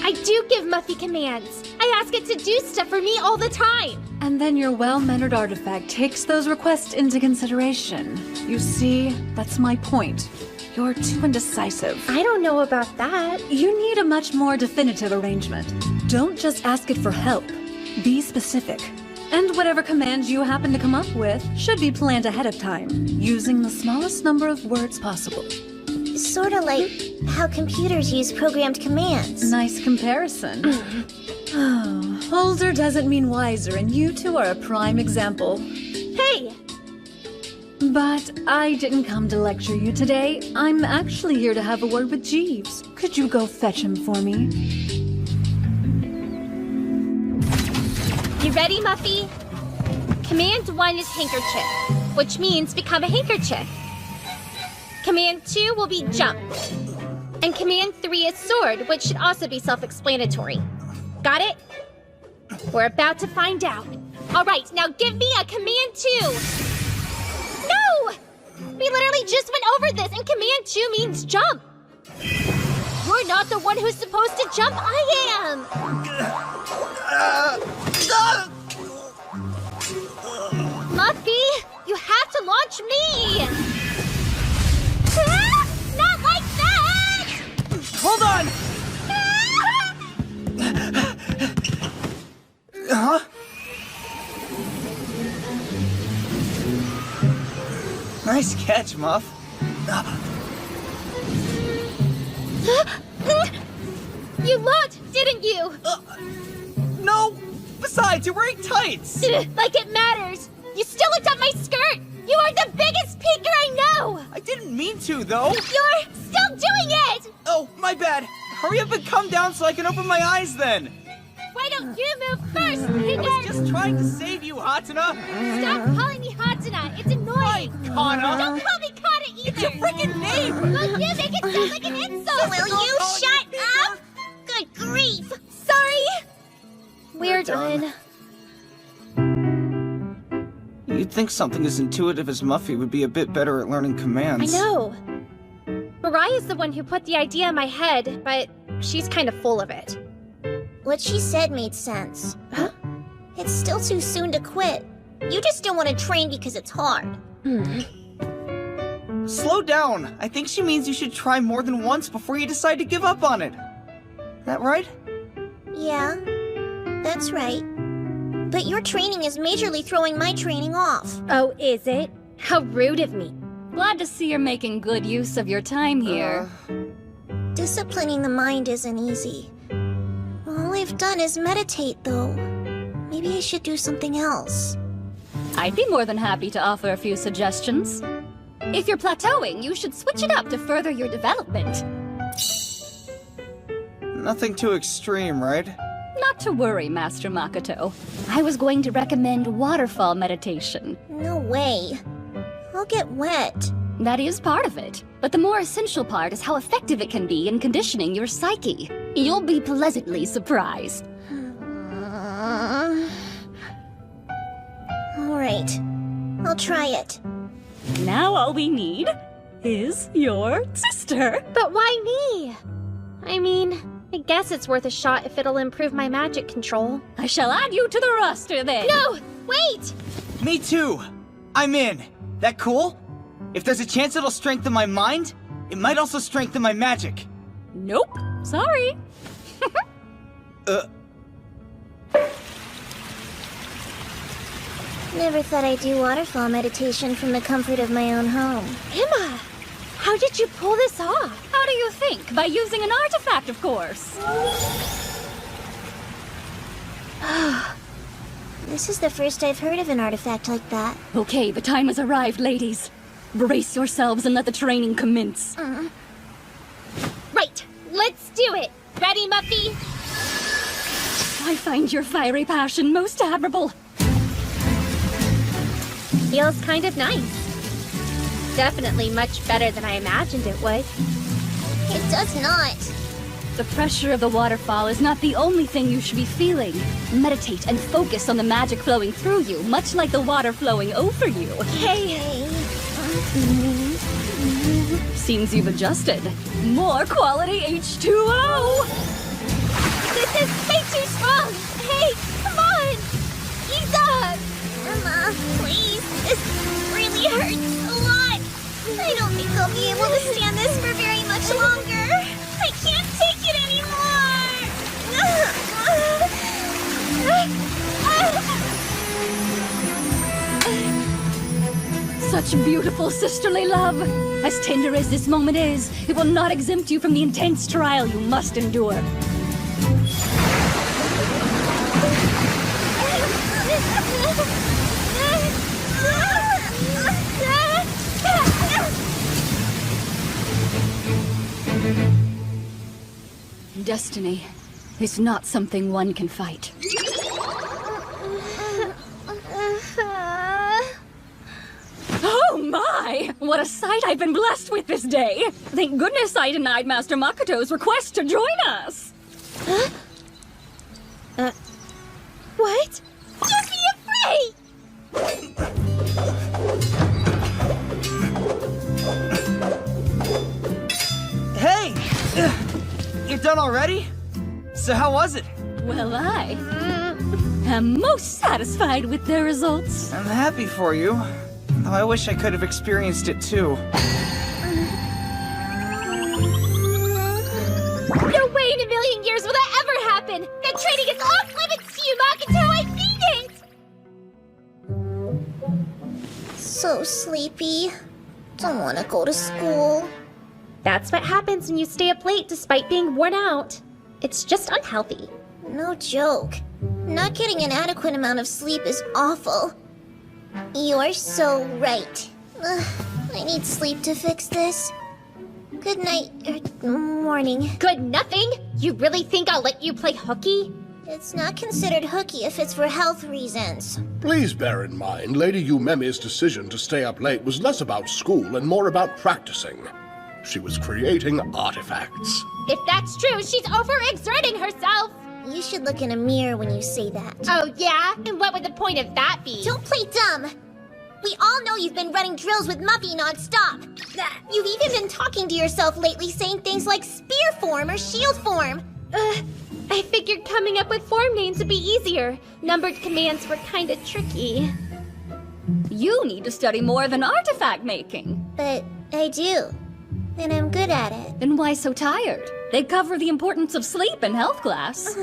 I do give Muffy commands. I ask it to do stuff for me all the time. And then your well-mannered artifact takes those requests into consideration. You see, that's my point. You're too indecisive. I don't know about that. You need a much more definitive arrangement. Don't just ask it for help. Be specific. And whatever commands you happen to come up with should be planned ahead of time, using the smallest number of words possible. Sorta like how computers use programmed commands. Nice comparison. Oh, older doesn't mean wiser, and you two are a prime example. Hey! But I didn't come to lecture you today. I'm actually here to have a word with Jeeves. Could you go fetch him for me? You ready, Muffy? Command 1 is handkerchief, which means become a handkerchief. Command 2 will be jump. And command 3 is sword, which should also be self-explanatory. Got it? We're about to find out. All right, now give me a command 2. No! We literally just went over this, and command 2 means jump. You're not the one who's supposed to jump, I am! Muffy, you have to launch me! Not like that! Hold on! Huh? Nice catch, Muff. You looked, didn't you? No! Besides, you're wearing tights! Like it matters! You still looked up my skirt! You are the biggest peeker I know! I didn't mean to, though. You're still doing it! Oh, my bad. Hurry up and come down so I can open my eyes then. Why don't you move first, I peeker? was just trying to save you, Hatena. Stop calling me Hatena. It's annoying. Kana. Don't call me Kana either. It's your freaking name. Well, you make it sound like an insult. Will you shut up? Good grief! Sorry. We're done. You'd think something as intuitive as Muffy would be a bit better at learning commands. I know. Mariah's the one who put the idea in my head, but she's kind of full of it. What she said made sense. Huh? It's still too soon to quit. You just don't want to train because it's hard. Slow down. I think she means you should try more than once before you decide to give up on it. That right? Yeah, that's right. But your training is majorly throwing my training off. Oh, is it? How rude of me. Glad to see you're making good use of your time here. Disciplining the mind isn't easy. All I've done is meditate, though. Maybe I should do something else. I'd be more than happy to offer a few suggestions. If you're plateauing, you should switch it up to further your development. Nothing too extreme, right? Not to worry, Master Makoto. I was going to recommend waterfall meditation. No way. I'll get wet. That is part of it, but the more essential part is how effective it can be in conditioning your psyche. You'll be pleasantly surprised. Alright, I'll try it. Now all we need is your sister. But why me? I mean, I guess it's worth a shot if it'll improve my magic control. I shall add you to the roster then. No! Wait! Me too! I'm in. That cool? If there's a chance it'll strengthen my mind, it might also strengthen my magic. Nope. Sorry. Never thought I'd do waterfall meditation from the comfort of my own home. Emma! How did you pull this off? How do you think? By using an artifact, of course. This is the first I've heard of an artifact like that. Okay, the time has arrived, ladies. Brace yourselves and let the training commence. Right, let's do it. Ready, Muffy? I find your fiery passion most admirable. Feels kind of nice. Definitely much better than I imagined it would. It does not. The pressure of the waterfall is not the only thing you should be feeling. Meditate and focus on the magic flowing through you, much like the water flowing over you. Hey! Seems you've adjusted. More quality H2O! This is way too strong! Hey, come on! Ease up! Emma, please. This really hurts a lot. I don't think I'll be able to stand this for very much longer. I can't take it anymore. Such beautiful sisterly love. As tender as this moment is, it will not exempt you from the intense trial you must endure. Destiny is not something one can fight. Oh my! What a sight I've been blessed with this day! Thank goodness I denied Master Makoto's request to join us! What? Don't be afraid! Hey! You're done already? So how was it? Well, I am most satisfied with the results. I'm happy for you. Though I wish I could have experienced it too. No way in a million years will that ever happen! That training is off limits to you, Makoto! I mean it! So sleepy. Don't want to go to school. That's what happens when you stay up late despite being worn out. It's just unhealthy. No joke. Not getting an adequate amount of sleep is awful. You're so right. I need sleep to fix this. Good night, morning. Good nothing? You really think I'll let you play hooky? It's not considered hooky if it's for health reasons. Please bear in mind, Lady Umemi's decision to stay up late was less about school and more about practicing. She was creating artifacts. If that's true, she's overexerting herself. You should look in a mirror when you say that. Oh, yeah? And what would the point of that be? Don't play dumb! We all know you've been running drills with Muffy nonstop. You've even been talking to yourself lately, saying things like spear form or shield form. I figured coming up with form names would be easier. Numbered commands were kinda tricky. You need to study more than artifact making. But I do. And I'm good at it. Then why so tired? They cover the importance of sleep in health class.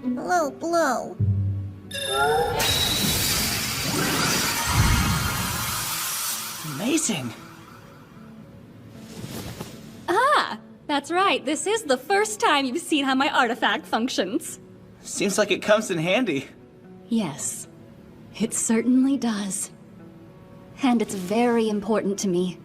Low blow. Amazing. Ah, that's right. This is the first time you've seen how my artifact functions. Seems like it comes in handy. Yes, it certainly does. And it's very important to me.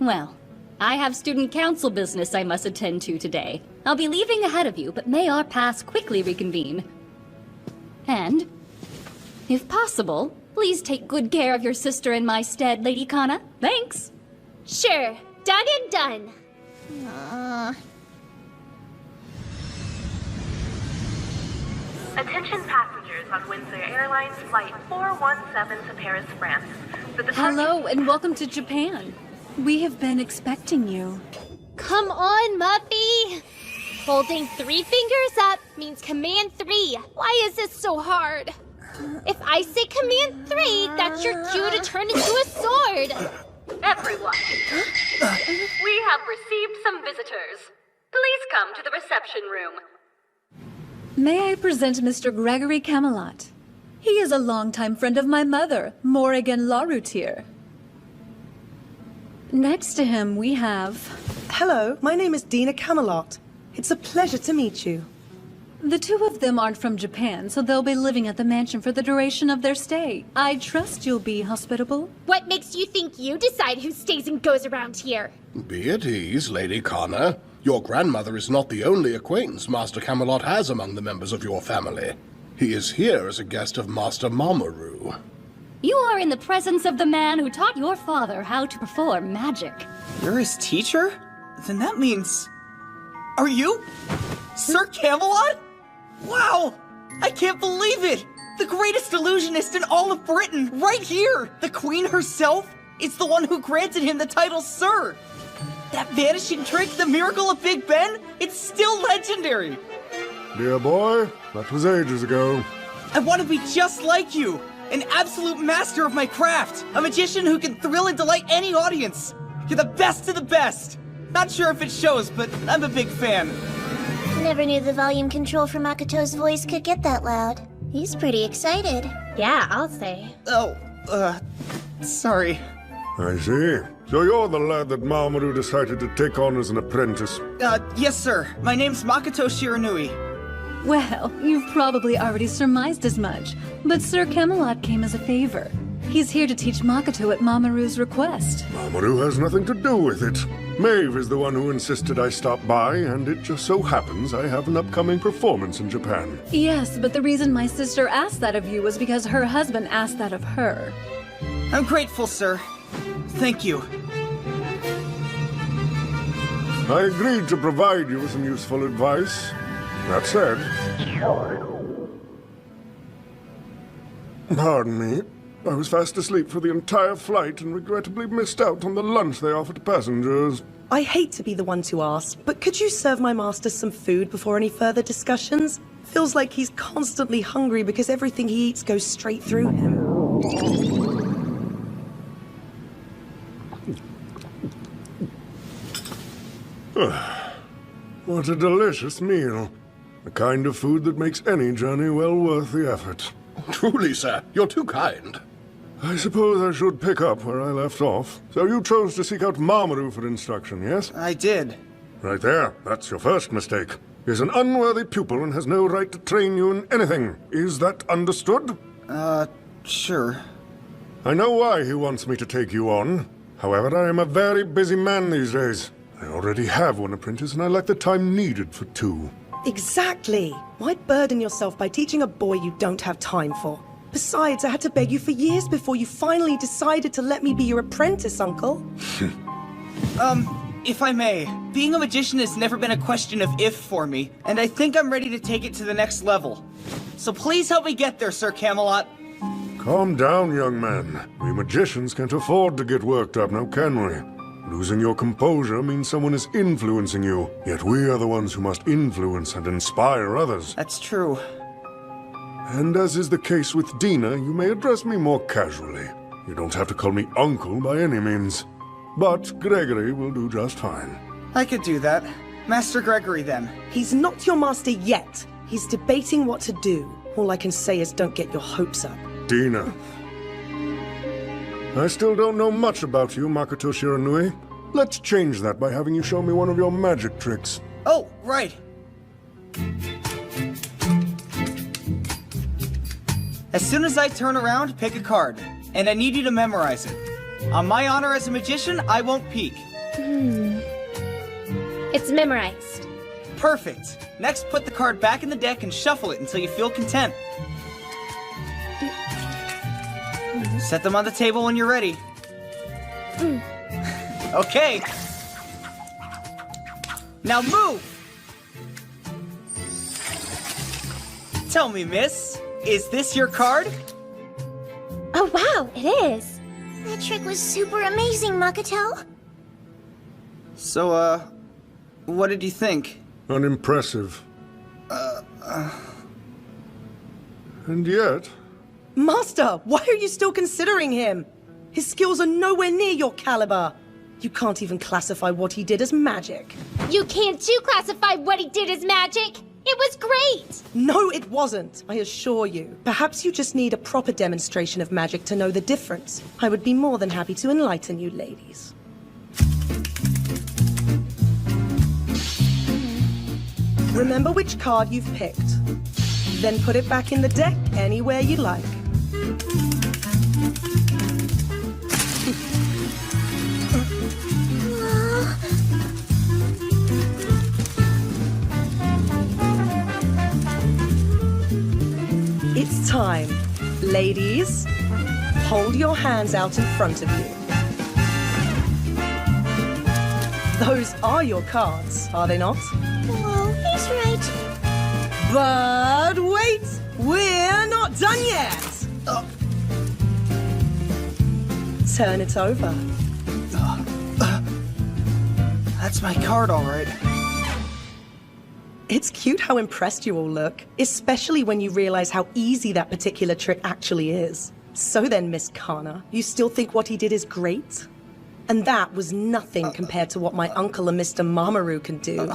Well, I have student council business I must attend to today. I'll be leaving ahead of you, but may our paths quickly reconvene. And, if possible, please take good care of your sister in my stead, Lady Kana. Thanks. Sure. Done and done. Attention passengers on Windsor Airlines Flight 417 to Paris, France. Hello, and welcome to Japan. We have been expecting you. Come on, Muffy! Holding 3 fingers up means command 3. Why is this so hard? If I say command 3, that's your cue to turn into a sword. Everyone, we have received some visitors. Please come to the reception room. May I present Mr. Gregory Camelot? He is a longtime friend of my mother, Morrigan Laroutier. Next to him, we have... Hello, my name is Dina Camelot. It's a pleasure to meet you. The two of them aren't from Japan, so they'll be living at the mansion for the duration of their stay. I trust you'll be hospitable. What makes you think you decide who stays and goes around here? Be at ease, Lady Kana. Your grandmother is not the only acquaintance Master Camelot has among the members of your family. He is here as a guest of Master Mamoru. You are in the presence of the man who taught your father how to perform magic. You're his teacher? Then that means... Are you? Sir Camelot? Wow! I can't believe it! The greatest illusionist in all of Britain, right here! The Queen herself is the one who granted him the title Sir! That vanishing trick, the miracle of Big Ben, it's still legendary! Dear boy, that was ages ago. I want to be just like you! An absolute master of my craft! A magician who can thrill and delight any audience! You're the best of the best! Not sure if it shows, but I'm a big fan. Never knew the volume control for Makoto's voice could get that loud. He's pretty excited. Yeah, I'll say. Oh, sorry. I see. So you're the lad that Mamoru decided to take on as an apprentice. Yes, sir. My name's Makoto Shiranui. Well, you've probably already surmised as much, but Sir Camelot came as a favor. He's here to teach Makoto at Mamoru's request. Mamoru has nothing to do with it. Maeve is the one who insisted I stop by, and it just so happens I have an upcoming performance in Japan. Yes, but the reason my sister asked that of you was because her husband asked that of her. I'm grateful, sir. Thank you. I agreed to provide you with some useful advice. That said... Pardon me. I was fast asleep for the entire flight and regrettably missed out on the lunch they offered to passengers. I hate to be the one to ask, but could you serve my master some food before any further discussions? Feels like he's constantly hungry because everything he eats goes straight through him. What a delicious meal. The kind of food that makes any journey well worth the effort. Truly, sir, you're too kind. I suppose I should pick up where I left off. So you chose to seek out Mamoru for instruction, yes? I did. Right there. That's your first mistake. is an unworthy pupil and has no right to train you in anything. Is that understood? Sure. I know why he wants me to take you on. However, I am a very busy man these days. I already have one apprentice, and I lack the time needed for two. Exactly. Why burden yourself by teaching a boy you don't have time for? Besides, I had to beg you for years before you finally decided to let me be your apprentice, Uncle. If I may, being a magician has never been a question of if for me, and I think I'm ready to take it to the next level. So please help me get there, Sir Camelot. Calm down, young man. We magicians can't afford to get worked up, now can we? Losing your composure means someone is influencing you, yet we are the ones who must influence and inspire others. That's true. And as is the case with Dina, you may address me more casually. You don't have to call me uncle by any means. But Gregory will do just fine. I could do that. Master Gregory, then. He's not your master yet. He's debating what to do. All I can say is don't get your hopes up. Dina. I still don't know much about you, Makoto Shiranui. Let's change that by having you show me one of your magic tricks. Oh, right. As soon as I turn around, pick a card. And I need you to memorize it. On my honor as a magician, I won't peek. It's memorized. Perfect. Next, put the card back in the deck and shuffle it until you feel content. Set them on the table when you're ready. Okay. Now move! Tell me, miss, is this your card? Oh, wow, it is. That trick was super amazing, Makoto. So, what did you think? Unimpressive. And yet... Master, why are you still considering him? His skills are nowhere near your caliber. You can't even classify what he did as magic. You can't too classify what he did as magic. It was great. No, it wasn't, I assure you. Perhaps you just need a proper demonstration of magic to know the difference. I would be more than happy to enlighten you, ladies. Remember which card you've picked. Then put it back in the deck anywhere you like. It's time. Ladies, hold your hands out in front of you. Those are your cards, are they not? Whoa, he's right. But wait! We're not done yet! Turn it over. That's my card, all right. It's cute how impressed you all look, especially when you realize how easy that particular trick actually is. So then, Miss Kana, you still think what he did is great? And that was nothing compared to what my uncle and Mr. Mamoru can do.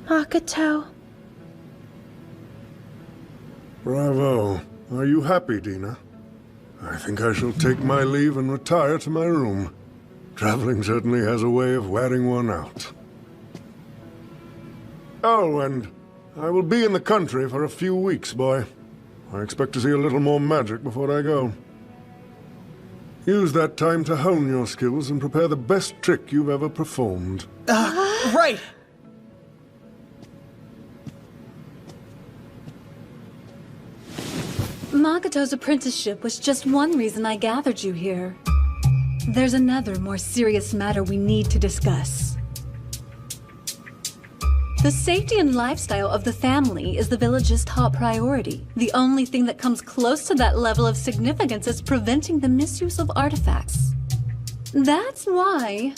Makoto. Bravo. Are you happy, Dina? I think I shall take my leave and retire to my room. Traveling certainly has a way of wearing one out. Oh, and I will be in the country for a few weeks, boy. I expect to see a little more magic before I go. Use that time to hone your skills and prepare the best trick you've ever performed. Right! Makoto's apprenticeship was just one reason I gathered you here. There's another, more serious matter we need to discuss. The safety and lifestyle of the family is the village's top priority. The only thing that comes close to that level of significance is preventing the misuse of artifacts. That's why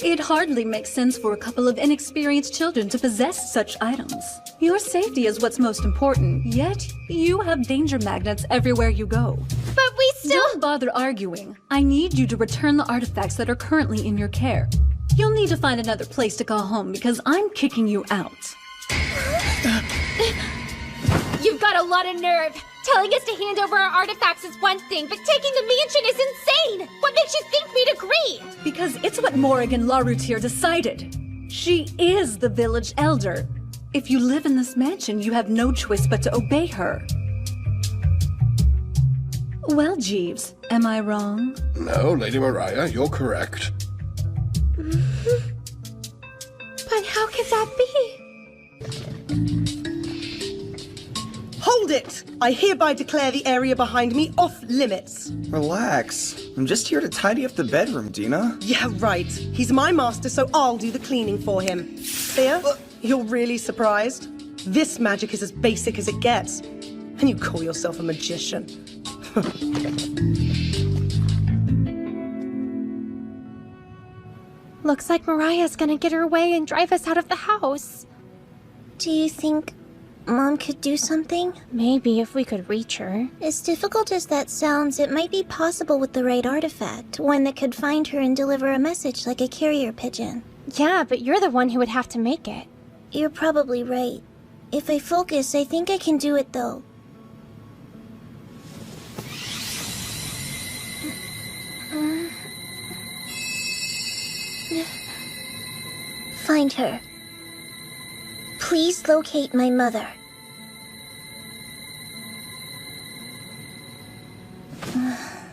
it hardly makes sense for a couple of inexperienced children to possess such items. Your safety is what's most important, yet you have danger magnets everywhere you go. But we still— Don't bother arguing. I need you to return the artifacts that are currently in your care. You'll need to find another place to call home because I'm kicking you out. You've got got a lot of nerve. Telling us to hand over our artifacts is one thing, but taking the mansion is insane! What makes you think we'd agree? Because it's what Morrigan Laroutier decided. She is the village elder. If you live in this mansion, you have no choice but to obey her. Well, Jeeves, am I wrong? No, Lady Mariah, you're correct. But how could that be? Hold it! I hereby declare the area behind me off limits. Relax. I'm just here to tidy up the bedroom, Dina. Yeah, right. He's my master, so I'll do the cleaning for him. Thea, you're really surprised? This magic is as basic as it gets. And you call yourself a magician. Looks like Mariah's gonna get her way and drive us out of the house. Do you think Mom could do something? Maybe if we could reach her. As difficult as that sounds, it might be possible with the right artifact. One that could find her and deliver a message like a carrier pigeon. Yeah, but you're the one who would have to make it. You're probably right. If I focus, I think I can do it though. Find her. Please locate my mother.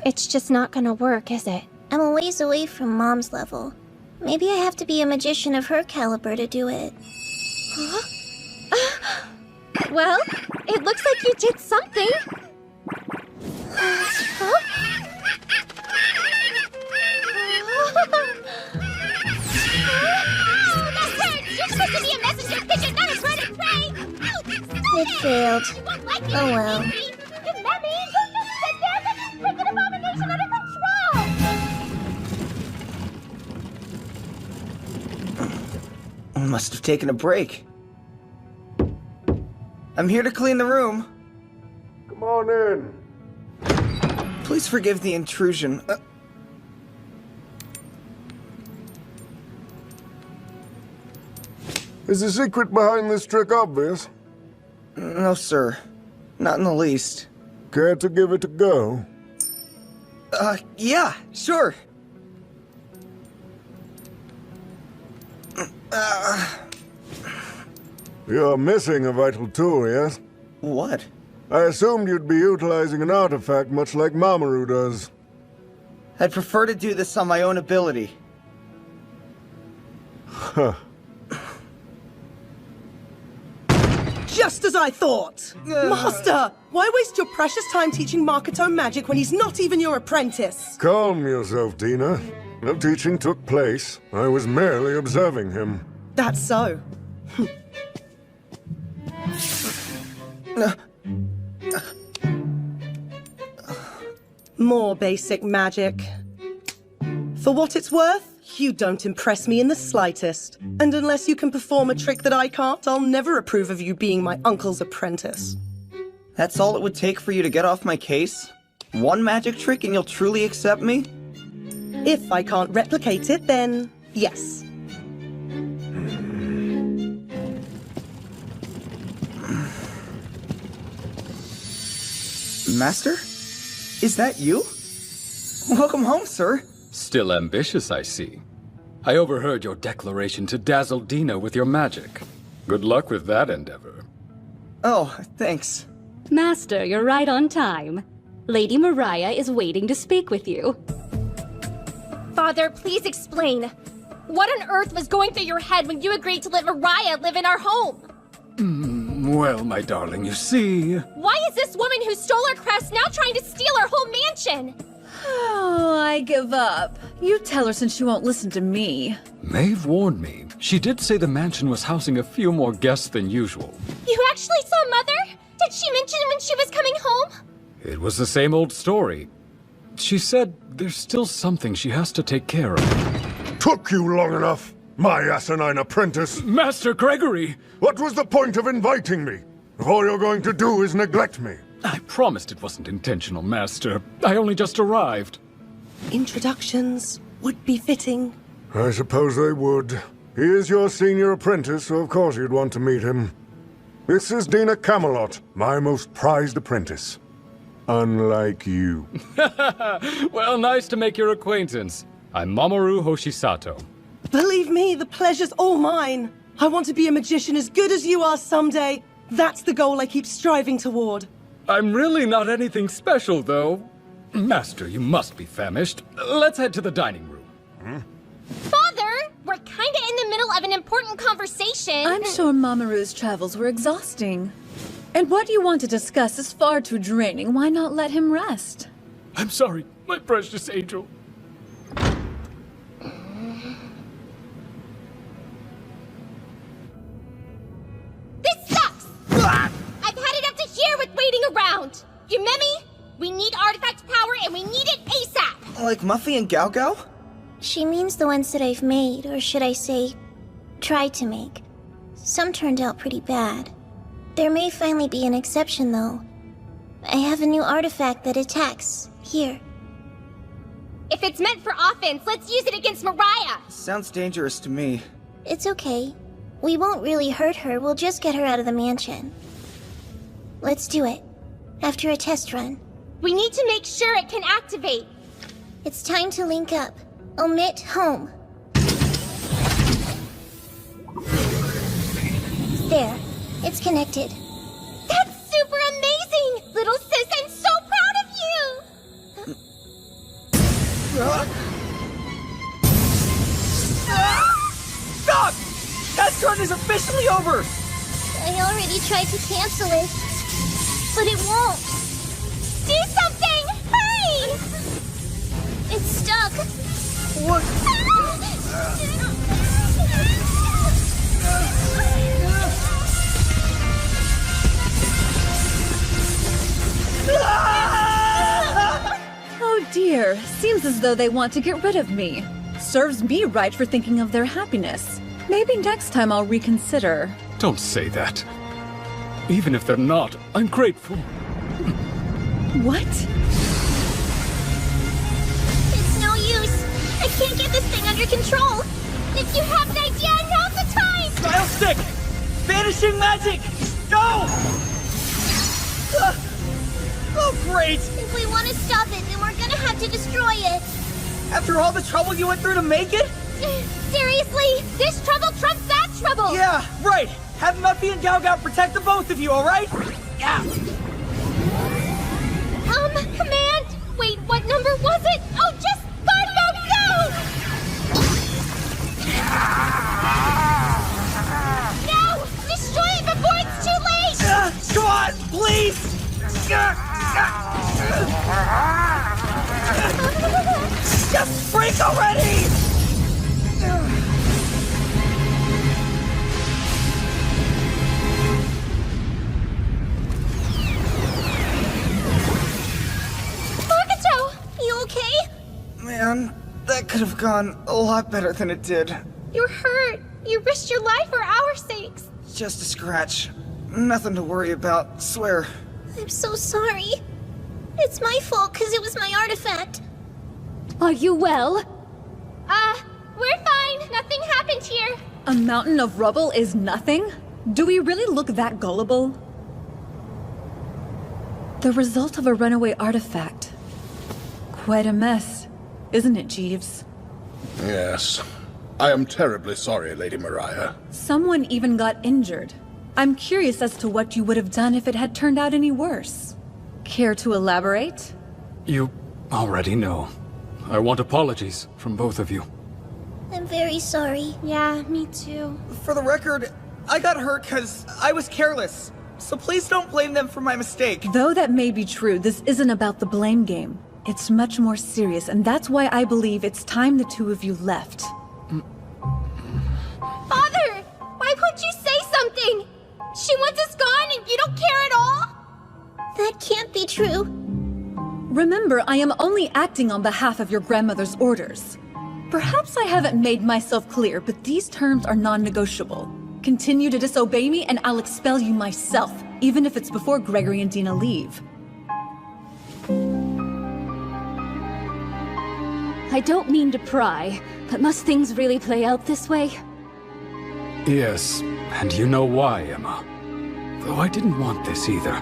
It's just not gonna work, is it? I'm a ways away from Mom's level. Maybe I have to be a magician of her caliber to do it. Huh? Well, it looks like you did something. Huh? You're supposed to be a messenger pigeon, not a bird of prey! It failed. Oh well. Freaking abomination under I must have taken a break. I'm here to clean the room. Come on in. Please forgive the intrusion. Is the secret behind this trick obvious? No, sir. Not in the least. Care to give it a go? Yeah, sure. You're missing a vital tool, yes? What? I assumed you'd be utilizing an artifact much like Mamoru does. I'd prefer to do this on my own ability. Huh. Just as I thought! Master! Why waste your precious time teaching Makoto magic when he's not even your apprentice? Calm yourself, Dina. No teaching took place. I was merely observing him. That's so. More basic magic. For what it's worth, you don't impress me in the slightest. And unless you can perform a trick that I can't, I'll never approve of you being my uncle's apprentice. That's all it would take for you to get off my case? One magic trick and you'll truly accept me? If I can't replicate it, then yes. Master? Is that you? Welcome home, sir. Still ambitious, I see. I overheard your declaration to dazzle Dina with your magic. Good luck with that endeavor. Oh, thanks. Master, you're right on time. Lady Mariah is waiting to speak with you. Father, please explain. What on earth was going through your head when you agreed to let Mariah live in our home? Well, my darling, you see... Why is this woman who stole our crest now trying to steal our whole mansion? Oh, I give up. You tell her since she won't listen to me. Maeve warned me. She did say the mansion was housing a few more guests than usual. You actually saw Mother? Did she mention when she was coming home? It was the same old story. She said there's still something she has to take care of. Took you long enough, my asinine apprentice. Master Gregory! What was the point of inviting me? If all you're going to do is neglect me. I promised it wasn't intentional, Master. I only just arrived. Introductions would be fitting. I suppose they would. He is your senior apprentice, so of course you'd want to meet him. This is Dina Camelot, my most prized apprentice. Unlike you. Well, nice to make your acquaintance. I'm Mamoru Hoshisato. Believe me, the pleasure's all mine. I want to be a magician as good as you are someday. That's the goal I keep striving toward. I'm really not anything special, though. Master, you must be famished. Let's head to the dining room. Father, we're kinda in the middle of an important conversation. I'm sure Mamoru's travels were exhausting. And what you want to discuss is far too draining. Why not let him rest? I'm sorry, my precious angel. This sucks! I've had it up to here with waiting around. Yumemi, we need artifact power and we need it ASAP! Like Muffy and Gao Gao? She means the ones that I've made, or should I say, tried to make. Some turned out pretty bad. There may finally be an exception, though. I have a new artifact that attacks. Here. If it's meant for offense, let's use it against Mariah! Sounds dangerous to me. It's okay. We won't really hurt her, we'll just get her out of the mansion. Let's do it. After a test run. We need to make sure it can activate. It's time to link up. Omit home. There. It's connected. That's super amazing! Little sis, I'm so proud of you! Stop! Test run is officially over! I already tried to cancel it, but it won't. Do something! Hurry! It's stuck. What? Oh dear, seems as though they want to get rid of me. Serves me right for thinking of their happiness. Maybe next time I'll reconsider. Don't say that. Even if they're not, I'm grateful. What? It's no use. I can't get this thing under control. If you have an idea, now's the time! Style stick! Vanishing magic! Go! Oh, great! If we want to stop it, then we're gonna have to destroy it. After all the trouble you went through to make it? Seriously? This trouble trumps that trouble! Yeah, right! Have Muffy and Gao Gao protect the both of you, alright? Yeah! Command! Wait, what number was it? Oh, just go! No! Destroy it before it's too late! Come on, please! Just break already! You okay? Man, that could have gone a lot better than it did. You're hurt. You risked your life for our sakes. Just a scratch. Nothing to worry about, swear. I'm so sorry. It's my fault because it was my artifact. Are you well? We're fine. Nothing happened here. A mountain of rubble is nothing? Do we really look that gullible? The result of a runaway artifact. Quite a mess, isn't it, Jeeves? Yes. I am terribly sorry, Lady Mariah. Someone even got injured. I'm curious as to what you would have done if it had turned out any worse. Care to elaborate? You already know. I want apologies from both of you. I'm very sorry. Yeah, me too. For the record, I got hurt because I was careless. So please don't blame them for my mistake. Though that may be true, this isn't about the blame game. It's much more serious, and that's why I believe it's time the two of you left. Father! Why won't you say something? She wants us gone and you don't care at all? That can't be true. Remember, I am only acting on behalf of your grandmother's orders. Perhaps I haven't made myself clear, but these terms are non-negotiable. Continue to disobey me and I'll expel you myself, even if it's before Gregory and Dina leave. I don't mean to pry, but must things really play out this way? Yes, and you know why, Emma. though I didn't want this either.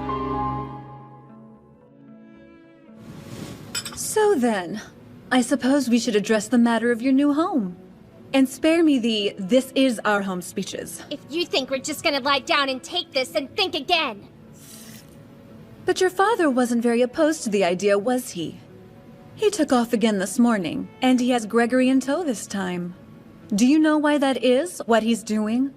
So then, I suppose we should address the matter of your new home. And spare me the "this is our home" speeches. If you think we're just gonna lie down and take this, then think again. But your father wasn't very opposed to the idea, was he? He took off again this morning, and he has Gregory in tow this time. Do you know why that is, what he's doing?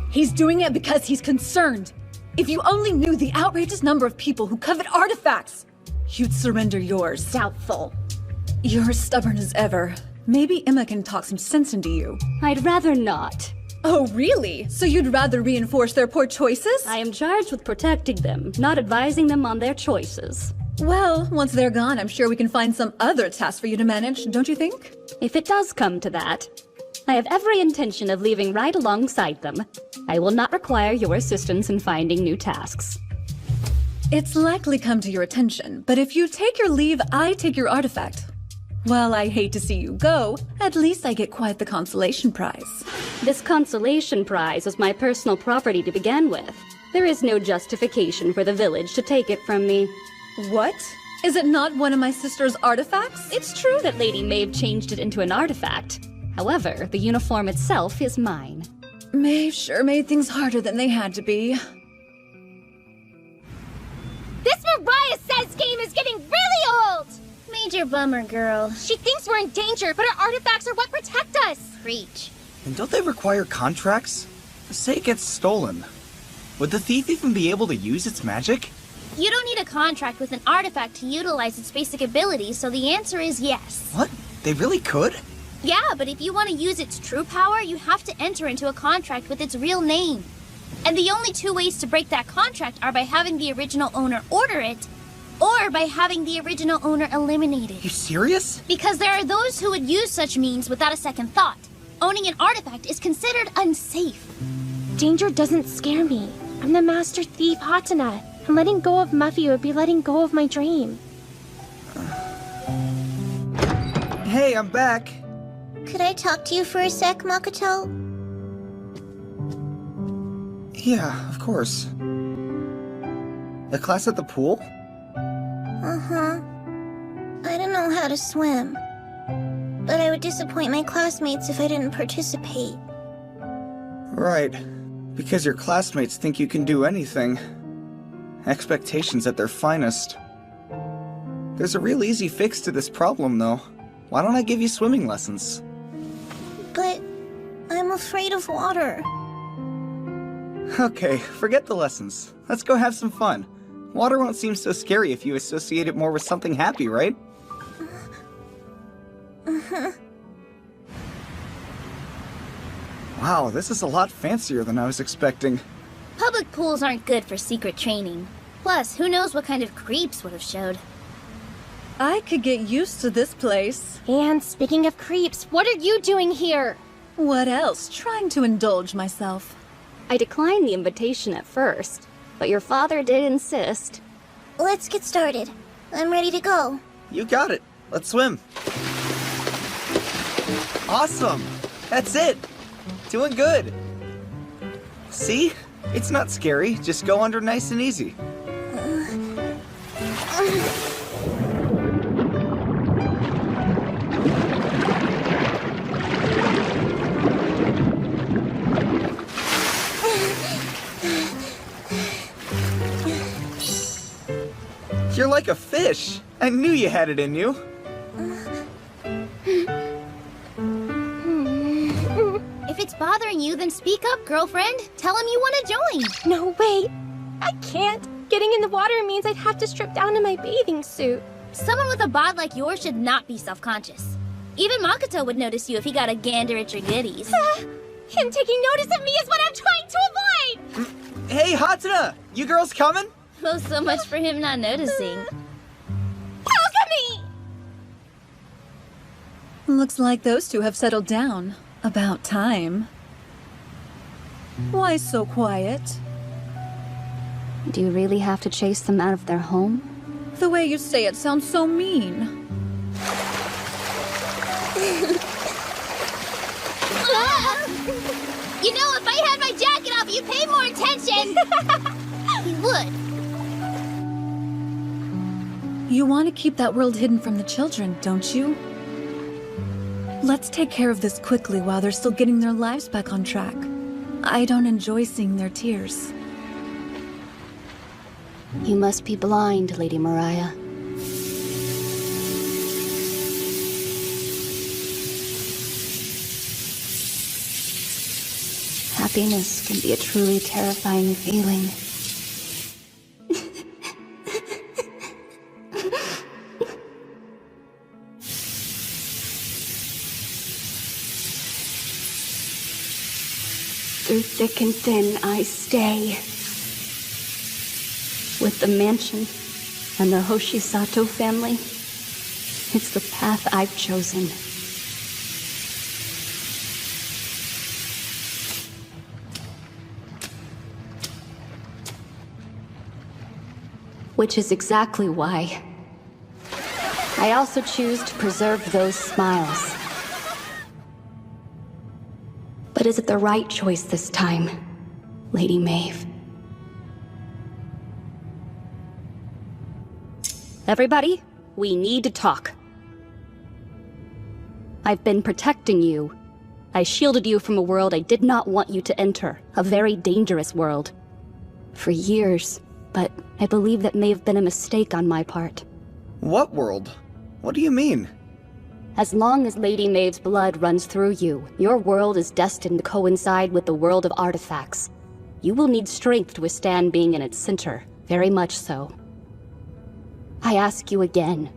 He's doing it because he's concerned. If you only knew the outrageous number of people who covet artifacts, you'd surrender yours. Doubtful. You're as stubborn as ever. Maybe Emma can talk some sense into you. I'd rather not. Oh, really? So you'd rather reinforce their poor choices? I am charged with protecting them, not advising them on their choices. Well, once they're gone, I'm sure we can find some other task for you to manage, don't you think? If it does come to that, I have every intention of leaving right alongside them. I will not require your assistance in finding new tasks. It's likely come to your attention, but if you take your leave, I take your artifact. While I hate to see you go, at least I get quite the consolation prize. This consolation prize was my personal property to begin with. There is no justification for the village to take it from me. What? Is it not one of my sister's artifacts? It's true that Lady Maeve changed it into an artifact. However, the uniform itself is mine. Maeve sure made things harder than they had to be. This Mariah Says game is getting really old! Major bummer, girl. She thinks we're in danger, but our artifacts are what protect us. Preach. And don't they require contracts? Say it gets stolen. Would the thief even be able to use its magic? You don't need a contract with an artifact to utilize its basic abilities, so the answer is yes. What? They really could? Yeah, but if you want to use its true power, you have to enter into a contract with its real name. And the only two ways to break that contract are by having the original owner order it, or by having the original owner eliminated. You serious? Because there are those who would use such means without a second thought. Owning an artifact is considered unsafe. Danger doesn't scare me. I'm the master thief, Hatena. And letting go of Muffy would be letting go of my dream. Hey, I'm back. Could I talk to you for a sec, Makoto? Yeah, of course. The class at the pool? Uh-huh. I don't know how to swim. But I would disappoint my classmates if I didn't participate. Right. Because your classmates think you can do anything. Expectations at their finest. There's a real easy fix to this problem, though. Why don't I give you swimming lessons? But I'm afraid of water. Okay, forget the lessons. Let's go have some fun. Water won't seem so scary if you associate it more with something happy, right? Wow, this is a lot fancier than I was expecting. Public pools aren't good for secret training. Plus, who knows what kind of creeps would have showed. I could get used to this place. And speaking of creeps, what are you doing here? What else? Trying to indulge myself. I declined the invitation at first, but your father did insist. Let's get started. I'm ready to go. You got it. Let's swim. Awesome! That's it! Doing good! See? It's not scary. Just go under nice and easy. You're like a fish. I knew you had it in you. If it's bothering you, then speak up, girlfriend. Tell him you want to join. No, wait. I can't. Getting in the water means I'd have to strip down to my bathing suit. Someone with a bod like yours should not be self-conscious. Even Makoto would notice you if he got a gander at your goodies. Him taking notice of me is what I'm trying to avoid! Hey, Hatena! You girls coming? Well, so much for him not noticing. Alchemy! Looks like those two have settled down. About time. Why so quiet? Do you really have to chase them out of their home? The way you say it sounds so mean. You know, if I had my jacket off, you'd pay more attention. You would. You want to keep that world hidden from the children, don't you? Let's take care of this quickly while they're still getting their lives back on track. I don't enjoy seeing their tears. You must be blind, Lady Mariah. Happiness can be a truly terrifying feeling. Through thick and thin, I stay. With the mansion and the Hoshisato family, it's the path I've chosen. Which is exactly why I also choose to preserve those smiles. But is it the right choice this time, Lady Maeve? Everybody, we need to talk. I've been protecting you. I shielded you from a world I did not want you to enter, a very dangerous world. For years, but I believe that may have been a mistake on my part. What world? What do you mean? As long as Lady Maeve's blood runs through you, your world is destined to coincide with the world of artifacts. You will need strength to withstand being in its center, very much so. I ask you again,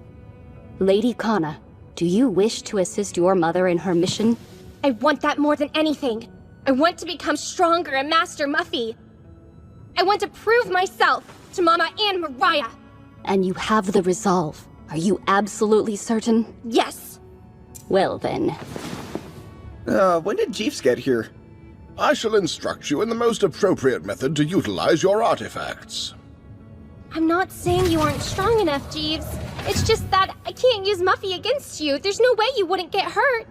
Lady Kana, do you wish to assist your mother in her mission? I want that more than anything. I want to become stronger and master Muffy. I want to prove myself to Mama and Mariah. And you have the resolve. Are you absolutely certain? Yes. Well then. When did Jeeves get here? I shall instruct you in the most appropriate method to utilize your artifacts. I'm not saying you aren't strong enough, Jeeves. It's just that I can't use Muffy against you. There's no way you wouldn't get hurt.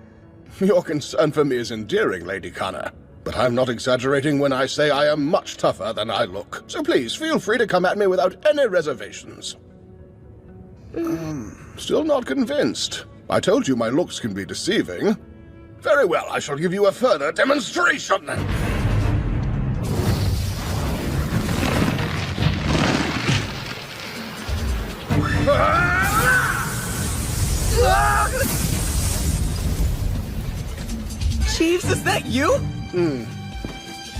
Your concern for me is endearing, Lady Kana. But I'm not exaggerating when I say I am much tougher than I look. So please, feel free to come at me without any reservations. Still not convinced? I told you my looks can be deceiving. Very well, I shall give you a further demonstration. Jeeves, is that you?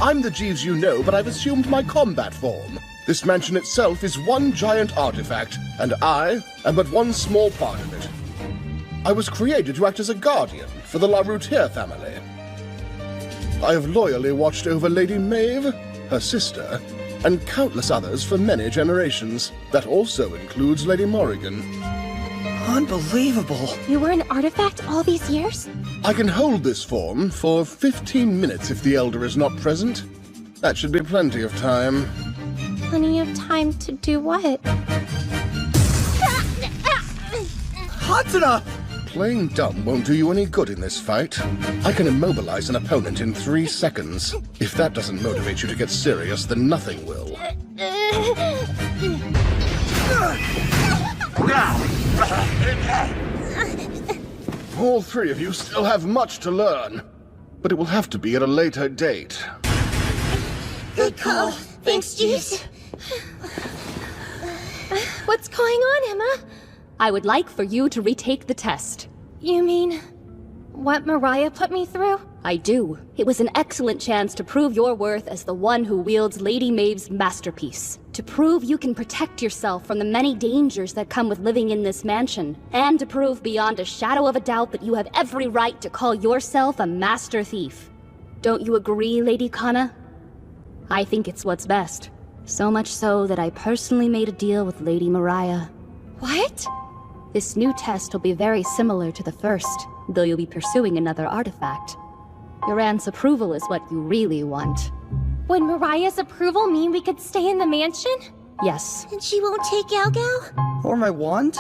I'm the Jeeves you know, but I've assumed my combat form. This mansion itself is one giant artifact, and I am but one small part of it. I was created to act as a guardian for the La Routier family. I have loyally watched over Lady Maeve, her sister, and countless others for many generations. That also includes Lady Morrigan. Unbelievable. You were an artifact all these years? I can hold this form for 15 minutes if the Elder is not present. That should be plenty of time. Plenty of time to do what? Hatena! Playing dumb won't do you any good in this fight. I can immobilize an opponent in 3 seconds. If that doesn't motivate you to get serious, then nothing will. All 3 of you still have much to learn, but it will have to be at a later date. Good call. Thanks, Jeeves. What's going on, Emma? I would like for you to retake the test. You mean what Mariah put me through? I do. It was an excellent chance to prove your worth as the one who wields Lady Maeve's masterpiece. To prove you can protect yourself from the many dangers that come with living in this mansion. And to prove beyond a shadow of a doubt that you have every right to call yourself a master thief. Don't you agree, Lady Kana? I think it's what's best. So much so that I personally made a deal with Lady Mariah. What? This new test will be very similar to the first, though you'll be pursuing another artifact. Your aunt's approval is what you really want. Would Mariah's approval mean we could stay in the mansion? Yes. And she won't take Gao Gao? Or my wand?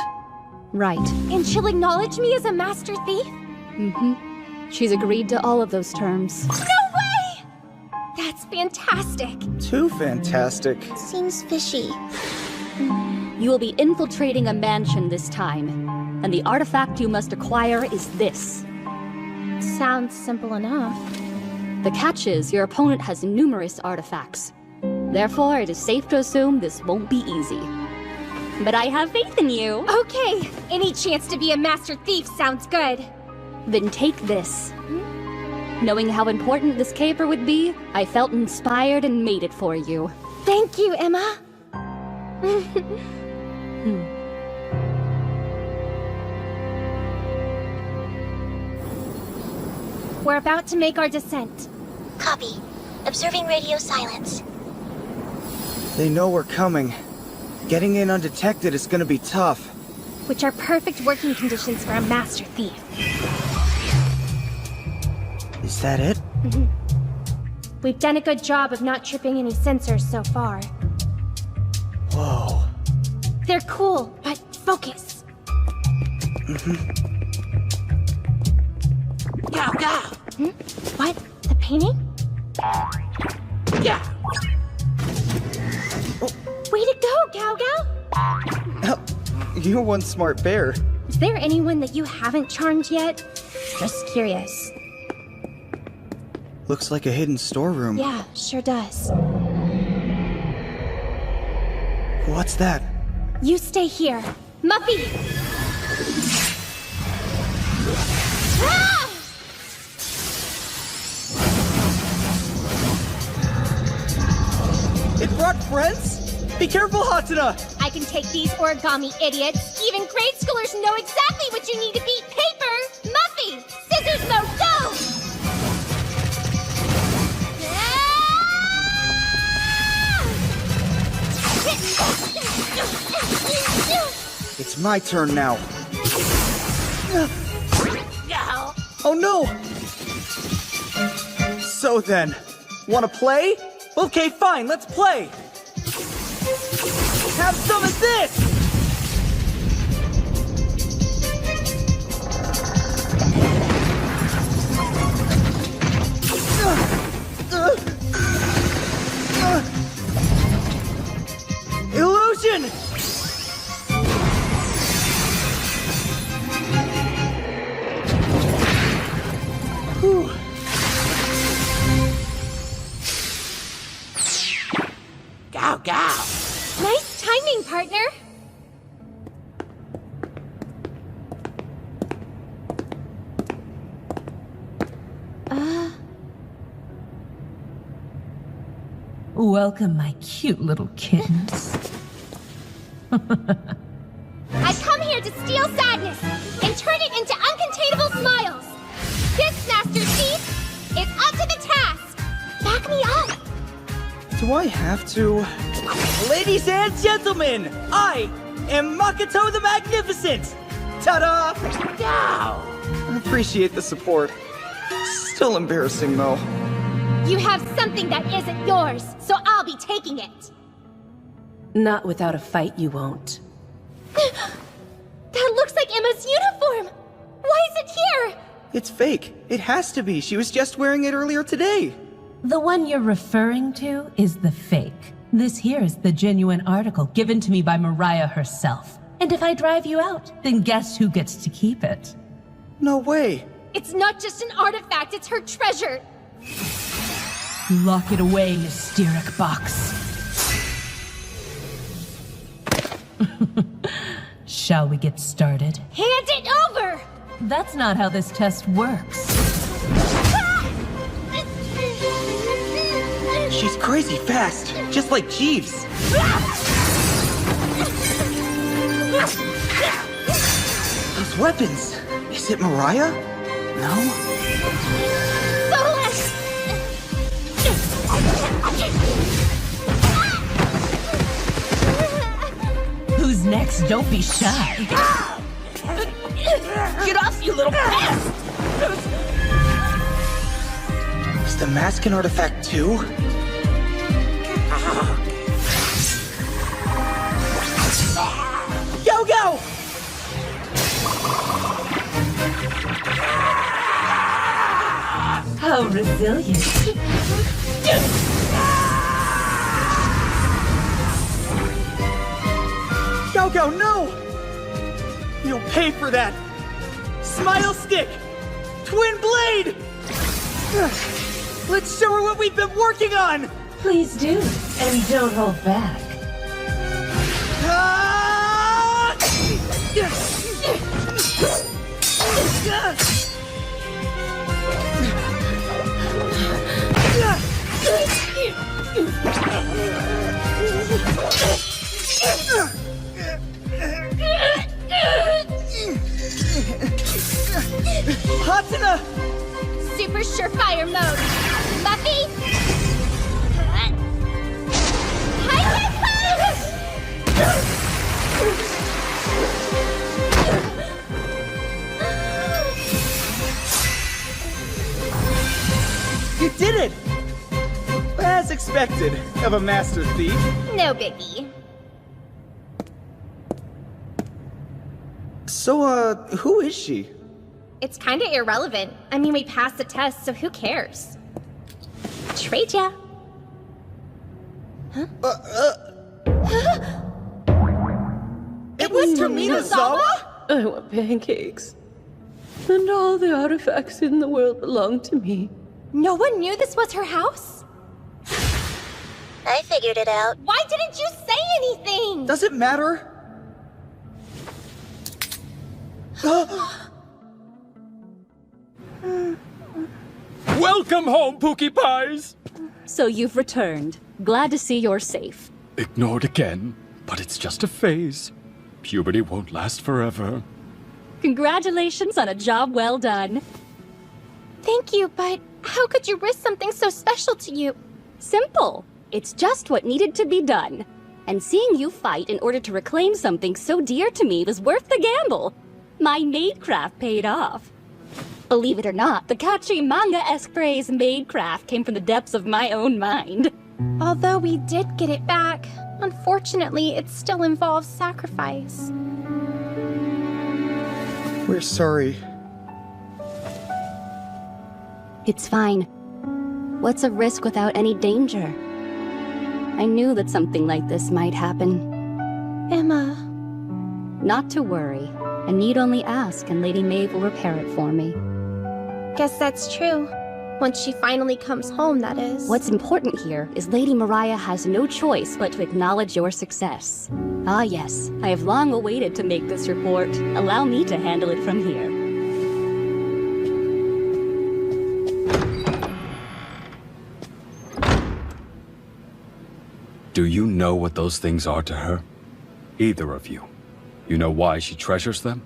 Right. And she'll acknowledge me as a master thief? Mm-hmm. She's agreed to all of those terms. No way! That's fantastic. Too fantastic. Seems fishy. You will be infiltrating a mansion this time, and the artifact you must acquire is this. Sounds simple enough. The catch is your opponent has numerous artifacts. Therefore, it is safe to assume this won't be easy. But I have faith in you. Okay, any chance to be a master thief sounds good. Then take this. Knowing how important this caper would be, I felt inspired and made it for you. Thank you, Emma. We're about to make our descent. Copy. Observing radio silence. They know we're coming. Getting in undetected is gonna be tough. Which are perfect working conditions for a master thief. Is that it? We've done a good job of not tripping any sensors so far. Whoa. They're cool, but focus. Go, go! What? The painting? Yeah! Way to go, Gao Gao! You're one smart bear. Is there anyone that you haven't charmed yet? Just curious. Looks like a hidden storeroom. Yeah, sure does. What's that? You stay here. Muffy! Ah! It brought friends? Be careful, Hatena! I can take these origami idiots. Even grade schoolers know exactly what you need to beat paper. Muffy! Scissors mode, go! It's my turn now. Oh no! So then, wanna play? Okay, fine, let's play! Have some of this! Illusion! Whew. Go, go! Nice timing, partner. Welcome, my cute little kittens. I come here to steal sadness and turn it into uncontainable smiles. This Master Thief is up to the task. Back me up. Do I have to? Ladies and gentlemen, I am Makoto the Magnificent! Ta-da! Go! Appreciate the support. Still embarrassing, though. You have something that isn't yours, so I'll be taking it. Not without a fight, you won't. That looks like Emma's uniform. Why is it here? It's fake. It has to be. She was just wearing it earlier today. The one you're referring to is the fake. This here is the genuine article given to me by Mariah herself. And if I drive you out, then guess who gets to keep it? No way. It's not just an artifact, it's her treasure. Lock it away, Mysteric Box. Shall we get started? Hand it over! That's not how this test works. She's crazy fast, just like Jeeves. Those weapons. Is it Mariah? No? Who's next? Don't be shy. Get off, you little pest! Is the mask an artifact too? Go, go! How resilient. Go, no! You'll pay for that! Smile Stick! Twin Blade! Let's show her what we've been working on! Please do, and don't hold back. Ah! Hatena! Super surefire mode. Muffy! You did it! As expected of a master thief. No biggie. So, who is she? It's kinda irrelevant. I mean, we passed the test, so who cares? Trade ya. Huh? It was Tomino-zawa? I want pancakes. And all the artifacts in the world belong to me. No one knew this was her house? I figured it out. Why didn't you say anything? Does it matter? Welcome home, Pookie Pies! So you've returned. Glad to see you're safe. Ignored again, but it's just a phase. Puberty won't last forever. Congratulations on a job well done. Thank you, but how could you risk something so special to you? Simple. It's just what needed to be done. And seeing you fight in order to reclaim something so dear to me was worth the gamble. My maidcraft paid off. Believe it or not, the catchy manga-esque phrase maidcraft came from the depths of my own mind. Although we did get it back, unfortunately, it still involves sacrifice. We're sorry. It's fine. What's a risk without any danger? I knew that something like this might happen. Emma. Not to worry. I need only ask, and Lady Maeve will repair it for me. Guess that's true. Once she finally comes home, that is. What's important here is Lady Mariah has no choice but to acknowledge your success. Ah yes, I have long awaited to make this report. Allow me to handle it from here. Do you know what those things are to her? Either of you. You know why she treasures them?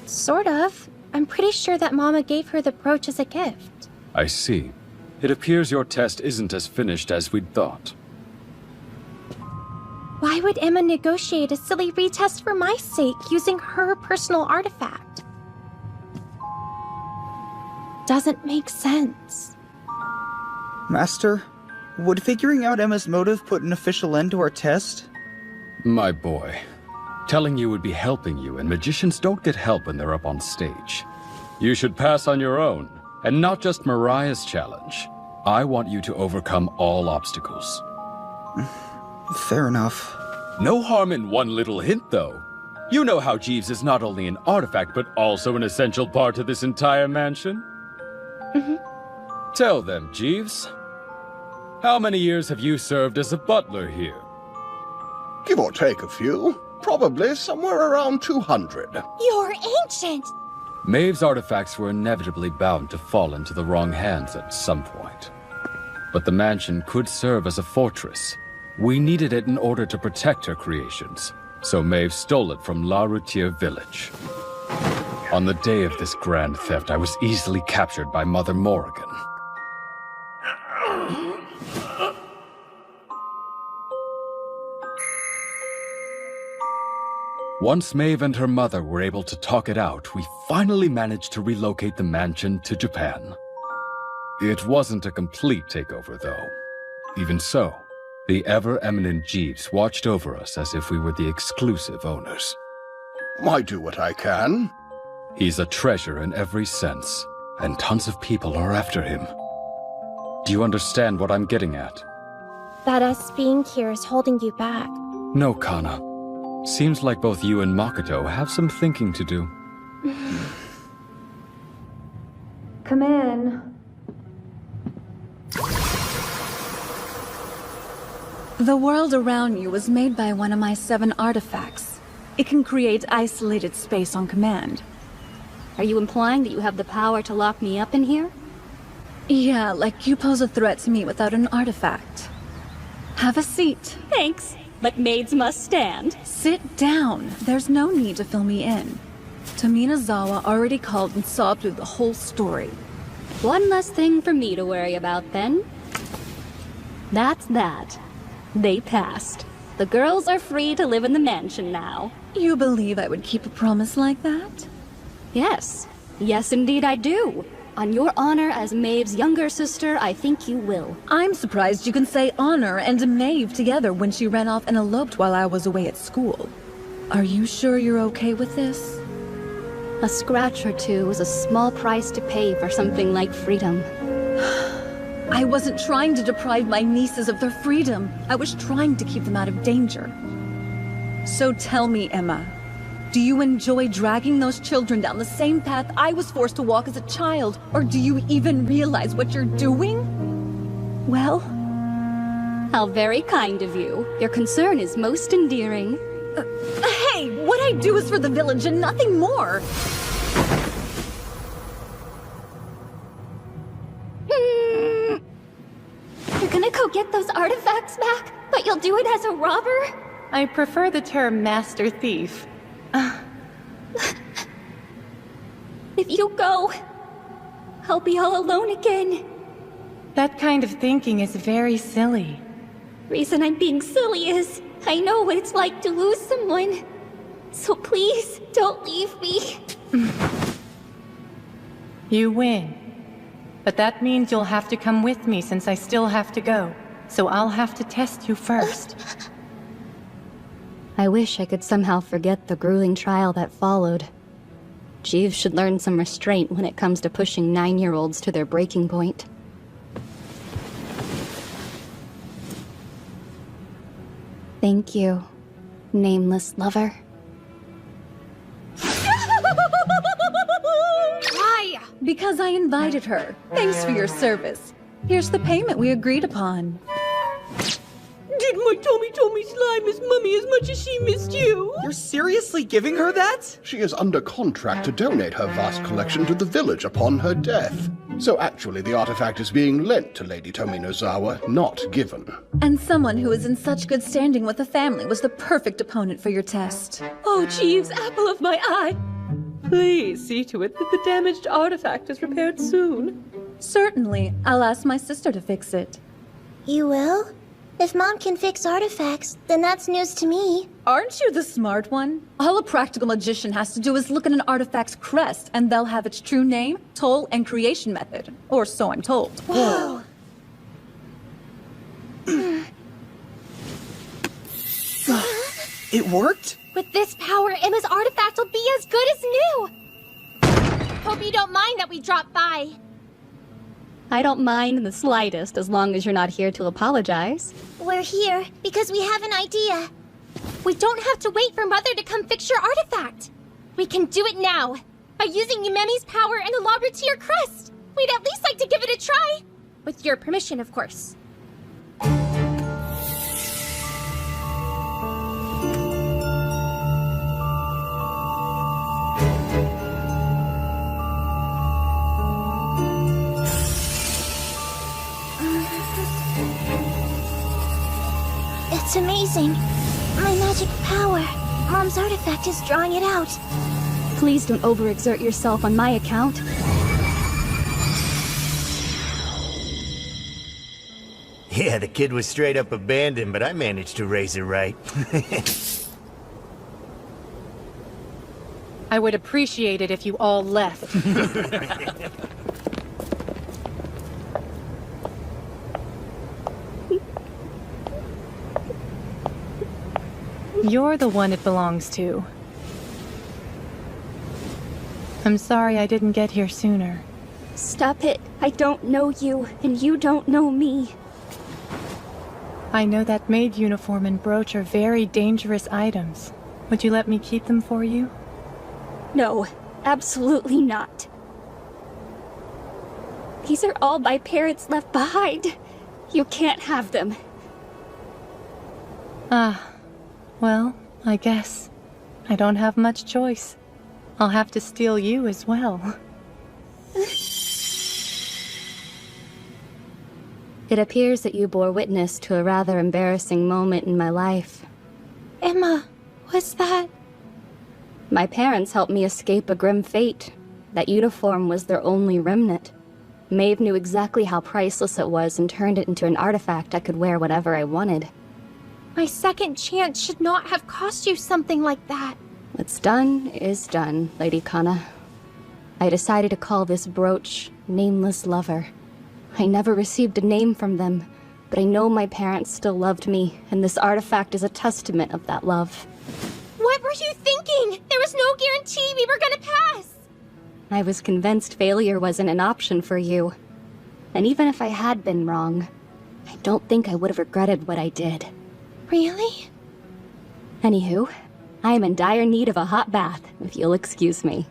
Sort of. I'm pretty sure that Mama gave her the brooch as a gift. I see. It appears your test isn't as finished as we'd thought. Why would Emma negotiate a silly retest for my sake using her personal artifact? Doesn't make sense. Master, would figuring out Emma's motive put an official end to our test? My boy, telling you would be helping you, and magicians don't get help when they're up on stage. You should pass on your own, and not just Mariah's challenge. I want you to overcome all obstacles. Fair enough. No harm in one little hint, though. You know how Jeeves is not only an artifact, but also an essential part of this entire mansion? Tell them, Jeeves. How many years have you served as a butler here? Give or take a few. Probably somewhere around 200. You're ancient! Maeve's artifacts were inevitably bound to fall into the wrong hands at some point. But the mansion could serve as a fortress. We needed it in order to protect her creations, so Maeve stole it from La Routière village. On the day of this grand theft, I was easily captured by Mother Morrigan. Once Maeve and her mother were able to talk it out, we finally managed to relocate the mansion to Japan. It wasn't a complete takeover, though. Even so, the ever-eminent Jeeves watched over us as if we were the exclusive owners. I do what I can. He's a treasure in every sense, and tons of people are after him. Do you understand what I'm getting at? That us being here is holding you back. No, Kana. Seems like both you and Makoto have some thinking to do. Come in. The world around you was made by one of my 7 artifacts. It can create isolated space on command. Are you implying that you have the power to lock me up in here? Yeah, like you pose a threat to me without an artifact. Have a seat. Thanks, but maids must stand. Sit down. There's no need to fill me in. Tominazawa already called and saw through the whole story. One less thing for me to worry about, then. That's that. They passed. The girls are free to live in the mansion now. You believe I would keep a promise like that? Yes. Yes, indeed I do. On your honor as Maeve's younger sister, I think you will. I'm surprised you can say honor and Maeve together when she ran off and eloped while I was away at school. Are you sure you're okay with this? A scratch or two is a small price to pay for something like freedom. I wasn't trying to deprive my nieces of their freedom. I was trying to keep them out of danger. So tell me, Emma, do you enjoy dragging those children down the same path I was forced to walk as a child? Or do you even realize what you're doing? Well, how very kind of you. Your concern is most endearing. Hey, what I do is for the village and nothing more. You're gonna go get those artifacts back, but you'll do it as a robber? I prefer the term master thief. If you go, I'll be all alone again. That kind of thinking is very silly. Reason I'm being silly is I know what it's like to lose someone. So please, don't leave me. You win. But that means you'll have to come with me since I still have to go. So I'll have to test you first. I wish I could somehow forget the grueling trial that followed. Jeeves should learn some restraint when it comes to pushing 9-year-olds to their breaking point. Thank you, nameless lover. Why? Because I invited her. Thanks for your service. Here's the payment we agreed upon. Did my Tommy slime miss Mummy as much as she missed you? You're seriously giving her that? She is under contract to donate her vast collection to the village upon her death. So actually the artifact is being lent to Lady Tominazawa, not given. And someone who is in such good standing with the family was the perfect opponent for your test. Oh, Jeeves, apple of my eye! Please see to it that the damaged artifact is repaired soon. Certainly. I'll ask my sister to fix it. You will? If Mom can fix artifacts, then that's news to me. Aren't you the smart one? All a practical magician has to do is look at an artifact's crest, and they'll have its true name, toll, and creation method. Or so I'm told. Whoa! It worked? With this power, Emma's artifact will be as good as new! Hope you don't mind that we dropped by. I don't mind in the slightest, as long as you're not here to apologize. We're here because we have an idea. We don't have to wait for Mother to come fix your artifact. We can do it now, by using Yumemi's power and the Labretier crest. We'd at least like to give it a try. With your permission, of course. It's amazing. My magic power. Mom's artifact is drawing it out. Please don't overexert yourself on my account. Yeah, the kid was straight up abandoned, but I managed to raise her right. I would appreciate it if you all left. You're the one it belongs to. I'm sorry I didn't get here sooner. Stop it. I don't know you, and you don't know me. I know that maid uniform and brooch are very dangerous items. Would you let me keep them for you? No, absolutely not. These are all my parents left behind. You can't have them. Well, I guess. I don't have much choice. I'll have to steal you as well. It appears that you bore witness to a rather embarrassing moment in my life. Emma, what's that? My parents helped me escape a grim fate. That uniform was their only remnant. Maeve knew exactly how priceless it was and turned it into an artifact I could wear whenever I wanted. My second chance should not have cost you something like that. What's done is done, Lady Kana. I decided to call this brooch Nameless Lover. I never received a name from them, but I know my parents still loved me, and this artifact is a testament of that love. What were you thinking? There was no guarantee we were gonna pass! I was convinced failure wasn't an option for you. And even if I had been wrong, I don't think I would have regretted what I did. Really? Anywho, I am in dire need of a hot bath, if you'll excuse me.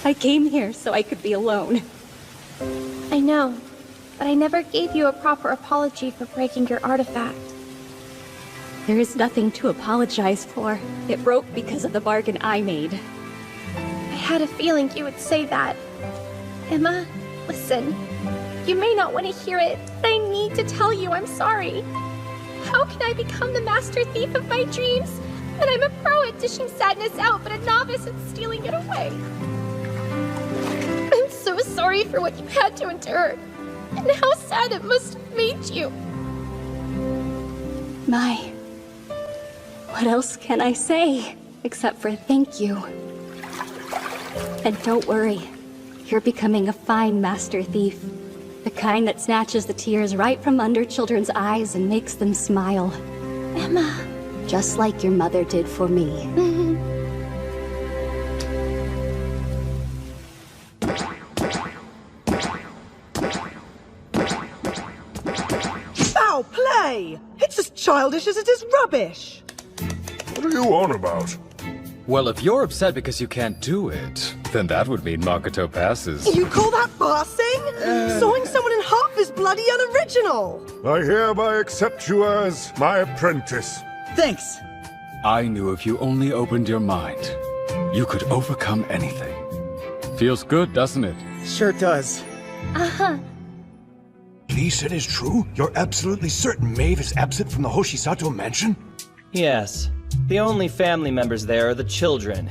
I came here so I could be alone. I know, but I never gave you a proper apology for breaking your artifact. There is nothing to apologize for. It broke because of the bargain I made. I had a feeling you would say that. Emma, listen. You may not want to hear it, but I need to tell you I'm sorry. How can I become the master thief of my dreams when I'm a pro at dishing sadness out but a novice at stealing it away? I'm so sorry for what you had to endure, and how sad it must have made you. My, what else can I say except for thank you? And don't worry, you're becoming a fine master thief. The kind that snatches the tears right from under children's eyes and makes them smile. Emma. Just like your mother did for me. Foul play! It's as childish as it is rubbish! What are you on about? Well, if you're upset because you can't do it, then that would mean Makoto passes. You call that bossing? Sawing someone in half is bloody unoriginal! I hereby accept you as my apprentice. Thanks. I knew if you only opened your mind, you could overcome anything. Feels good, doesn't it? Sure does. Uh-huh. What he said is true? You're absolutely certain Maeve is absent from the Hoshisato mansion? Yes. The only family members there are the children.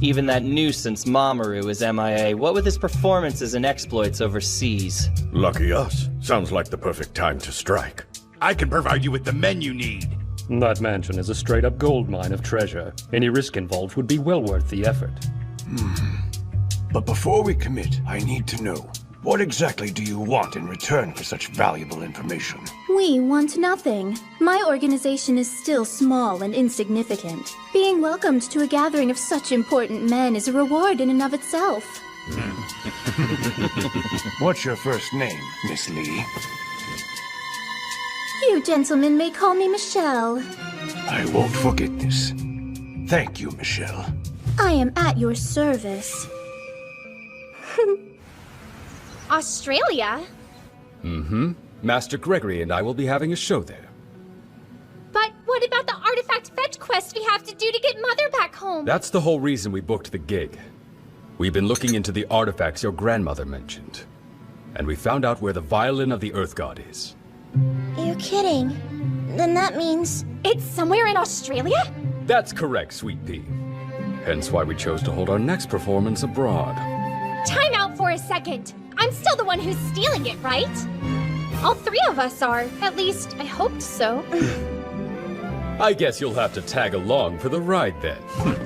Even that nuisance Mamoru is MIA, what with his performances and exploits overseas. Lucky us. Sounds like the perfect time to strike. I can provide you with the men you need. That mansion is a straight-up gold mine of treasure. Any risk involved would be well worth the effort. But before we commit, I need to know, what exactly do you want in return for such valuable information? We want nothing. My organization is still small and insignificant. Being welcomed to a gathering of such important men is a reward in and of itself. What's your first name, Miss Lee? You gentlemen may call me Michelle. I won't forget this. Thank you, Michelle. I am at your service. Australia? Mm-hmm. Master Gregory and I will be having a show there. But what about the artifact fetch quest we have to do to get Mother back home? That's the whole reason we booked the gig. We've been looking into the artifacts your grandmother mentioned. And we found out where the violin of the Earth God is. You're kidding. Then that means... It's somewhere in Australia? That's correct, Sweet Pea. Hence why we chose to hold our next performance abroad. Time out for a second. I'm still the one who's stealing it, right? All three of us are. At least, I hoped so. I guess you'll have to tag along for the ride then.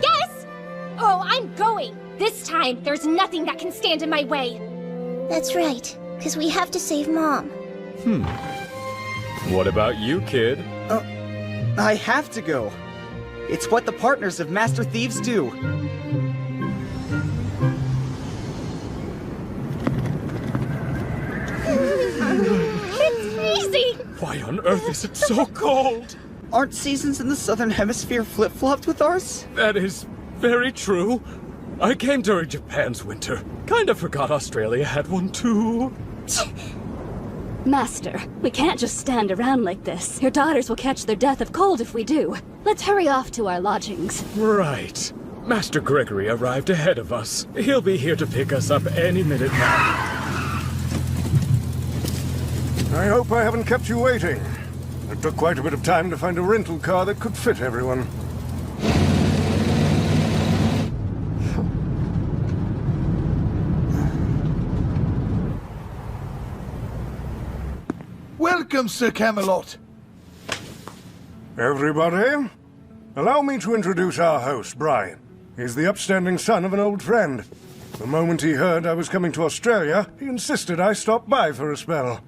Yes! Oh, I'm going. This time, there's nothing that can stand in my way. That's right, because we have to save Mom. What about you, kid? I have to go. It's what the partners of Master Thieves do. It's freezing! Why on earth is it so cold? Aren't seasons in the Southern Hemisphere flip-flopped with ours? That is very true. I came during Japan's winter. Kinda forgot Australia had one too. Master, we can't just stand around like this. Your daughters will catch their death of cold if we do. Let's hurry off to our lodgings. Right. Master Gregory arrived ahead of us. He'll be here to pick us up any minute now. I hope I haven't kept you waiting. It took quite a bit of time to find a rental car that could fit everyone. Welcome, Sir Camelot. Everybody, allow me to introduce our host, Brian. He's the upstanding son of an old friend. The moment he heard I was coming to Australia, he insisted I stop by for a spell.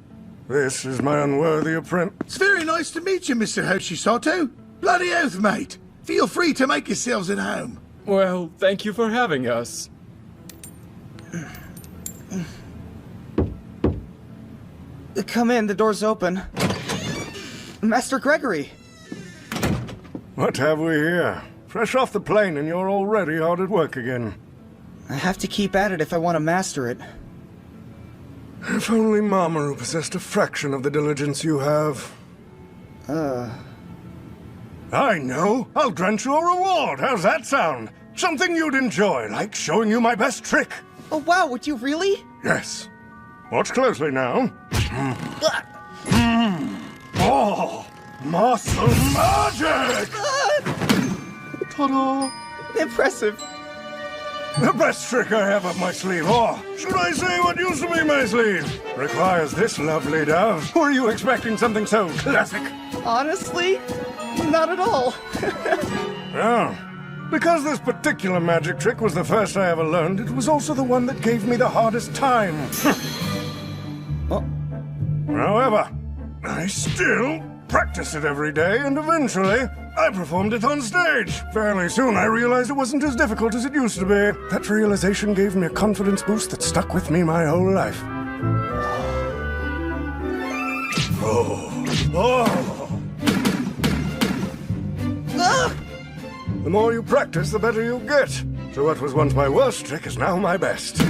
This is my unworthy apprentice. It's very nice to meet you, Mr. Hoshisato. Bloody oath, mate. Feel free to make yourselves at home. Well, thank you for having us. Come in, the door's open. Master Gregory! What have we here? Fresh off the plane and you're already hard at work again. I have to keep at it if I want to master it. If only Mamoru possessed a fraction of the diligence you have. I know! I'll grant you a reward! How's that sound? Something you'd enjoy, like showing you my best trick! Oh wow, would you really? Yes. Watch closely now. Oh! Muscle magic! Ta-da! Impressive. The best trick I have up my sleeve, or should I say what used to be my sleeve, requires this lovely dove. Were you expecting something so classic? Honestly, not at all. Oh. Because this particular magic trick was the first I ever learned, it was also the one that gave me the hardest time. However, I still practice it every day, and eventually, I performed it on stage. Fairly soon, I realized it wasn't as difficult as it used to be. That realization gave me a confidence boost that stuck with me my whole life. The more you practice, the better you get. So what was once my worst trick is now my best.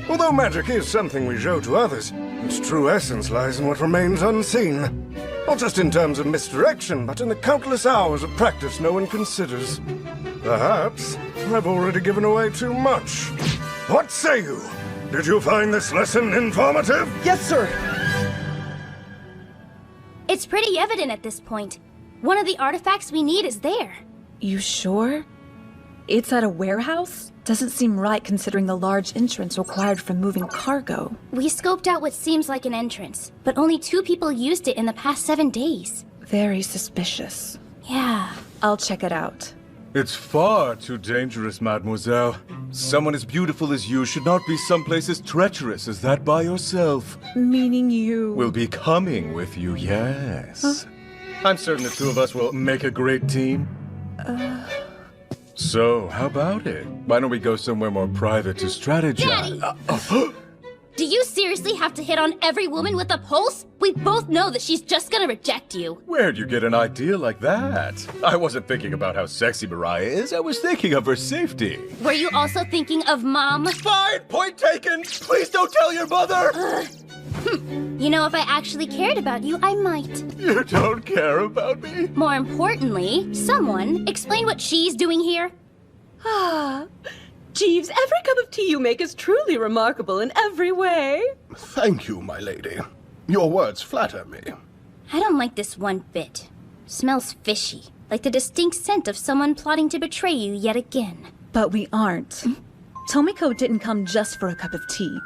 Although magic is something we show to others, its true essence lies in what remains unseen. Not just in terms of misdirection, but in the countless hours of practice no one considers. Perhaps I've already given away too much. What say you? Did you find this lesson informative? Yes, sir! It's pretty evident at this point. One of the artifacts we need is there. You sure? It's at a warehouse? Doesn't seem right considering the large entrance required for moving cargo. We scoped out what seems like an entrance, but only 2 people used it in the past 7 days. Very suspicious. Yeah. I'll check it out. It's far too dangerous, mademoiselle. Someone as beautiful as you should not be someplace as treacherous as that by yourself. Meaning you... We'll be coming with you, yes. I'm certain the 2 of us will make a great team. So, how about it? Why don't we go somewhere more private to strategize? Daddy! Do you seriously have to hit on every woman with a pulse? We both know that she's just gonna reject you. Where'd you get an idea like that? I wasn't thinking about how sexy Mariah is, I was thinking of her safety. Were you also thinking of Mom? Fine, point taken! Please don't tell your mother! You know, if I actually cared about you, I might. You don't care about me? More importantly, someone explain what she's doing here. Ah, Jeeves, every cup of tea you make is truly remarkable in every way. Thank you, my lady. Your words flatter me. I don't like this one bit. Smells fishy, like the distinct scent of someone plotting to betray you yet again. But we aren't. Tomiko didn't come just for a cup of tea.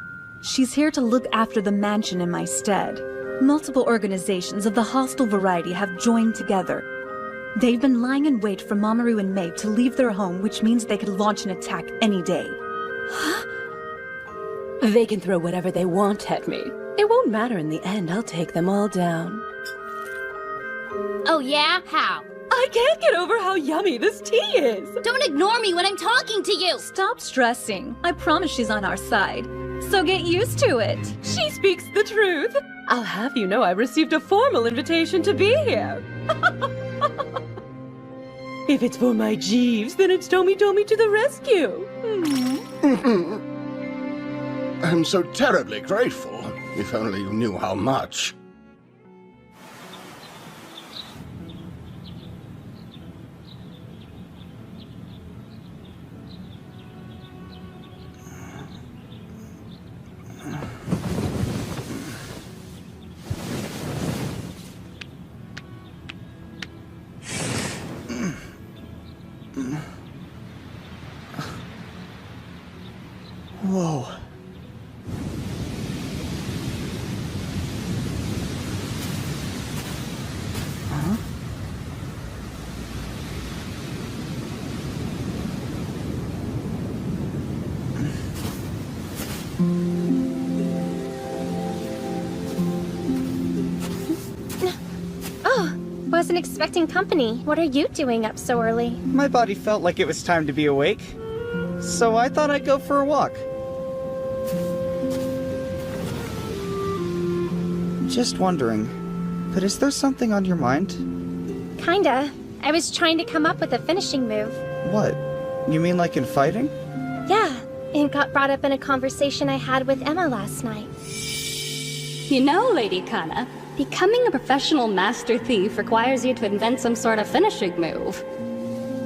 She's here to look after the mansion in my stead. Multiple organizations of the hostile variety have joined together. They've been lying in wait for Mamoru and Maeve to leave their home, which means they could launch an attack any day. They can throw whatever they want at me. It won't matter in the end. I'll take them all down. Oh yeah? How? I can't get over how yummy this tea is. Don't ignore me when I'm talking to you! Stop stressing. I promise she's on our side. So get used to it. She speaks the truth. I'll have you know I received a formal invitation to be here. If it's for my Jeeves, then it's Tomi to the rescue. I'm so terribly grateful. If only you knew how much. Whoa. Huh? Oh, wasn't expecting company. What are you doing up so early? My body felt like it was time to be awake, so I thought I'd go for a walk. Just wondering, but is there something on your mind? Kinda. I was trying to come up with a finishing move. What? You mean like in fighting? Yeah, it got brought up in a conversation I had with Emma last night. You know, Lady Kana, becoming a professional master thief requires you to invent some sort of finishing move.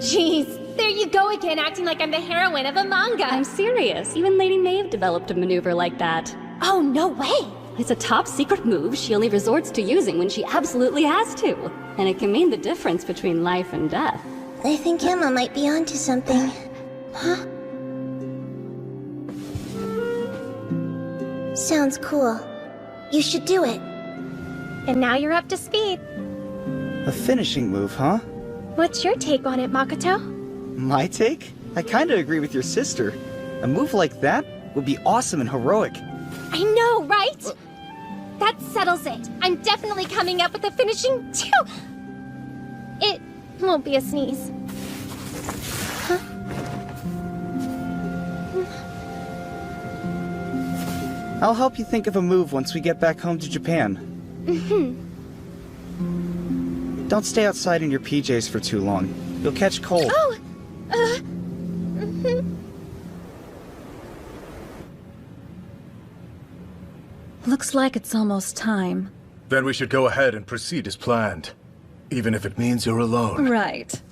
Jeez, there you go again, acting like I'm the heroine of a manga. I'm serious. Even Lady Maeve developed a maneuver like that. Oh, no way! It's a top secret move she only resorts to using when she absolutely has to. And it can mean the difference between life and death. I think Emma might be onto something. Huh? Sounds cool. You should do it. And now you're up to speed. A finishing move, huh? What's your take on it, Makoto? My take? I kinda agree with your sister. A move like that would be awesome and heroic. I know, right? That settles it. I'm definitely coming up with a finishing too. It won't be a sneeze. Huh? I'll help you think of a move once we get back home to Japan. Don't stay outside in your PJs for too long. You'll catch cold. Oh! Looks like it's almost time. Then we should go ahead and proceed as planned. Even if it means you're alone. Right.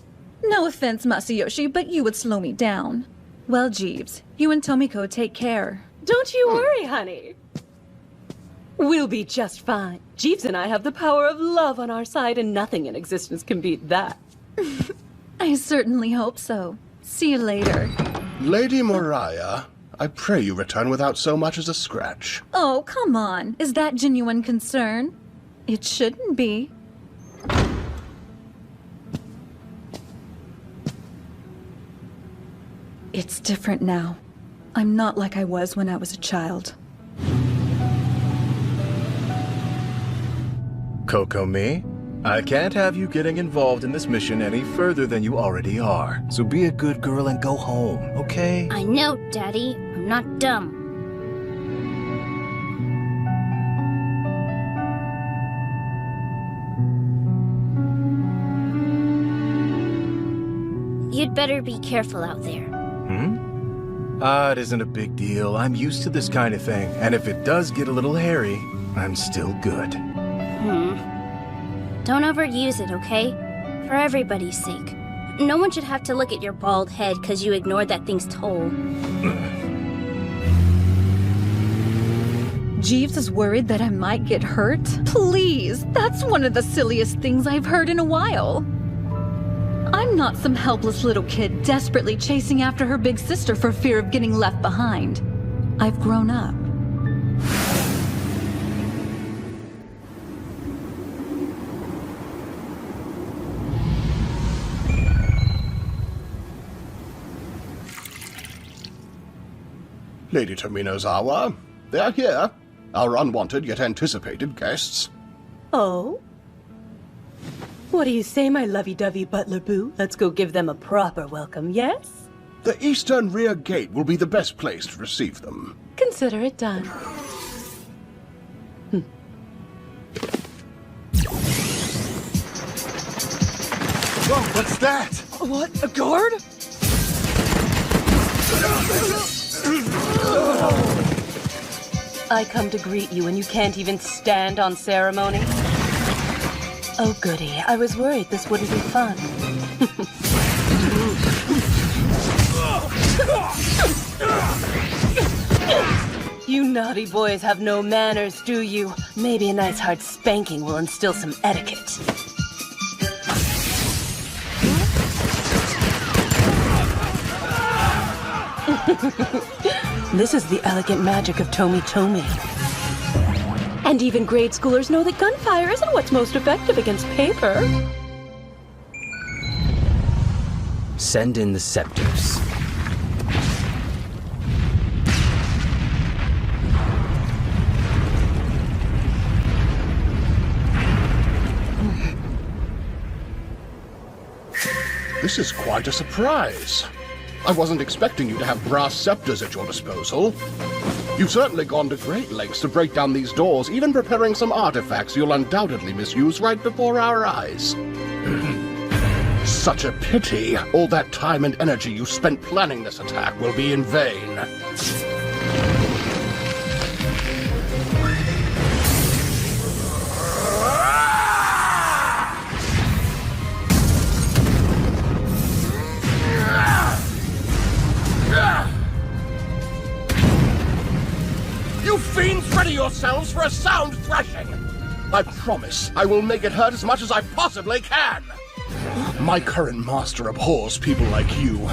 No offense, Masayoshi, but you would slow me down. Well, Jeeves, you and Tomiko take care. Don't you worry, honey. We'll be just fine. Jeeves and I have the power of love on our side, and nothing in existence can beat that. I certainly hope so. See you later. Lady Mariah, I pray you return without so much as a scratch. Oh, come on. Is that genuine concern? It shouldn't be. It's different now. I'm not like I was when I was a child. Kokomi, I can't have you getting involved in this mission any further than you already are. So be a good girl and go home, okay? I know, Daddy. I'm not dumb. You'd better be careful out there. It isn't a big deal. I'm used to this kind of thing. And if it does get a little hairy, I'm still good. Don't overuse it, okay? For everybody's sake. No one should have to look at your bald head because you ignored that thing's toll. Jeeves is worried that I might get hurt? Please, that's one of the silliest things I've heard in a while. I'm not some helpless little kid desperately chasing after her big sister for fear of getting left behind. I've grown up. Lady Tominozawa, they're here. Our unwanted yet anticipated guests. Oh? What do you say, my lovey-dovey butler boo? Let's go give them a proper welcome, yes? The eastern rear gate will be the best place to receive them. Consider it done. Whoa, what's that? What? A guard? I come to greet you and you can't even stand on ceremony? Oh goody, I was worried this wouldn't be fun. You naughty boys have no manners, do you? Maybe a nice hard spanking will instill some etiquette. This is the elegant magic of Tomi. And even grade schoolers know that gunfire isn't what's most effective against paper. Send in the scepters. This is quite a surprise. I wasn't expecting you to have brass scepters at your disposal. You've certainly gone to great lengths to break down these doors, even preparing some artifacts you'll undoubtedly misuse right before our eyes. Such a pity. All that time and energy you spent planning this attack will be in vain. You fiends, ready yourselves for a sound thrashing! I promise I will make it hurt as much as I possibly can! My current master abhors people like you.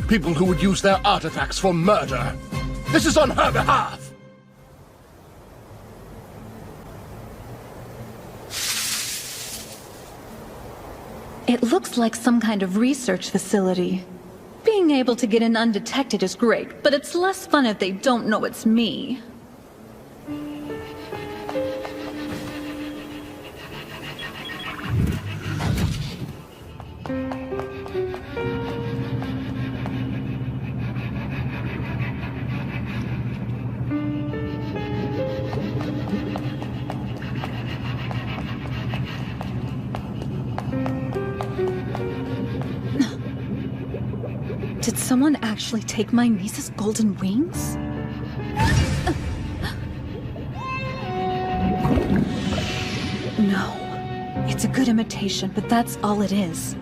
People who would use their artifacts for murder. This is on her behalf! It looks like some kind of research facility. Being able to get in undetected is great, but it's less fun if they don't know it's me. Did someone actually take my niece's golden wings? No. It's a good imitation, but that's all it is.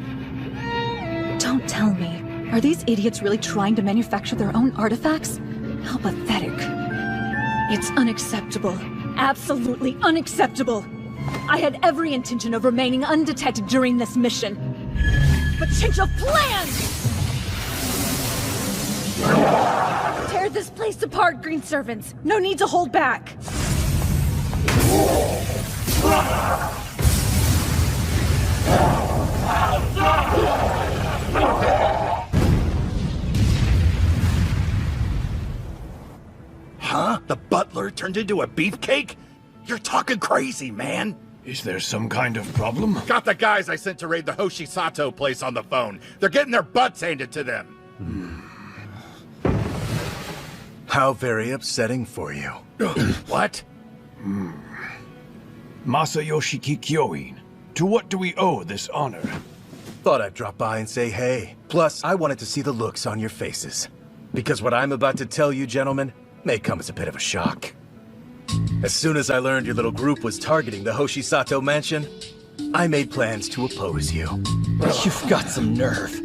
Don't tell me. Are these idiots really trying to manufacture their own artifacts? How pathetic. It's unacceptable. Absolutely unacceptable. I had every intention of remaining undetected during this mission. But change of plans! Tear this place apart, Green Servants. No need to hold back. Huh? The butler turned into a beefcake? You're talking crazy, man. Is there some kind of problem? Got the guys I sent to raid the Hoshisato place on the phone. They're getting their butts handed to them. How very upsetting for you. What? Masayoshi Kikyoin, to what do we owe this honor? Thought I'd drop by and say hey. Plus, I wanted to see the looks on your faces. Because what I'm about to tell you, gentlemen, may come as a bit of a shock. As soon as I learned your little group was targeting the Hoshisato mansion, I made plans to oppose you. You've got some nerve.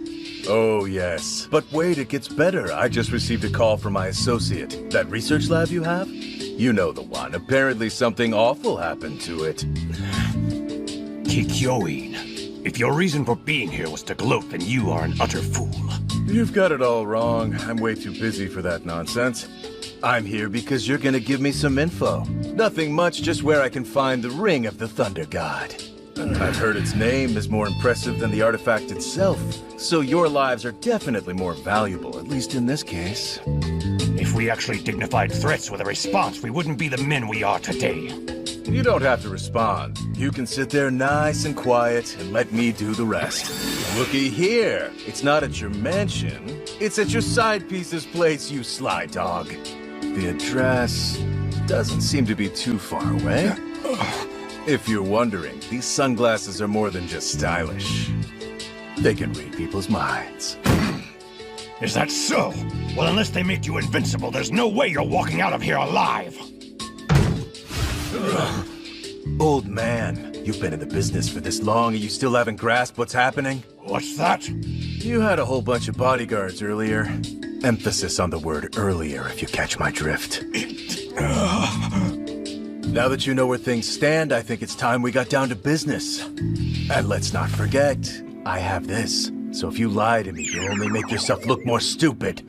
Oh, yes. But wait, it gets better. I just received a call from my associate. That research lab you have? You know the one. Apparently something awful happened to it. Kikyoin, if your reason for being here was to gloat, then you are an utter fool. You've got it all wrong. I'm way too busy for that nonsense. I'm here because you're gonna give me some info. Nothing much, just where I can find the Ring of the Thunder God. I've heard its name is more impressive than the artifact itself, so your lives are definitely more valuable, at least in this case. If we actually dignified threats with a response, we wouldn't be the men we are today. You don't have to respond. You can sit there nice and quiet and let me do the rest. Looky here. It's not at your mansion. It's at your side piece's place, you sly dog. The address doesn't seem to be too far away. If you're wondering, these sunglasses are more than just stylish. They can read people's minds. Is that so? Well, unless they make you invincible, there's no way you're walking out of here alive. Old man, you've been in the business for this long and you still haven't grasped what's happening? What's that? You had a whole bunch of bodyguards earlier. Emphasis on the word earlier, if you catch my drift. Now that you know where things stand, I think it's time we got down to business. And let's not forget, I have this. So if you lie to me, you'll only make yourself look more stupid.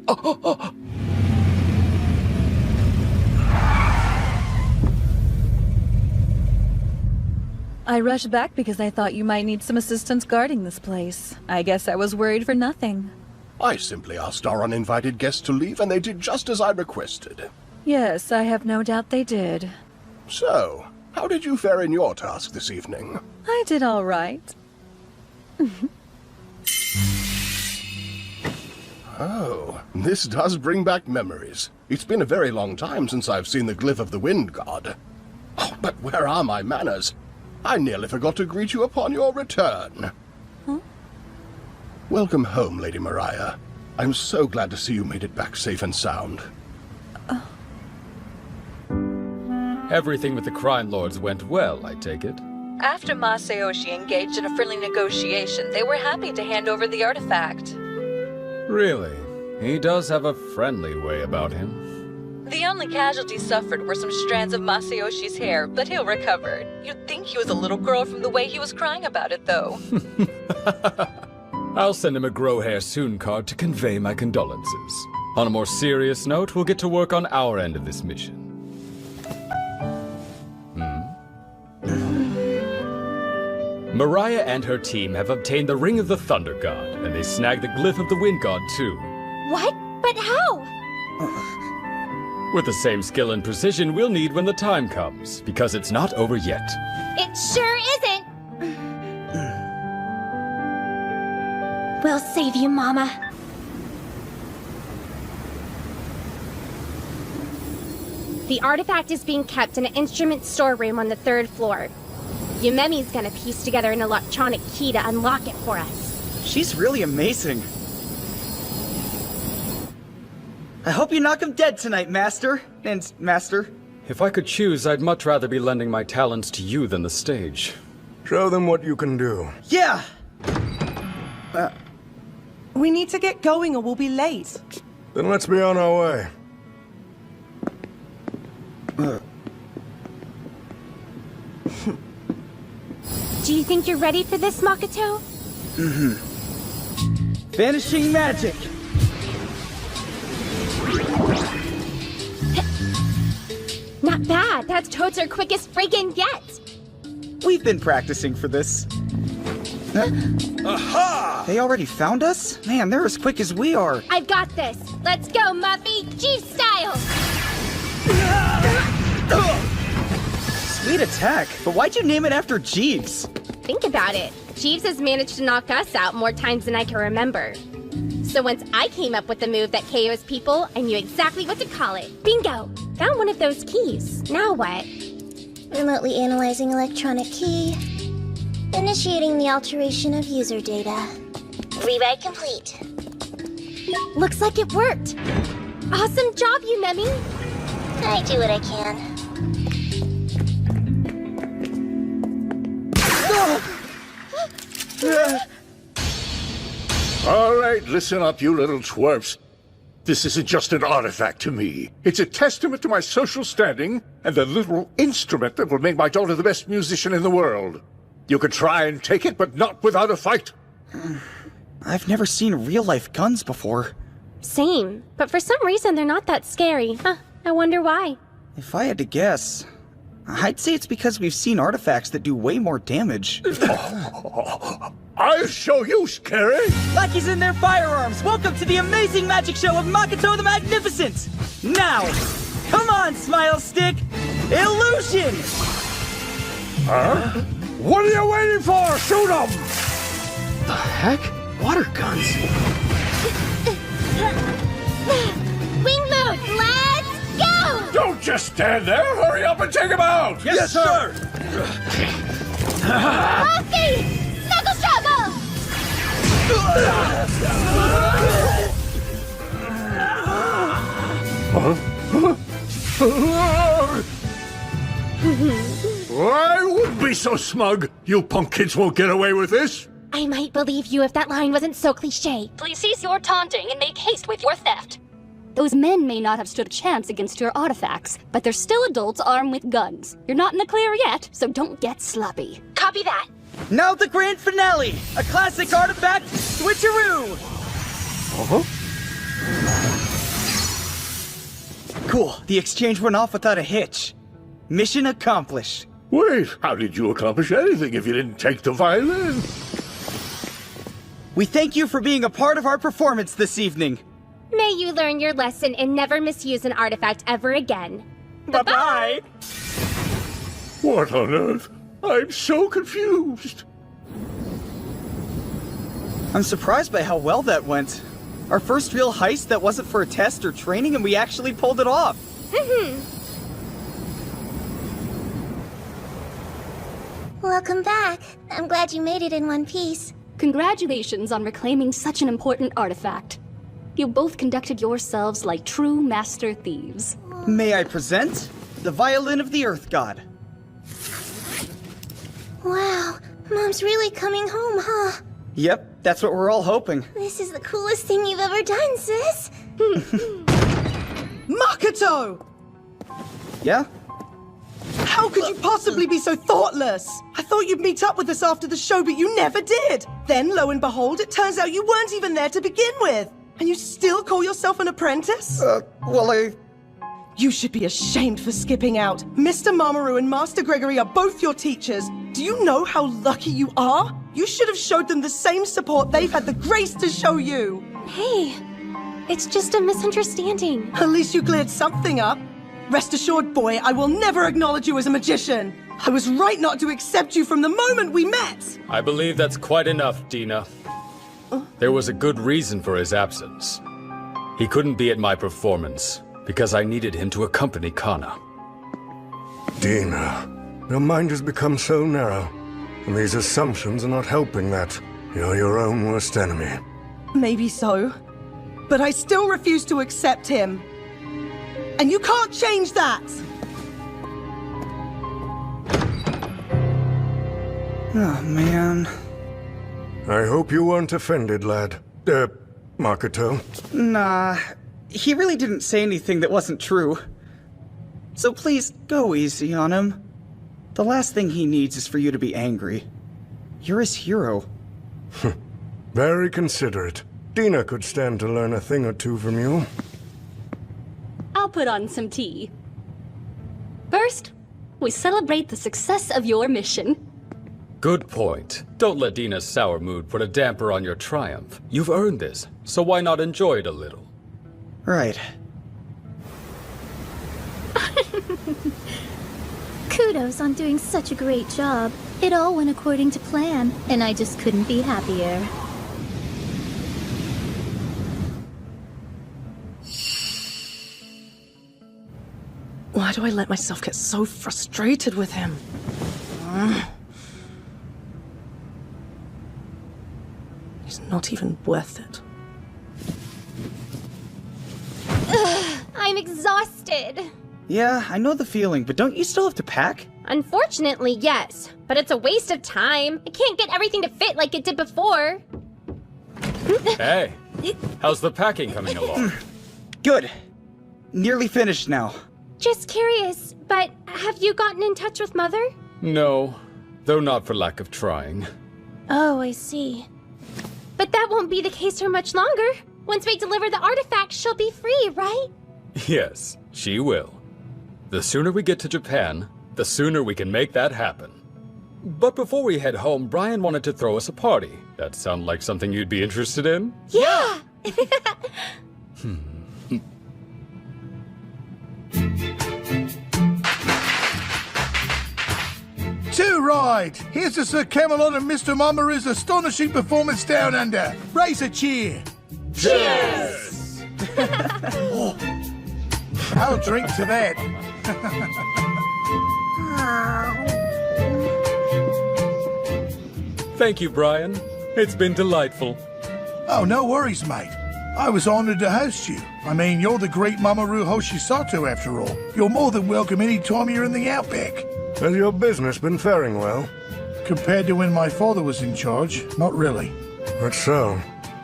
I rushed back because I thought you might need some assistance guarding this place. I guess I was worried for nothing. I simply asked our uninvited guests to leave, and they did just as I requested. Yes, I have no doubt they did. So, how did you fare in your task this evening? I did all right. Oh, this does bring back memories. It's been a very long time since I've seen the glyph of the Wind God. Oh, but where are my manners? I nearly forgot to greet you upon your return. Huh? Welcome home, Lady Mariah. I'm so glad to see you made it back safe and sound. Everything with the Crime Lords went well, I take it? After Masayoshi engaged in a friendly negotiation, they were happy to hand over the artifact. Really? He does have a friendly way about him. The only casualties suffered were some strands of Masayoshi's hair, but he'll recover. You'd think he was a little girl from the way he was crying about it, though. I'll send him a grow hair soon card to convey my condolences. On a more serious note, we'll get to work on our end of this mission. Mariah and her team have obtained the Ring of the Thunder God, and they snagged the Glyph of the Wind God, too. What? But how? With the same skill and precision we'll need when the time comes, because it's not over yet. It sure isn't! We'll save you, Mama. The artifact is being kept in an instrument storeroom on the 3rd floor. Yumemi's gonna piece together an electronic key to unlock it for us. She's really amazing. I hope you knock him dead tonight, Master. And Master. If I could choose, I'd much rather be lending my talents to you than the stage. Show them what you can do. Yeah! We need to get going or we'll be late. Then let's be on our way. Do you think you're ready for this, Makoto? Vanishing magic! Not bad. That's totes our quickest break-in yet. We've been practicing for this. Aha! They already found us? Man, they're as quick as we are. I've got this. Let's go, Muffy. G-style! Sweet attack, but why'd you name it after Jeeves? Think about it. Jeeves has managed to knock us out more times than I can remember. So once I came up with the move that KOs people, I knew exactly what to call it. Bingo! Found one of those keys. Now what? Remotely analyzing electronic key. Initiating the alteration of user data. Rewrite complete. Looks like it worked. Awesome job, Yumemi. I do what I can. All right, listen up, you little twerps. This isn't just an artifact to me. It's a testament to my social standing and the literal instrument that will make my daughter the best musician in the world. You can try and take it, but not without a fight. I've never seen real-life guns before. Same, but for some reason they're not that scary. Huh, I wonder why. If I had to guess, I'd say it's because we've seen artifacts that do way more damage. I'll show you, Scary! Lackeys in their firearms! Welcome to the amazing magic show of Makoto the Magnificent! Now, come on, Smile Stick! Illusion! Huh? What are you waiting for? Shoot 'em! The heck? Water guns? Wing mode, let's go! Don't just stand there! Hurry up and take him out! Yes, sir! Rocky! Knuckles trouble! I wouldn't be so smug. You punk kids won't get away with this. I might believe you if that line wasn't so cliche. Please cease your taunting and make haste with your theft. Those men may not have stood a chance against your artifacts, but they're still adults armed with guns. You're not in the clear yet, so don't get sloppy. Copy that. Now the grand finale! A classic artifact switcheroo! Cool, the exchange went off without a hitch. Mission accomplished. Wait, how did you accomplish anything if you didn't take the violin? We thank you for being a part of our performance this evening. May you learn your lesson and never misuse an artifact ever again. Bye-bye! What on earth? I'm so confused. I'm surprised by how well that went. Our first real heist that wasn't for a test or training, and we actually pulled it off. Welcome back. I'm glad you made it in one piece. Congratulations on reclaiming such an important artifact. You both conducted yourselves like true master thieves. May I present the Violin of the Earth God? Wow, Mom's really coming home, huh? Yep, that's what we're all hoping. This is the coolest thing you've ever done, sis. Makoto! Yeah? How could you possibly be so thoughtless? I thought you'd meet up with us after the show, but you never did. Then, lo and behold, it turns out you weren't even there to begin with. And you still call yourself an apprentice? Well, You should be ashamed for skipping out. Mr. Mamoru and Master Gregory are both your teachers. Do you know how lucky you are? You should have showed them the same support they've had the grace to show you. Hey, it's just a misunderstanding. At least you cleared something up. Rest assured, boy, I will never acknowledge you as a magician. I was right not to accept you from the moment we met. I believe that's quite enough, Dina. There was a good reason for his absence. He couldn't be at my performance because I needed him to accompany Kana. Dina, your mind has become so narrow, and these assumptions are not helping that. You're your own worst enemy. Maybe so, but I still refuse to accept him. And you can't change that! Oh, man. I hope you weren't offended, lad. Makoto. Nah, he really didn't say anything that wasn't true. So please, go easy on him. The last thing he needs is for you to be angry. You're his hero. Very considerate. Dina could stand to learn a thing or two from you. I'll put on some tea. First, we celebrate the success of your mission. Good point. Don't let Dina's sour mood put a damper on your triumph. You've earned this, so why not enjoy it a little? Right. Kudos on doing such a great job. It all went according to plan, and I just couldn't be happier. Why do I let myself get so frustrated with him? He's not even worth it. I'm exhausted. Yeah, I know the feeling, but don't you still have to pack? Unfortunately, yes. But it's a waste of time. I can't get everything to fit like it did before. Hey, how's the packing coming along? Good. Nearly finished now. Just curious, but have you gotten in touch with Mother? No, though not for lack of trying. Oh, I see. But that won't be the case for much longer. Once we deliver the artifact, she'll be free, right? Yes, she will. The sooner we get to Japan, The sooner we can make that happen. But before we head home, Brian wanted to throw us a party. That sound like something you'd be interested in? Yeah! Too right! Here's to Sir Camelot and Mr. Mamaroo's astonishing performance down under. Raise a cheer! Cheers! Oh, I'll drink to that. Thank you, Brian. It's been delightful. Oh, no worries, mate. I was honored to host you. I mean, you're the great Mamoru Hoshisato after all. You're more than welcome any time you're in the Outback. Has your business been faring well? Compared to when my father was in charge, not really. That's so.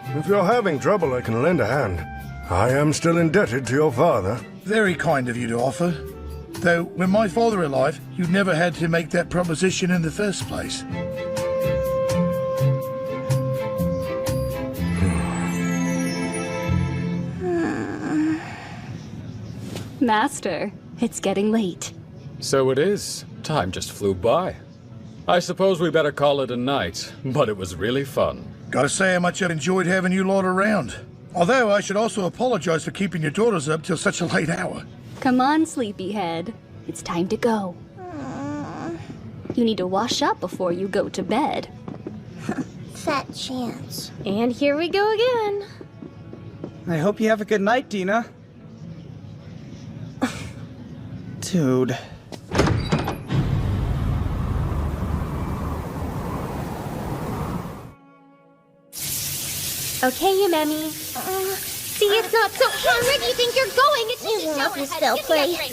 If you're having trouble, I can lend a hand. I am still indebted to your father. Very kind of you to offer. Though, when my father alive, you never had to make that proposition in the first place. Master, it's getting late. So it is. Time just flew by. I suppose we better call it a night, but it was really fun. Gotta say how much I've enjoyed having you lot around. Although I should also apologize for keeping your daughters up till such a late hour. Come on, sleepyhead. It's time to go. You need to wash up before you go to bed. Fat chance. And here we go again. I hope you have a good night, Dina. Dude. Okay, you Memmy. See, it's not so hard. Where do you think you're going? It's just a shower head. Spell Get play. that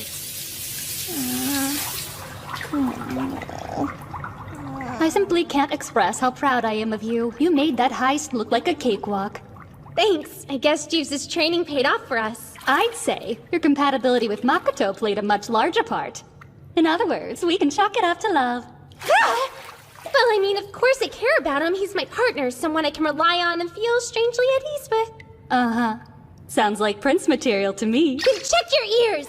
I simply can't express how proud I am of you. You made that heist look like a cakewalk. Thanks. I guess Jeeves' training paid off for us. I'd say your compatibility with Makoto played a much larger part. In other words, we can chalk it up to love. Well, I mean, of course I care about him. He's my partner, someone I can rely on and feel strangely at ease with. Uh-huh. Sounds like Prince material to me. Then check your ears!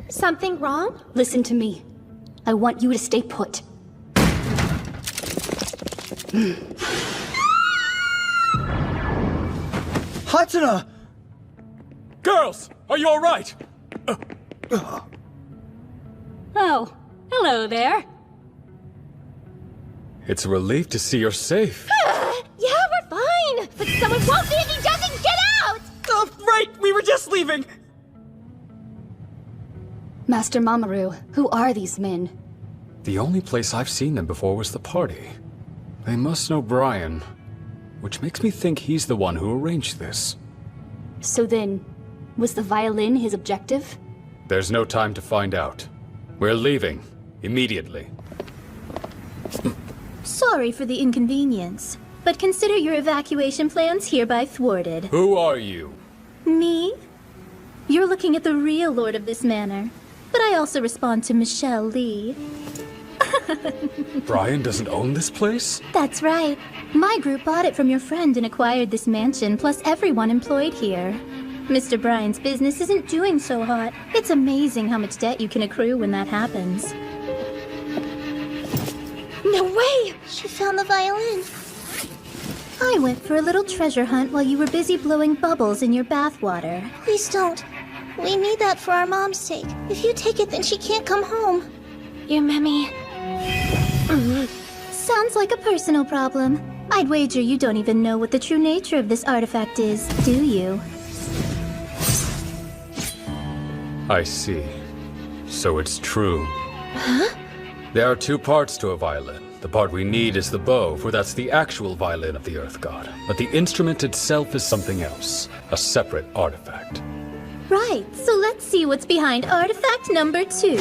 Something wrong? Listen to me. I want you to stay put. Hatena! Girls, are you all right? Oh, hello there. It's a relief to see you're safe. Yeah, we're fine. But someone won't be if he doesn't get out! Oh, right! We were just leaving! Master Mamoru, who are these men? The only place I've seen them before was the party. They must know Brian, which makes me think he's the one who arranged this. So then, was the violin his objective? There's no time to find out. We're leaving. Immediately. Sorry for the inconvenience, but consider your evacuation plans hereby thwarted. Who are you? Me? You're looking at the real lord of this manor, but I also respond to Michelle Lee. Brian doesn't own this place? That's right. My group bought it from your friend and acquired this mansion, plus everyone employed here. Mr. Brian's business isn't doing so hot. It's amazing how much debt you can accrue when that happens. No way! She found the violin. I went for a little treasure hunt while you were busy blowing bubbles in your bathwater. Please don't. We need that for our mom's sake. If you take it, then she can't come home. You Memmy. Sounds like a personal problem. I'd wager you don't even know what the true nature of this artifact is, do you? I see. So it's true. Huh? There are two parts to a violin. The part we need is the bow, for that's the actual violin of the Earth God. But the instrument itself is something else, a separate artifact. Right, so let's see what's behind artifact number 2.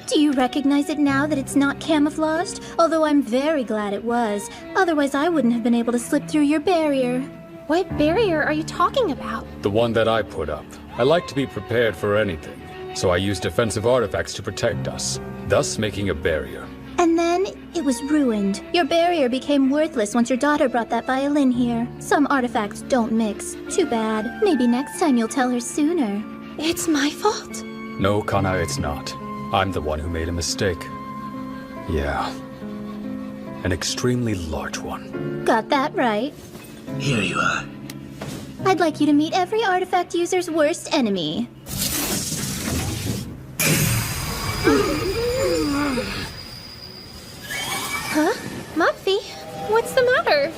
Do you recognize it now that it's not camouflaged? Although I'm very glad it was. Otherwise I wouldn't have been able to slip through your barrier. What barrier are you talking about? The one that I put up. I like to be prepared for anything, so I use defensive artifacts to protect us, thus making a barrier. And then it was ruined. Your barrier became worthless once your daughter brought that violin here. Some artifacts don't mix. Too bad. Maybe next time you'll tell her sooner. It's my fault. No, Kana, it's not. I'm the one who made a mistake. Yeah. An extremely large one. Got that right. Here you are. I'd like you to meet every artifact user's worst enemy. Huh? Muffy? What's the matter?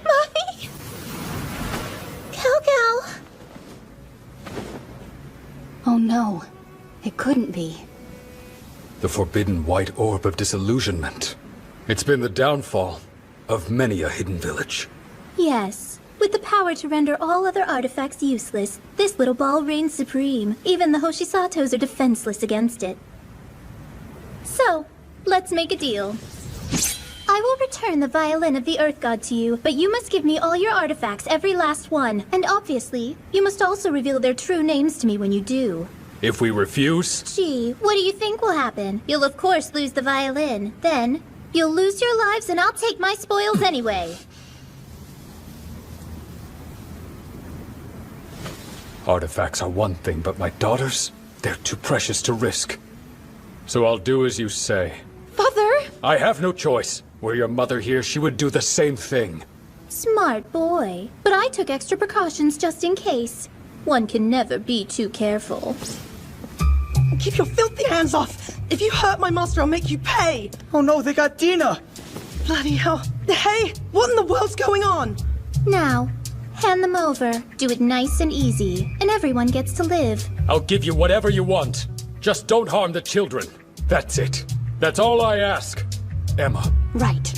Muffy? Cal. Oh no, it couldn't be. The forbidden white orb of disillusionment. It's been the downfall of many a hidden village. Yes. With the power to render all other artifacts useless, this little ball reigns supreme. Even the Hoshisatos are defenseless against it. So, let's make a deal. I will return the violin of the Earth God to you, but you must give me all your artifacts, every last one. And obviously, you must also reveal their true names to me when you do. If we refuse... Gee, what do you think will happen? You'll of course lose the violin. Then, you'll lose your lives and I'll take my spoils anyway. Artifacts are one thing, but my daughters? They're too precious to risk. So I'll do as you say. Father! I have no choice. Were your mother here, she would do the same thing. Smart boy. But I took extra precautions just in case. One can never be too careful. Keep your filthy hands off! If you hurt my master, I'll make you pay! Oh no, they got Dina! Bloody hell. Hey, what in the world's going on? Now, hand them over. Do it nice and easy, and everyone gets to live. I'll give you whatever you want. Just don't harm the children. That's it. That's all I ask. Emma. Right.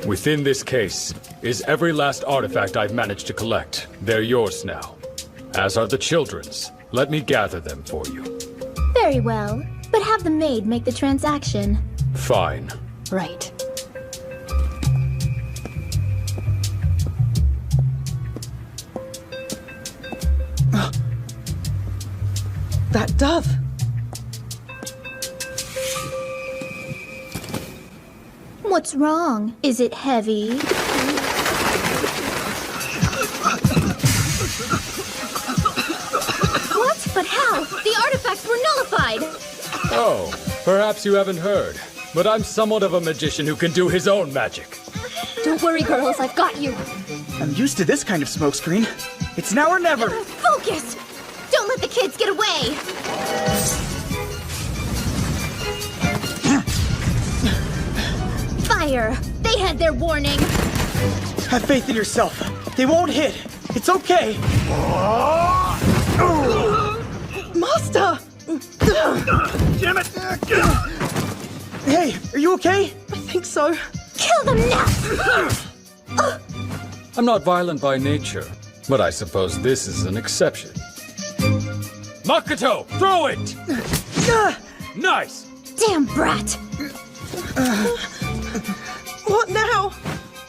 Within this case is every last artifact I've managed to collect. They're yours now. As are the children's. Let me gather them for you. Very well, but have the maid make the transaction. Fine. Right. That dove. What's wrong? Is it heavy? What? But how? The artifacts were nullified! Oh, perhaps you haven't heard, but I'm somewhat of a magician who can do his own magic. Don't worry, girls, I've got you. I'm used to this kind of smokescreen. It's now or never. Focus! Don't let the kids get away! Fire! They had their warning! Have faith in yourself. They won't hit. It's okay. Master! Damn it! Hey, are you okay? I think so. Kill them now! I'm not violent by nature, but I suppose this is an exception. Makoto, throw it! Nice! Damn brat! What now?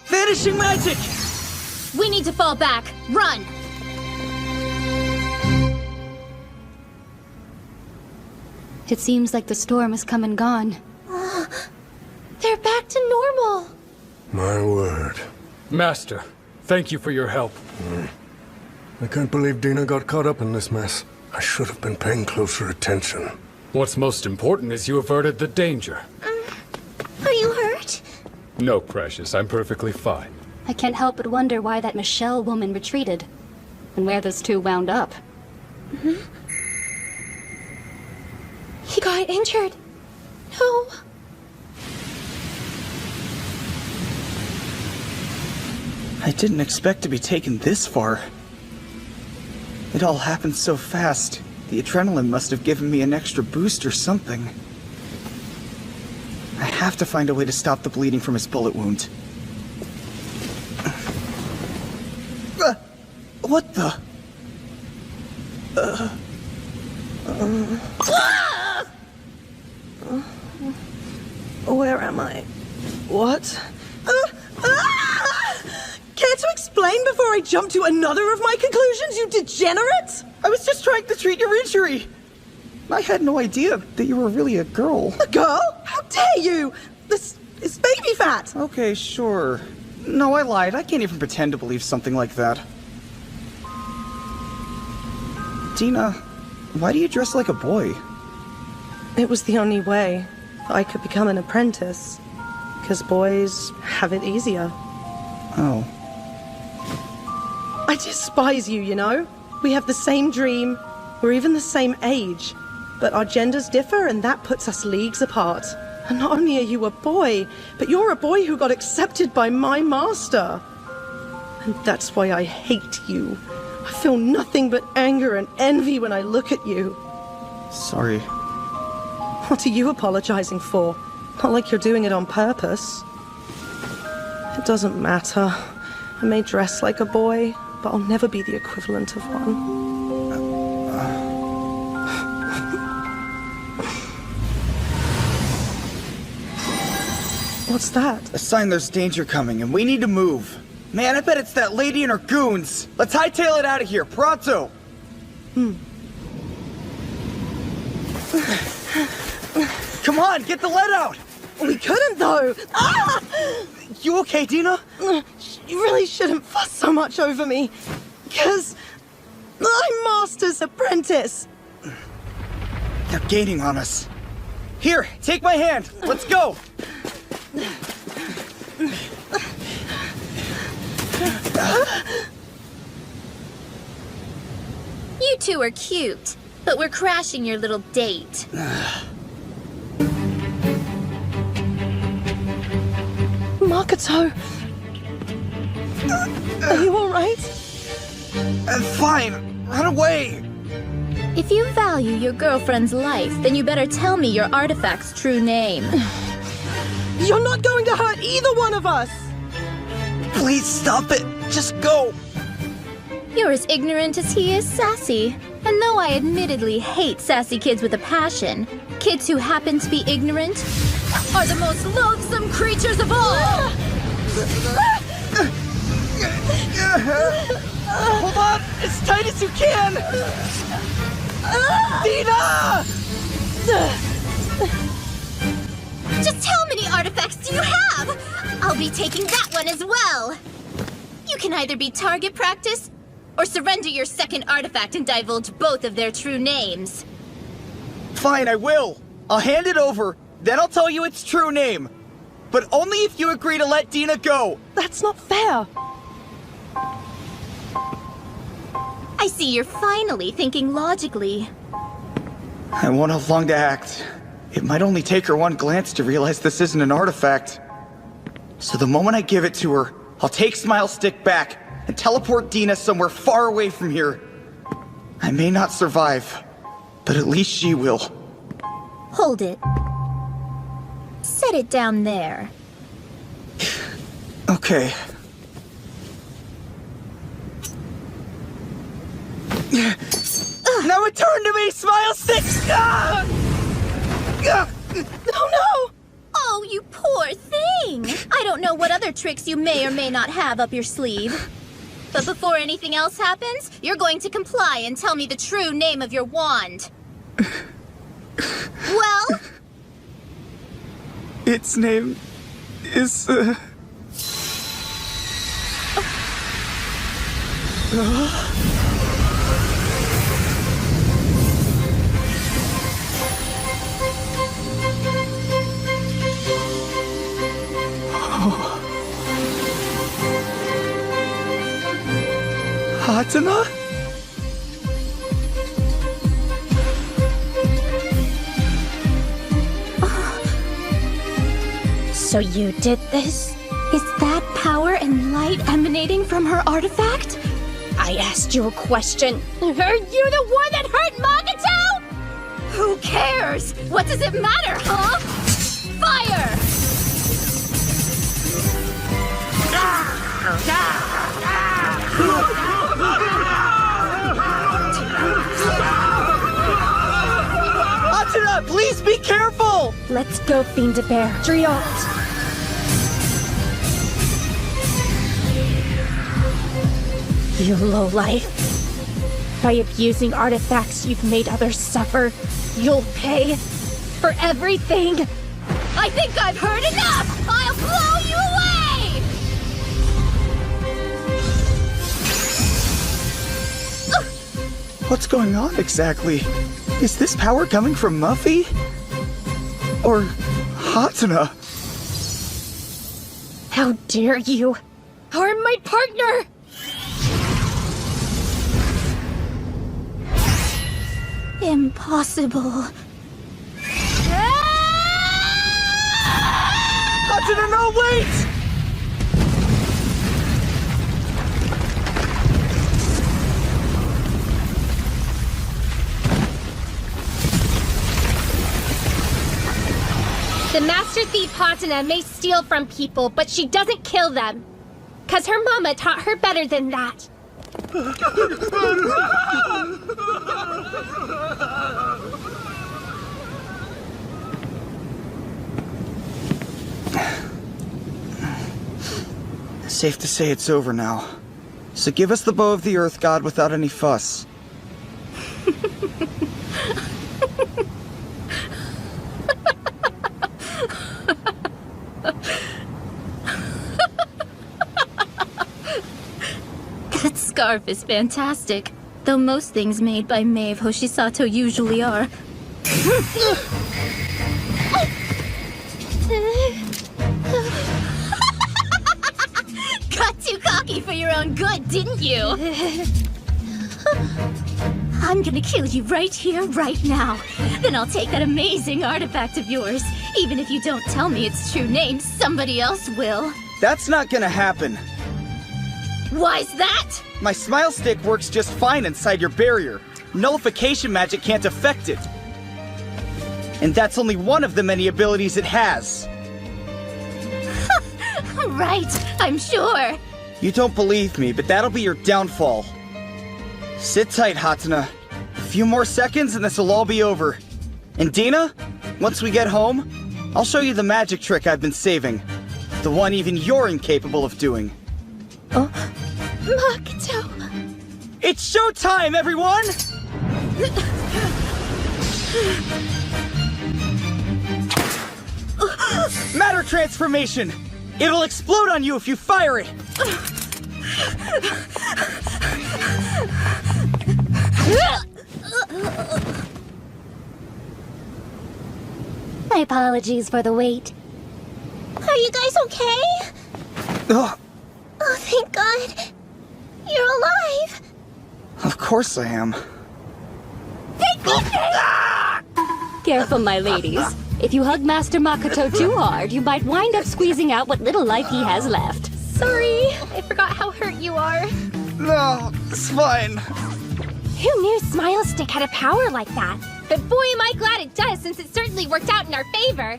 Vanishing magic! We need to fall back. Run! It seems like the storm has come and gone. They're back to normal. My word. Master, thank you for your help. I can't believe Dina got caught up in this mess. I should have been paying closer attention. What's most important is you averted the danger. Are you hurt? No, precious, I'm perfectly fine. I can't help but wonder why that Michelle woman retreated, and where those two wound up. He got injured. No. I didn't expect to be taken this far. It all happened so fast. The adrenaline must have given me an extra boost or something. I have to find a way to stop the bleeding from his bullet wound. What the? Where am I? What? Care to explain before I jump to another of my conclusions, you degenerate? I was just trying to treat your injury. I had no idea that you were really a girl. A girl? How dare you? This is baby fat. Okay, sure. No, I lied. I can't even pretend to believe something like that. Dina, why do you dress like a boy? It was the only way I could become an apprentice. Because boys have it easier. Oh. I despise you, you know? We have the same dream. We're even the same age. But our genders differ, and that puts us leagues apart. And not only are you a boy, but you're a boy who got accepted by my master. And that's why I hate you. I feel nothing but anger and envy when I look at you. Sorry. What are you apologizing for? Not like you're doing it on purpose. It doesn't matter. I may dress like a boy, but I'll never be the equivalent of one. What's that? A sign there's danger coming, and we need to move. Man, I bet it's that lady and her goons. Let's hightail it out of here, pronto! Come on, get the lead out! We couldn't, though! Ah! You okay, Dina? You really shouldn't fuss so much over me. Because I'm Master's apprentice. They're gaining on us. Here, take my hand. Let's go! You two are cute, but we're crashing your little date. Makoto! Are you alright? Fine. Run away! If you value your girlfriend's life, then you better tell me your artifact's true name. You're not going to hurt either one of us! Please stop it! Just go! You're as ignorant as he is sassy. And though I admittedly hate sassy kids with a passion, kids who happen to be ignorant are the most loathsome creatures of all! Hold on! As tight as you can! Dina! Just how many artifacts do you have? I'll be taking that one as well. You can either be target practice, or surrender your second artifact and divulge both of their true names. Fine, I will. I'll hand it over, then I'll tell you its true name. But only if you agree to let Dina go. That's not fair. I see you're finally thinking logically. I won't have long to act. It might only take her one glance to realize this isn't an artifact. So the moment I give it to her, I'll take Smile Stick back and teleport Dina somewhere far away from here. I may not survive, but at least she will. Hold it. Set it down there. Okay. Now return to me, Smile Stick! Oh no! Oh, you poor thing! I don't know what other tricks you may or may not have up your sleeve. But before anything else happens, you're going to comply and tell me the true name of your wand. Well? Its name is, Hatena? So you did this? Is that power and light emanating from her artifact? I asked you a question. Are you the one that hurt Magato? Who cares? What does it matter, huh? Fire! Hatena, please be careful! Let's go, Fiend-a-Bear. Driot! You lowlife. By abusing artifacts you've made others suffer, you'll pay for everything. I think I've heard enough! I'll blow you away! What's going on exactly? Is this power coming from Muffy? Or Hatena? How dare you? Harm my partner! Impossible. Hatena, no, wait! The Master Thief Hatena may steal from people, but she doesn't kill them. 'Cause her mama taught her better than that. Safe to say it's over now. So give us the bow of the Earth God without any fuss. That scarf is fantastic. Though most things made by Maeve Hoshisato usually are. Got too cocky for your own good, didn't you? I'm gonna kill you right here, right now. Then I'll take that amazing artifact of yours. Even if you don't tell me its true name, somebody else will. That's not gonna happen. Why's that? My smile stick works just fine inside your barrier. Nullification magic can't affect it. And that's only one of the many abilities it has. Right, I'm sure. You don't believe me, but that'll be your downfall. Sit tight, Hatena. A few more seconds and this'll all be over. And Dina, once we get home, I'll show you the magic trick I've been saving. The one even you're incapable of doing. Makoto! It's showtime, everyone! Matter transformation! It'll explode on you if you fire it! My apologies for the wait. Are you guys okay? Ugh, Oh, thank God. You're alive. of course I am. Careful, my ladies. If you hug Master Makoto too hard, you might wind up squeezing out what little life he has left. Sorry, I forgot how hurt you are. No, it's fine. Who knew Smile Stick had a power like that? But boy, am I glad it does, since it certainly worked out in our favor.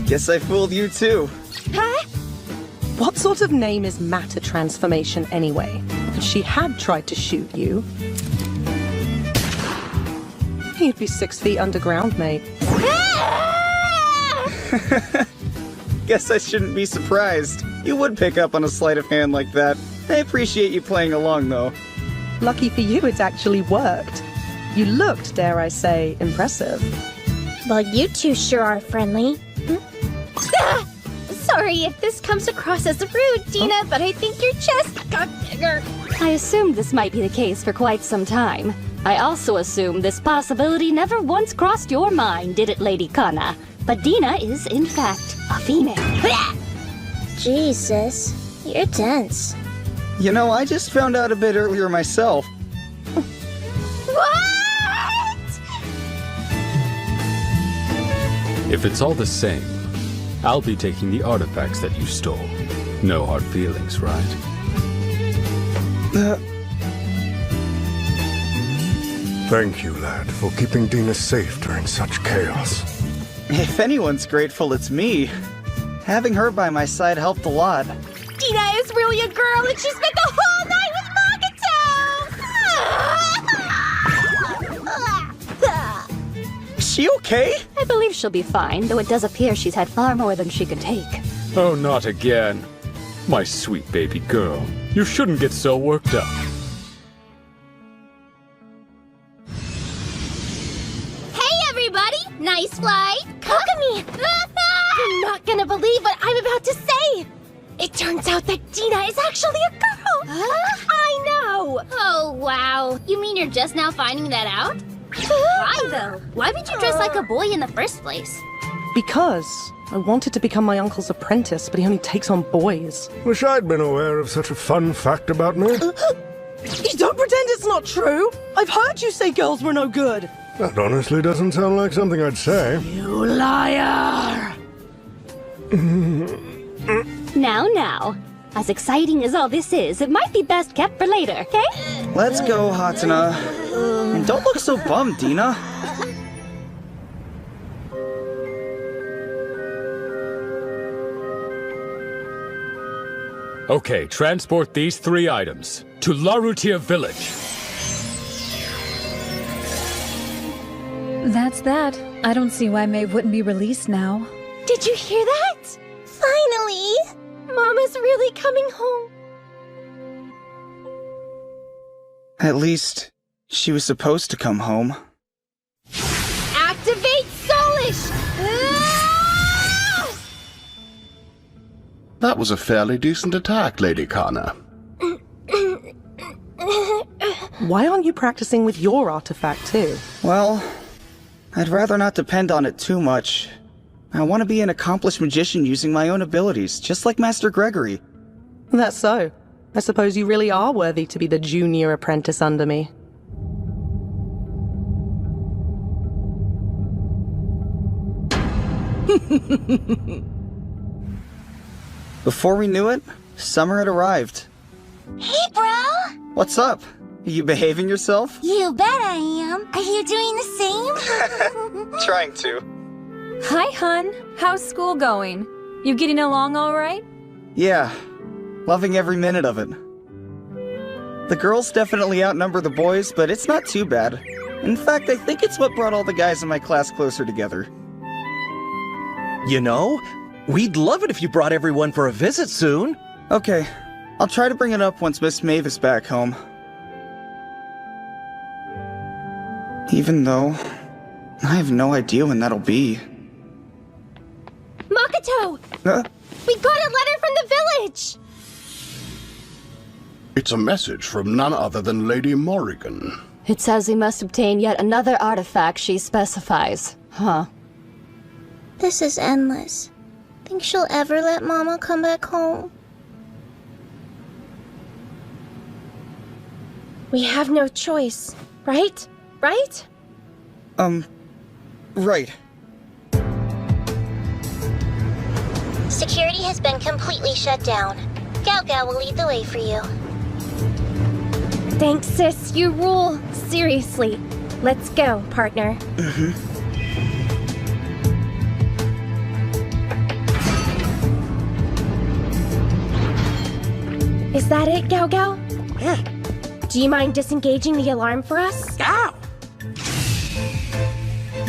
Guess I fooled you too. Huh? What sort of name is matter transformation anyway? She had tried to shoot you. You'd be 6 feet underground, mate. Guess I shouldn't be surprised. You would pick up on a sleight of hand like that. I appreciate you playing along, though. Lucky for you, it's actually worked. You looked, dare I say, impressive. Well, you two sure are friendly. Sorry if this comes across as rude, Dina, but I think your chest got bigger. I assumed this might be the case for quite some time. I also assume this possibility never once crossed your mind, did it, Lady Kana? But Dina is, in fact, a female. Jesus, you're tense. You know, I just found out a bit earlier myself. What? If it's all the same, I'll be taking the artifacts that you stole. No hard feelings, right? Thank you, lad, for keeping Dina safe during such chaos. If anyone's grateful, it's me. Having her by my side helped a lot. Dina is really a girl, and she spent the whole night with Makoto! Is she okay? I believe she'll be fine, though it does appear she's had far more than she could take. Oh, not again. My sweet baby girl. You shouldn't get so worked up. Hey, everybody! Nice flight! Look at me! You're not gonna believe what I'm about to say! It turns out that Dina is actually a girl! I know! Oh, wow. You mean you're just now finding that out? Why, though? Why would you dress like a boy in the first place? Because I wanted to become my uncle's apprentice, but he only takes on boys. Wish I'd been aware of such a fun fact about me. You don't pretend it's not true! I've heard you say girls were no good! That honestly doesn't sound like something I'd say. You liar! Now. As exciting as all this is, it might be best kept for later, okay? Let's go, Hatena. And don't look so bummed, Dina. Okay, transport these 3 items to Larutia Village. That's that. I don't see why Maeve wouldn't be released now. Did you hear that? Finally! Mama's really coming home. At least, she was supposed to come home. Activate Soulish! That was a fairly decent attack, Lady Kana. Why aren't you practicing with your artifact, too? Well, I'd rather not depend on it too much. I want to be an accomplished magician using my own abilities, just like Master Gregory. That's so. I suppose you really are worthy to be the junior apprentice under me. Before we knew it, summer had arrived. Hey, bro! What's up? Are you behaving yourself? You bet I am. Are you doing the same? Trying to. Hi, hun. How's school going? You getting along all right? Yeah, loving every minute of it. The girls definitely outnumber the boys, but it's not too bad. In fact, I think it's what brought all the guys in my class closer together. You know, we'd love it if you brought everyone for a visit soon. Okay, I'll try to bring it up once Miss Maeve is back home. Even though, I have no idea when that'll be. Makoto! Huh? We got a letter from the village! It's a message from none other than Lady Morrigan. It says we must obtain yet another artifact she specifies. Huh. This is endless. Think she'll ever let Mama come back home? We have no choice, right? Right? Right. Security has been completely shut down. Gao Gao will lead the way for you. Thanks, sis. You rule. Seriously. Let's go, partner. Is that it, Gao Gao? Yeah. Do you mind disengaging the alarm for us? Ow!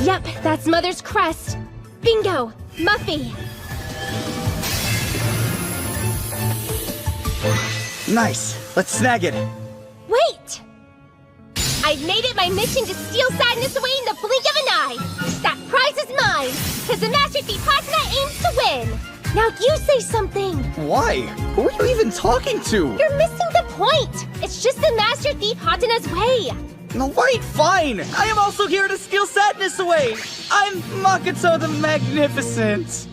Yep, that's Mother's crest. Bingo! Muffy! Nice. Let's snag it. Wait! I've made it my mission to steal sadness away in the blink of an eye. That prize is mine, because the Master Thief Hatena aims to win. Now you say something. Why? Who are you even talking to? You're missing the point. It's just the Master Thief Hatena's way. No, wait, fine! I am also here to steal sadness away! I'm Makoto the Magnificent!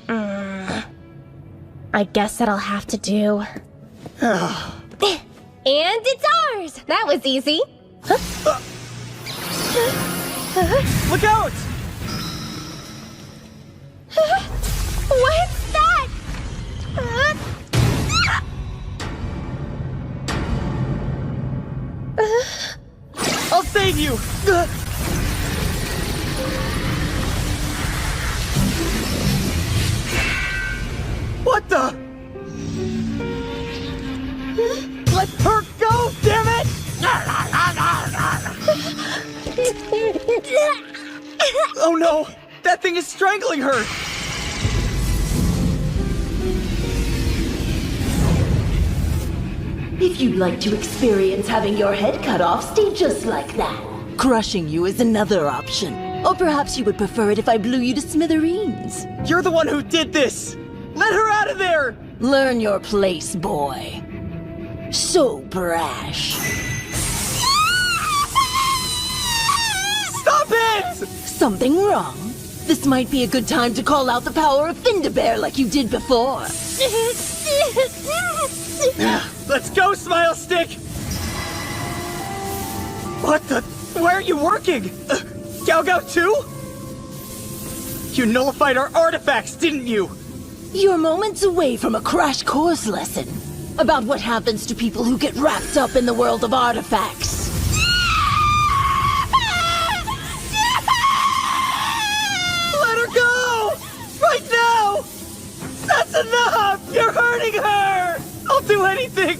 I guess that'll have to do. And it's ours! That was easy. Look out! What's that? I'll save you! What the? Let her go, damn it! Oh no! That thing is strangling her! If you'd like to experience having your head cut off, stay just like that. Crushing you is another option. Or perhaps you would prefer it if I blew you to smithereens. You're the one who did this! Let her out of there! Learn your place, boy. So brash. Stop it! Something wrong? This might be a good time to call out the power of Findabear like you did before. Let's go, Smile Stick! What the? Where are you working? Gao Gao 2? You nullified our artifacts, didn't you? You're moments away from a crash course lesson about what happens to people who get wrapped up in the world of artifacts. Let her go! Right now! That's enough! You're hurting her! I'll do anything!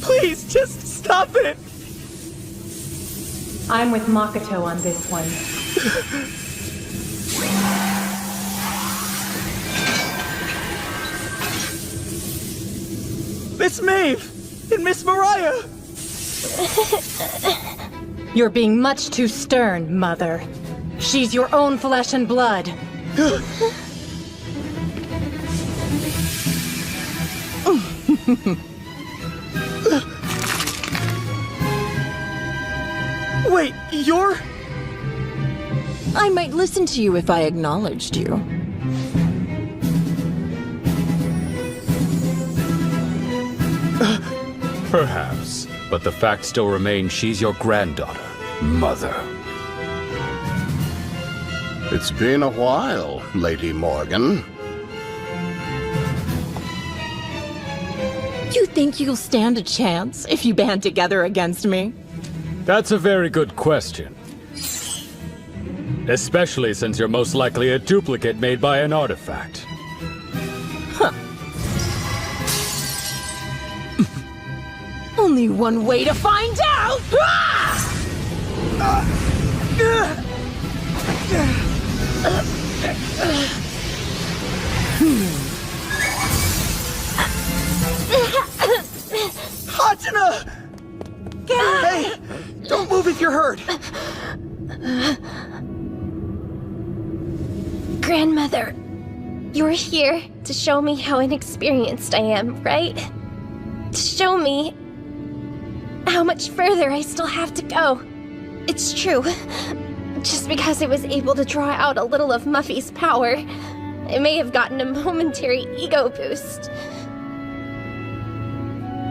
Please, just stop it! I'm with Makoto on this one. Miss Maeve! And Miss Mariah! You're being much too stern, Mother. She's your own flesh and blood. Wait, you're... I might listen to you if I acknowledged you. Perhaps, but the fact still remains she's your granddaughter, Mother. It's been a while, Lady Morgan. You think you'll stand a chance if you band together against me? That's a very good question. Especially since you're most likely a duplicate made by an artifact. Only one way to find out! Hatena! Hey! Don't move if you're hurt! Grandmother, you're here to show me how inexperienced I am, right? To show me how much further I still have to go. It's true. Just because I was able to draw out a little of Muffy's power, I may have gotten a momentary ego boost.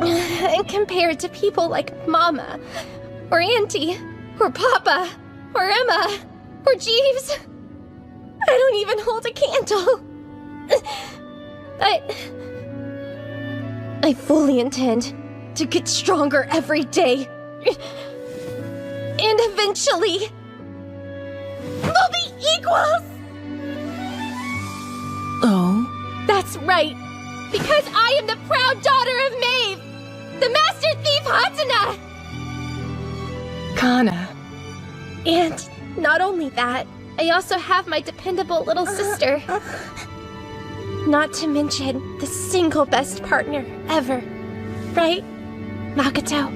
And compared to people like Mama, or Auntie, or Papa, or Emma, or Jeeves, I don't even hold a candle. I fully intend to get stronger every day. And eventually, we'll be equals! Oh? That's right. Because I am the proud daughter of Maeve, the Master Thief Hatena! Kana. And not only that, I also have my dependable little sister. Not to mention the single best partner ever. Right, Makoto?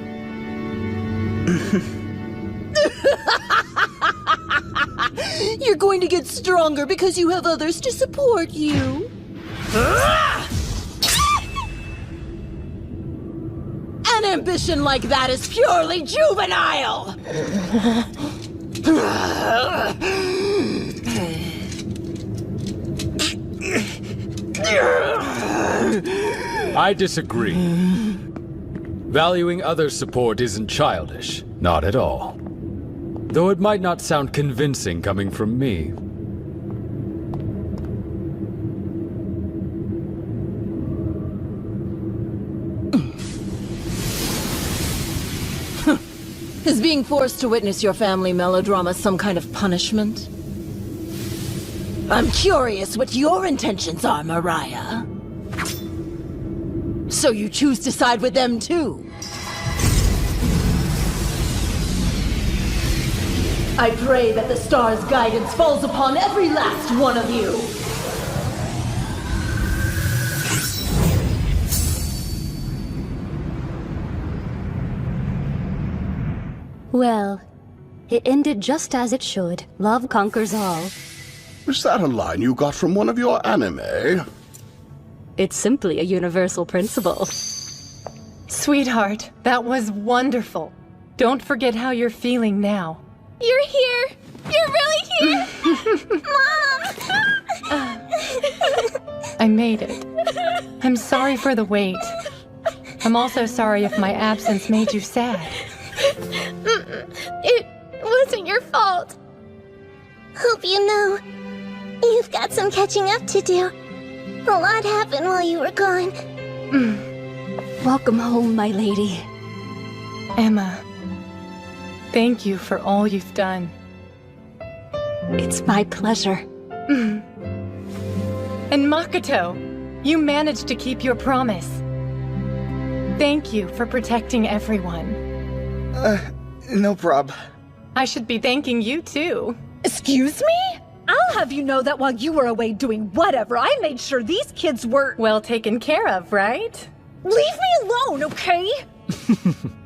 You're going to get stronger because you have others to support you. An ambition like that is purely juvenile! I disagree. Valuing others' support isn't childish. Not at all. Though it might not sound convincing coming from me. Is being forced to witness your family melodrama some kind of punishment? I'm curious what your intentions are, Mariah. So you choose to side with them too? I pray that the star's guidance falls upon every last one of you. Well, it ended just as it should. Love conquers all. Is that a line you got from one of your anime? It's simply a universal principle. Sweetheart, that was wonderful. Don't forget how you're feeling now. You're here! You're really here! Mom! I made it. I'm sorry for the wait. I'm also sorry if my absence made you sad. It wasn't your fault. Hope you know, you've got some catching up to do. A lot happened while you were gone. Welcome home, my lady. Emma, thank you for all you've done. It's my pleasure. And Makoto, you managed to keep your promise. Thank you for protecting everyone. No prob. I should be thanking you too. Excuse me? I'll have you know that while you were away doing whatever, I made sure these kids were... Well taken care of, right? Leave me alone, okay?